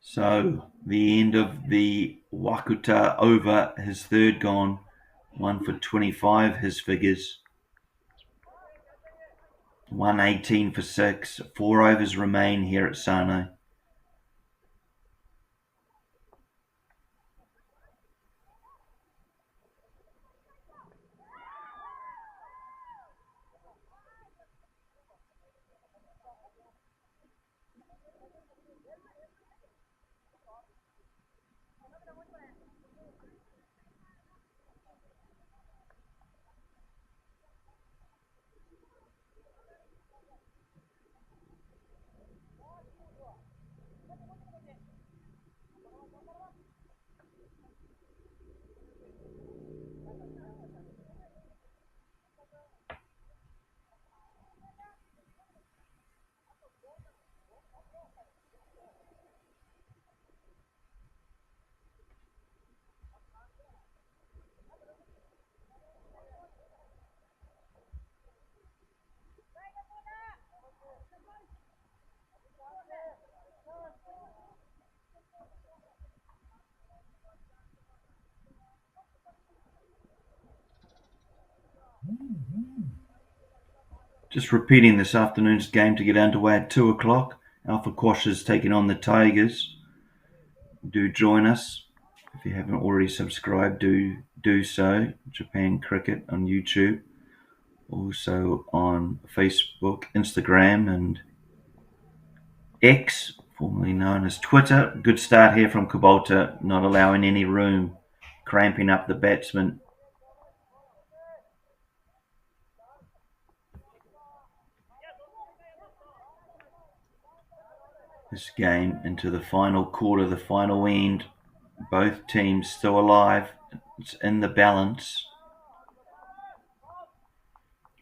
So, the end of the Wakuta over, his third gone, 1 for 25, his figures. 118 for 6, 4 overs remain here at Sano. Just repeating this afternoon's game to get underway at 2 o'clock. Alpha Quash is taking on the Tigers. Do join us. If you haven't already subscribed, do so. Japan Cricket on YouTube. Also on Facebook, Instagram, and X, formerly known as Twitter. Good start here from Kubota, not allowing any room, cramping up the batsman. This game into the final quarter, the final end. Both teams still alive. It's in the balance.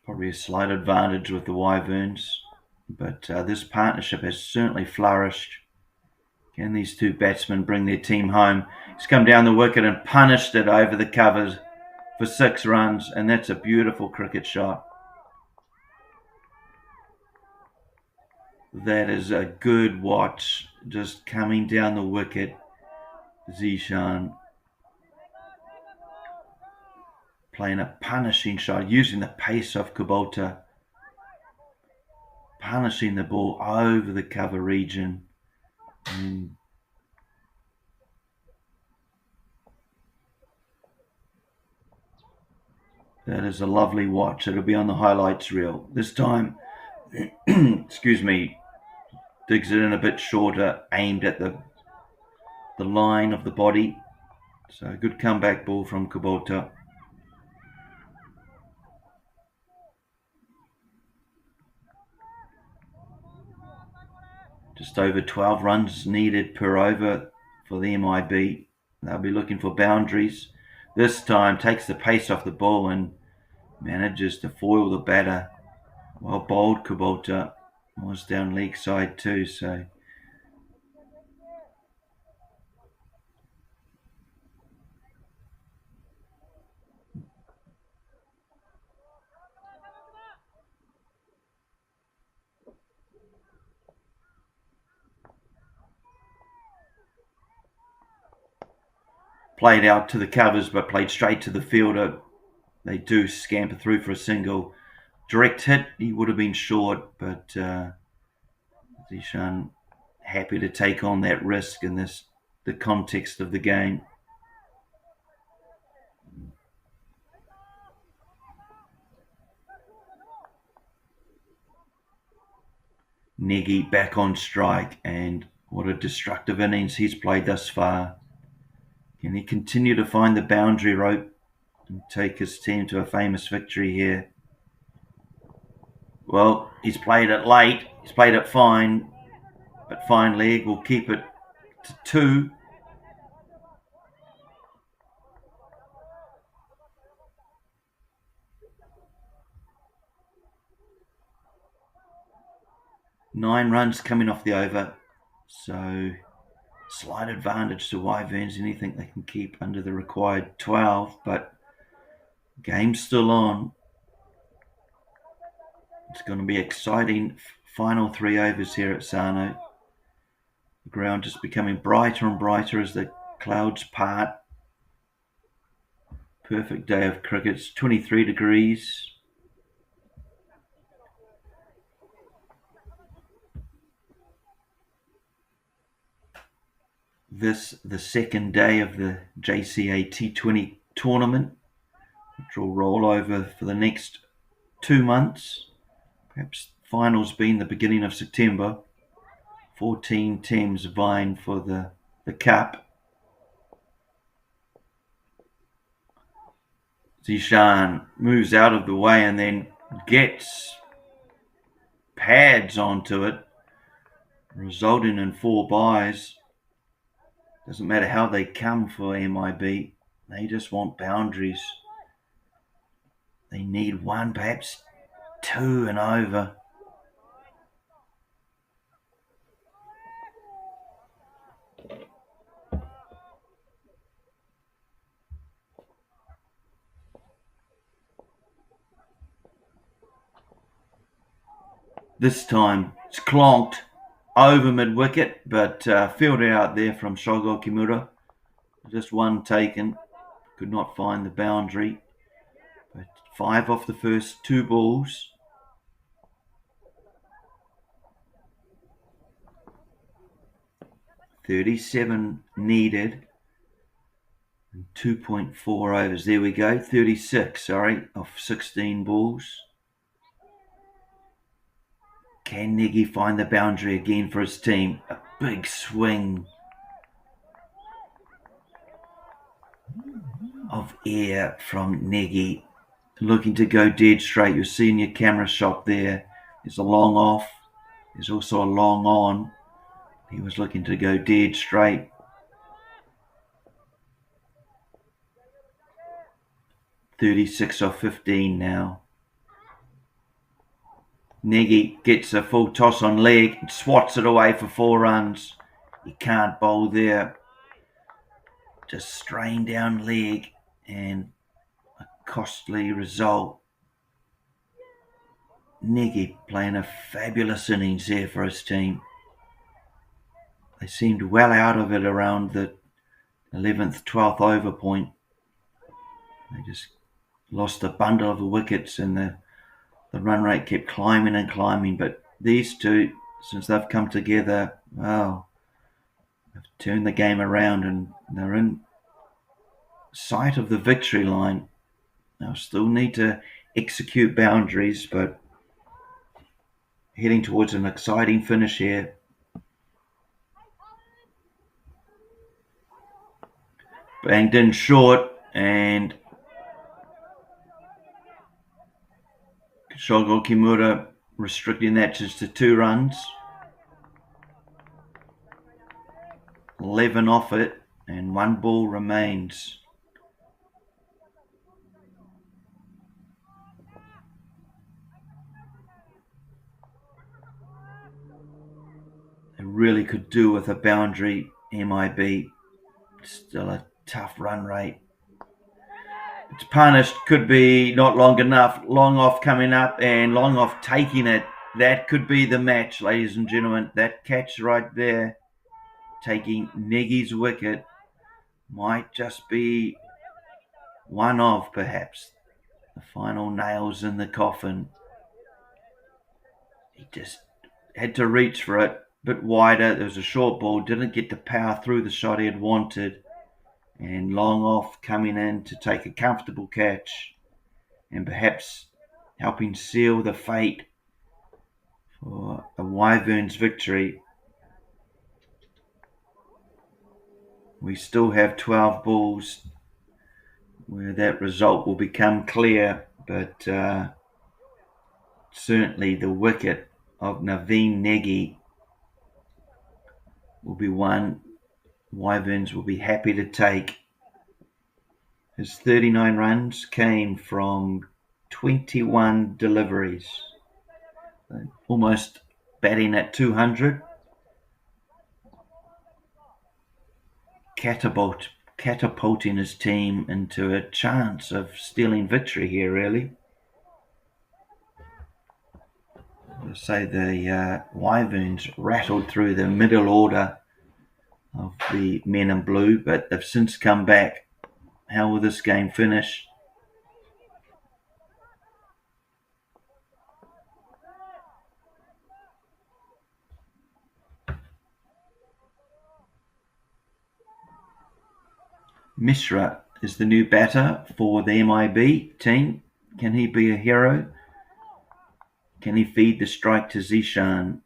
Probably a slight advantage with the Wyverns, but this partnership has certainly flourished. Can these two batsmen bring their team home? He's come down the wicket and punished it over the covers for 6 runs, and that's a beautiful cricket shot. That is a good watch, just coming down the wicket. Zishan playing a punishing shot, using the pace of Kubota, punishing the ball over the cover region. And that is a lovely watch. It'll be on the highlights reel. This time, excuse me, digs it in a bit shorter, aimed at the line of the body. So a good comeback ball from Kubota. Just over 12 runs needed per over for the MIB. They'll be looking for boundaries. This time takes the pace off the ball and manages to foil the batter. Well bowled. Kubota was down leg side too, so played out to the covers but played straight to the fielder. They do scamper through for a single. Direct hit, he would have been short, but Zishan happy to take on that risk in the context of the game. Negi back on strike, and what a destructive innings he's played thus far. Can he continue to find the boundary rope and take his team to a famous victory here? Well, he's played it late, he's played it fine, but fine leg will keep it to 2. Nine runs coming off the over, so slight advantage to Wyverns. Anything they can keep under the required 12, but game's still on. It's going to be exciting final 3 overs here at Sano. The ground just becoming brighter and brighter as the clouds part. Perfect day of cricket. It's 23 degrees. This, the second day of the JCL T20 tournament, which will roll over for the next 2 months. Perhaps finals being the beginning of September. 14 teams vying for the cup. Zishan moves out of the way and then gets pads onto it, resulting in 4 byes. Doesn't matter how they come for MIB, they just want boundaries. They need 1, perhaps 2 and over. This time it's clonked over mid-wicket, but fielder out there from Shogo Kimura. Just 1 taken, could not find the boundary. But 5 off the first 2 balls. $37 needed. And 2.4 overs. There we go. 36, sorry, off 16 balls. Can Negi find the boundary again for his team? A big swing of air from Negi. Looking to go dead straight. You'll see in your camera shot there. There's a long off. There's also a long on. He was looking to go dead straight. $36 off 15 now. Negi gets a full toss on leg and swats it away for 4 runs. He can't bowl there. Just strain down leg and a costly result. Negi playing a fabulous innings there for his team. They seemed well out of it around the 11th, 12th over point. They just lost a bundle of the wickets and the run rate kept climbing and climbing. But these two, since they've come together, wow, they've turned the game around and they're in sight of the victory line. They'll still need to execute boundaries, but heading towards an exciting finish here. Banged in short, and Shogo Kimura restricting that just to 2 runs. 11 off it, and 1 ball remains. They really could do with a boundary, MIB. Still a tough run rate. It's punished, could be not long enough. Long off coming up and long off taking it. That could be the match, ladies and gentlemen. That catch right there, taking Negi's wicket, might just be one of, perhaps, the final nails in the coffin. He just had to reach for it a bit wider. There was a short ball, didn't get the power through the shot he had wanted. And long off coming in to take a comfortable catch and perhaps helping seal the fate for a Wyverns victory. We still have 12 balls where that result will become clear, but certainly the wicket of Naveen Negi will be one Wyverns will be happy to take. His 39 runs came from 21 deliveries, almost batting at 200. Catapulting his team into a chance of stealing victory here, really. I'll say the Wyverns rattled through the middle order of the men in blue, but they've since come back. How will this game finish? Mishra is the new batter for the MIB team. Can he be a hero? Can he feed the strike to Zishan?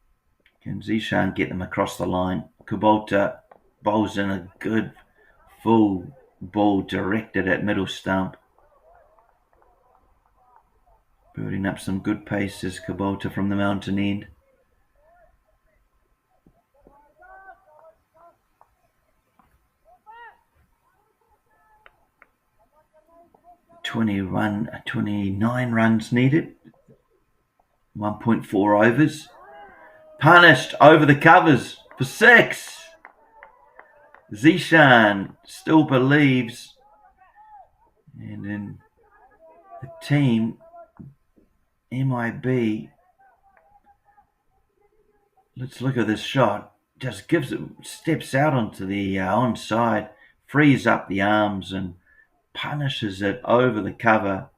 Can Zishan get them across the line? Kubota bowls in a good full ball directed at middle stump. Building up some good paces, Kubota from the mountain end. Run, 29 runs needed. 1.4 overs. Punished over the covers for 6. Zishan still believes, and in the team, MIB, let's look at this shot, just gives it, steps out onto the onside, frees up the arms and punishes it over the cover,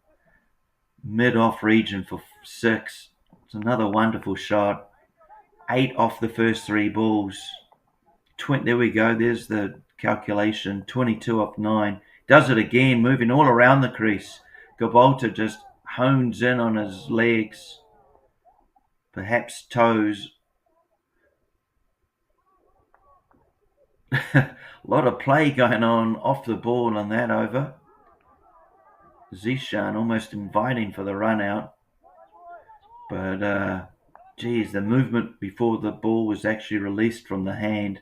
mid-off region for 6. It's another wonderful shot. 8 off the first 3 balls. There we go. There's the calculation. 22 off 9. Does it again, moving all around the crease. Kubota just hones in on his legs, perhaps toes. A lot of play going on off the ball on that over. Zishan almost inviting for the run out. But, geez, the movement before the ball was actually released from the hand.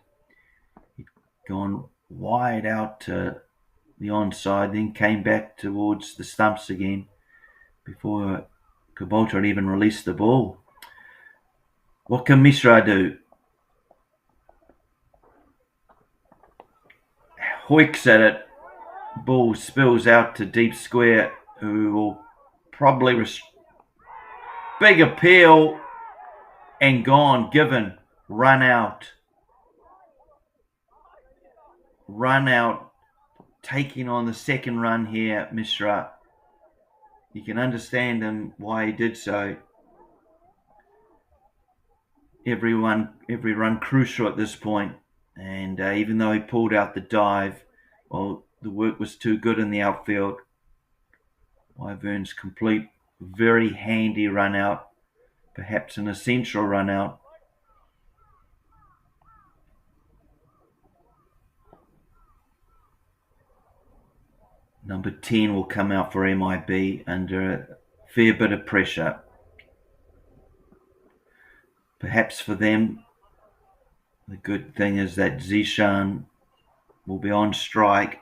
He'd gone wide out to the onside, then came back towards the stumps again before Kubota had even released the ball. What can Mishra do? Hoiks at it. Ball spills out to deep square, who will probably big appeal and gone, given, run out, taking on the second run here, Mishra. You can understand him why he did so. Every run crucial at this point, and even though he pulled out the dive, well, the work was too good in the outfield. Wyverns complete, very handy run out, perhaps an essential run out. Number 10 will come out for MIB under a fair bit of pressure. Perhaps for them, The good thing is that Zishan will be on strike.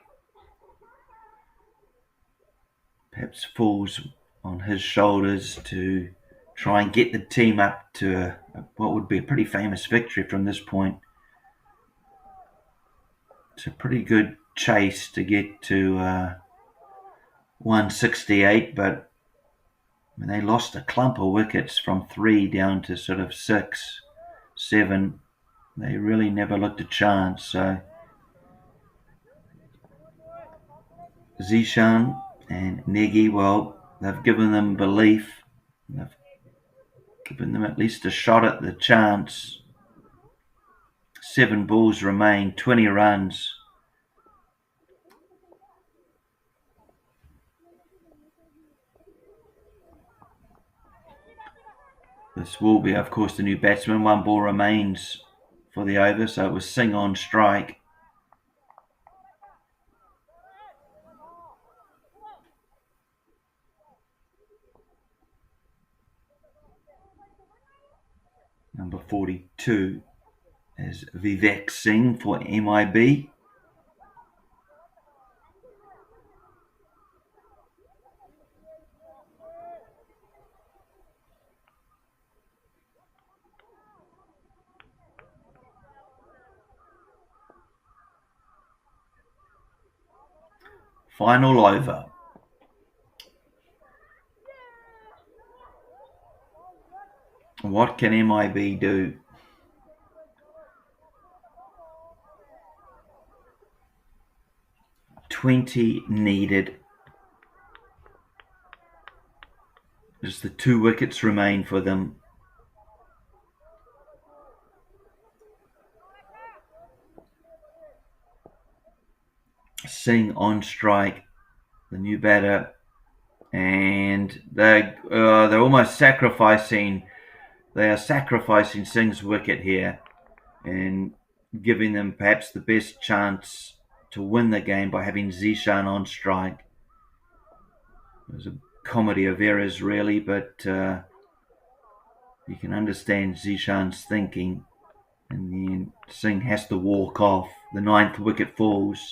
Perhaps falls on his shoulders to try and get the team up to what would be a pretty famous victory from this point. It's a pretty good chase to get to 168, but when they lost a clump of wickets from 3 down to sort of 6, 7, they really never looked a chance. So Zishan and Negi, well, they've given them belief. They've given them at least a shot at the chance. 7 balls remain, 20 runs. This will be, of course, the new batsman. 1 ball remains for the over, so it was Singh on strike. Number 42 is Vivek Singh for MIB. Final over. What can MIB do? $20 needed. Just the 2 wickets remain for them. Singh on strike, the new batter, and they're almost sacrificing. They are sacrificing Singh's wicket here and giving them perhaps the best chance to win the game by having Zishan on strike. It was a comedy of errors, really, but you can understand Zishan's thinking. And then Singh has to walk off. The 9th wicket falls.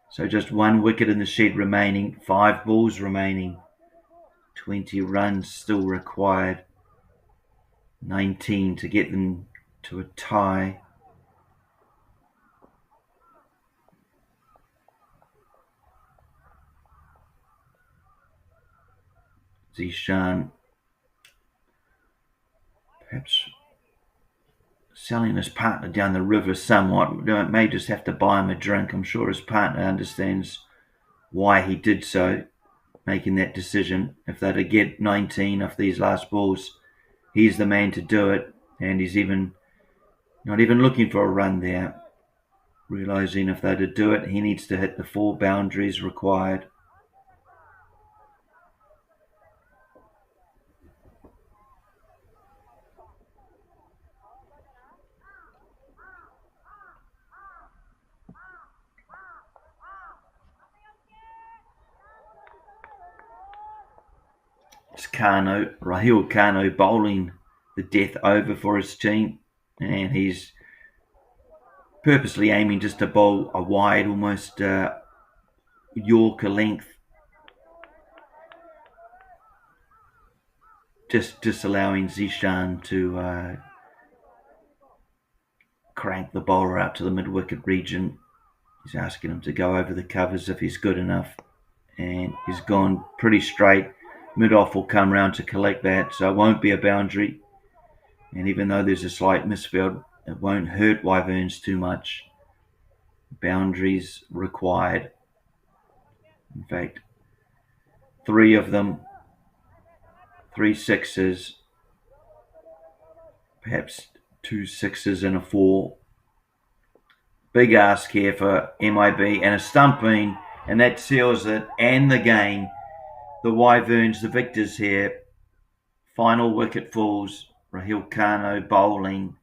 So just 1 wicket in the shed remaining, 5 balls remaining, 20 runs still required, 19 to get them to a tie. Zishan perhaps selling his partner down the river somewhat. May just have to buy him a drink. I'm sure his partner understands why he did so, making that decision. If they're to get 19 off these last balls, he's the man to do it, and he's not even looking for a run there, realizing if they're to do it, he needs to hit the 4 boundaries required. It's Rahul Kano bowling the death over for his team, and he's purposely aiming just to bowl a wide, almost Yorker length, just allowing Zishan to crank the bowler out to the mid-wicket region. He's asking him to go over the covers if he's good enough, and he's gone pretty straight. Mid-off will come round to collect that, so it won't be a boundary. And even though there's a slight misfield, it won't hurt Wyverns too much. Boundaries required. In fact, 3 of them, 3 sixes, perhaps 2 sixes and a 4. Big ask here for MIB, and a stumping, and that seals it and the game. The Wyverns, the victors here. Final wicket falls. Rahul Kano bowling,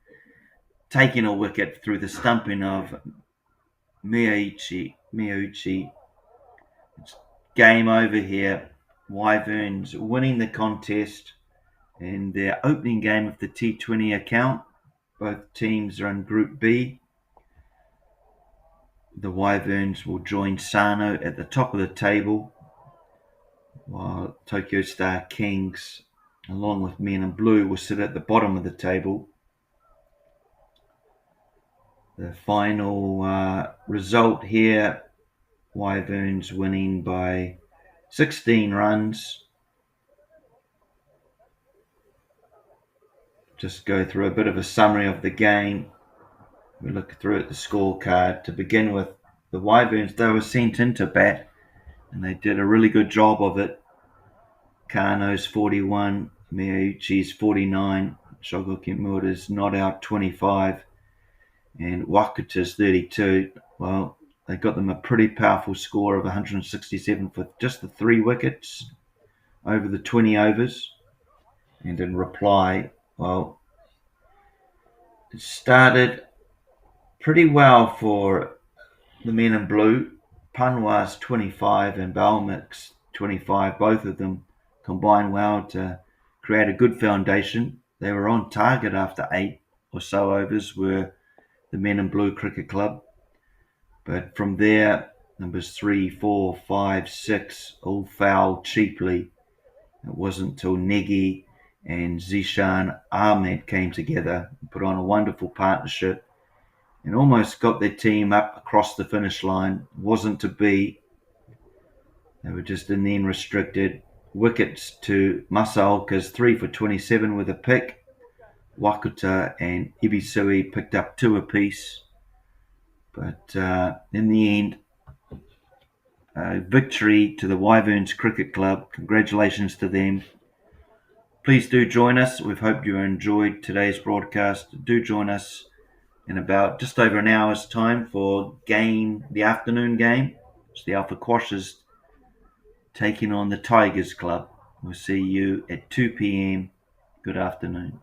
taking a wicket through the stumping of Miyauchi. It's game over here. Wyverns winning the contest in their opening game of the T20 account. Both teams are in Group B. The Wyverns will join Sano at the top of the table, while Tokyo Star Kings, along with Men in Blue, will sit at the bottom of the table. The final result here, Wyverns winning by 16 runs. Just go through a bit of a summary of the game. We look through at the scorecard. To begin with, the Wyverns, they were sent in to bat, and they did a really good job of it. Kano's 41, Miyauchi's 49, Shogo Kimura's not out 25, and Wakuta's 32. Well, they got them a pretty powerful score of 167 for just the 3 wickets over the 20 overs. And in reply, well, it started pretty well for the Men in Blue. Panwa's 25 and Balmic's 25, both of them combined well to create a good foundation. They were on target after 8 or so overs, were the Men in Blue Cricket Club. But from there, numbers 3, 4, 5, 6 all fouled cheaply. It wasn't until Negi and Zishan Ahmed came together and put on a wonderful partnership and almost got their team up across the finish line. It wasn't to be. They were just in the end restricted. Wickets to Masaoka's 3 for 27 with a pick. Wakuta and Ibisui picked up 2 apiece. But in the end, victory to the Wyverns Cricket Club. Congratulations to them. Please do join us. We hope you enjoyed today's broadcast. Do join us in about just over an hour's time for the afternoon game. It's the Alpha Quashers taking on the Tigers Club. We'll see you at 2 p.m. Good afternoon.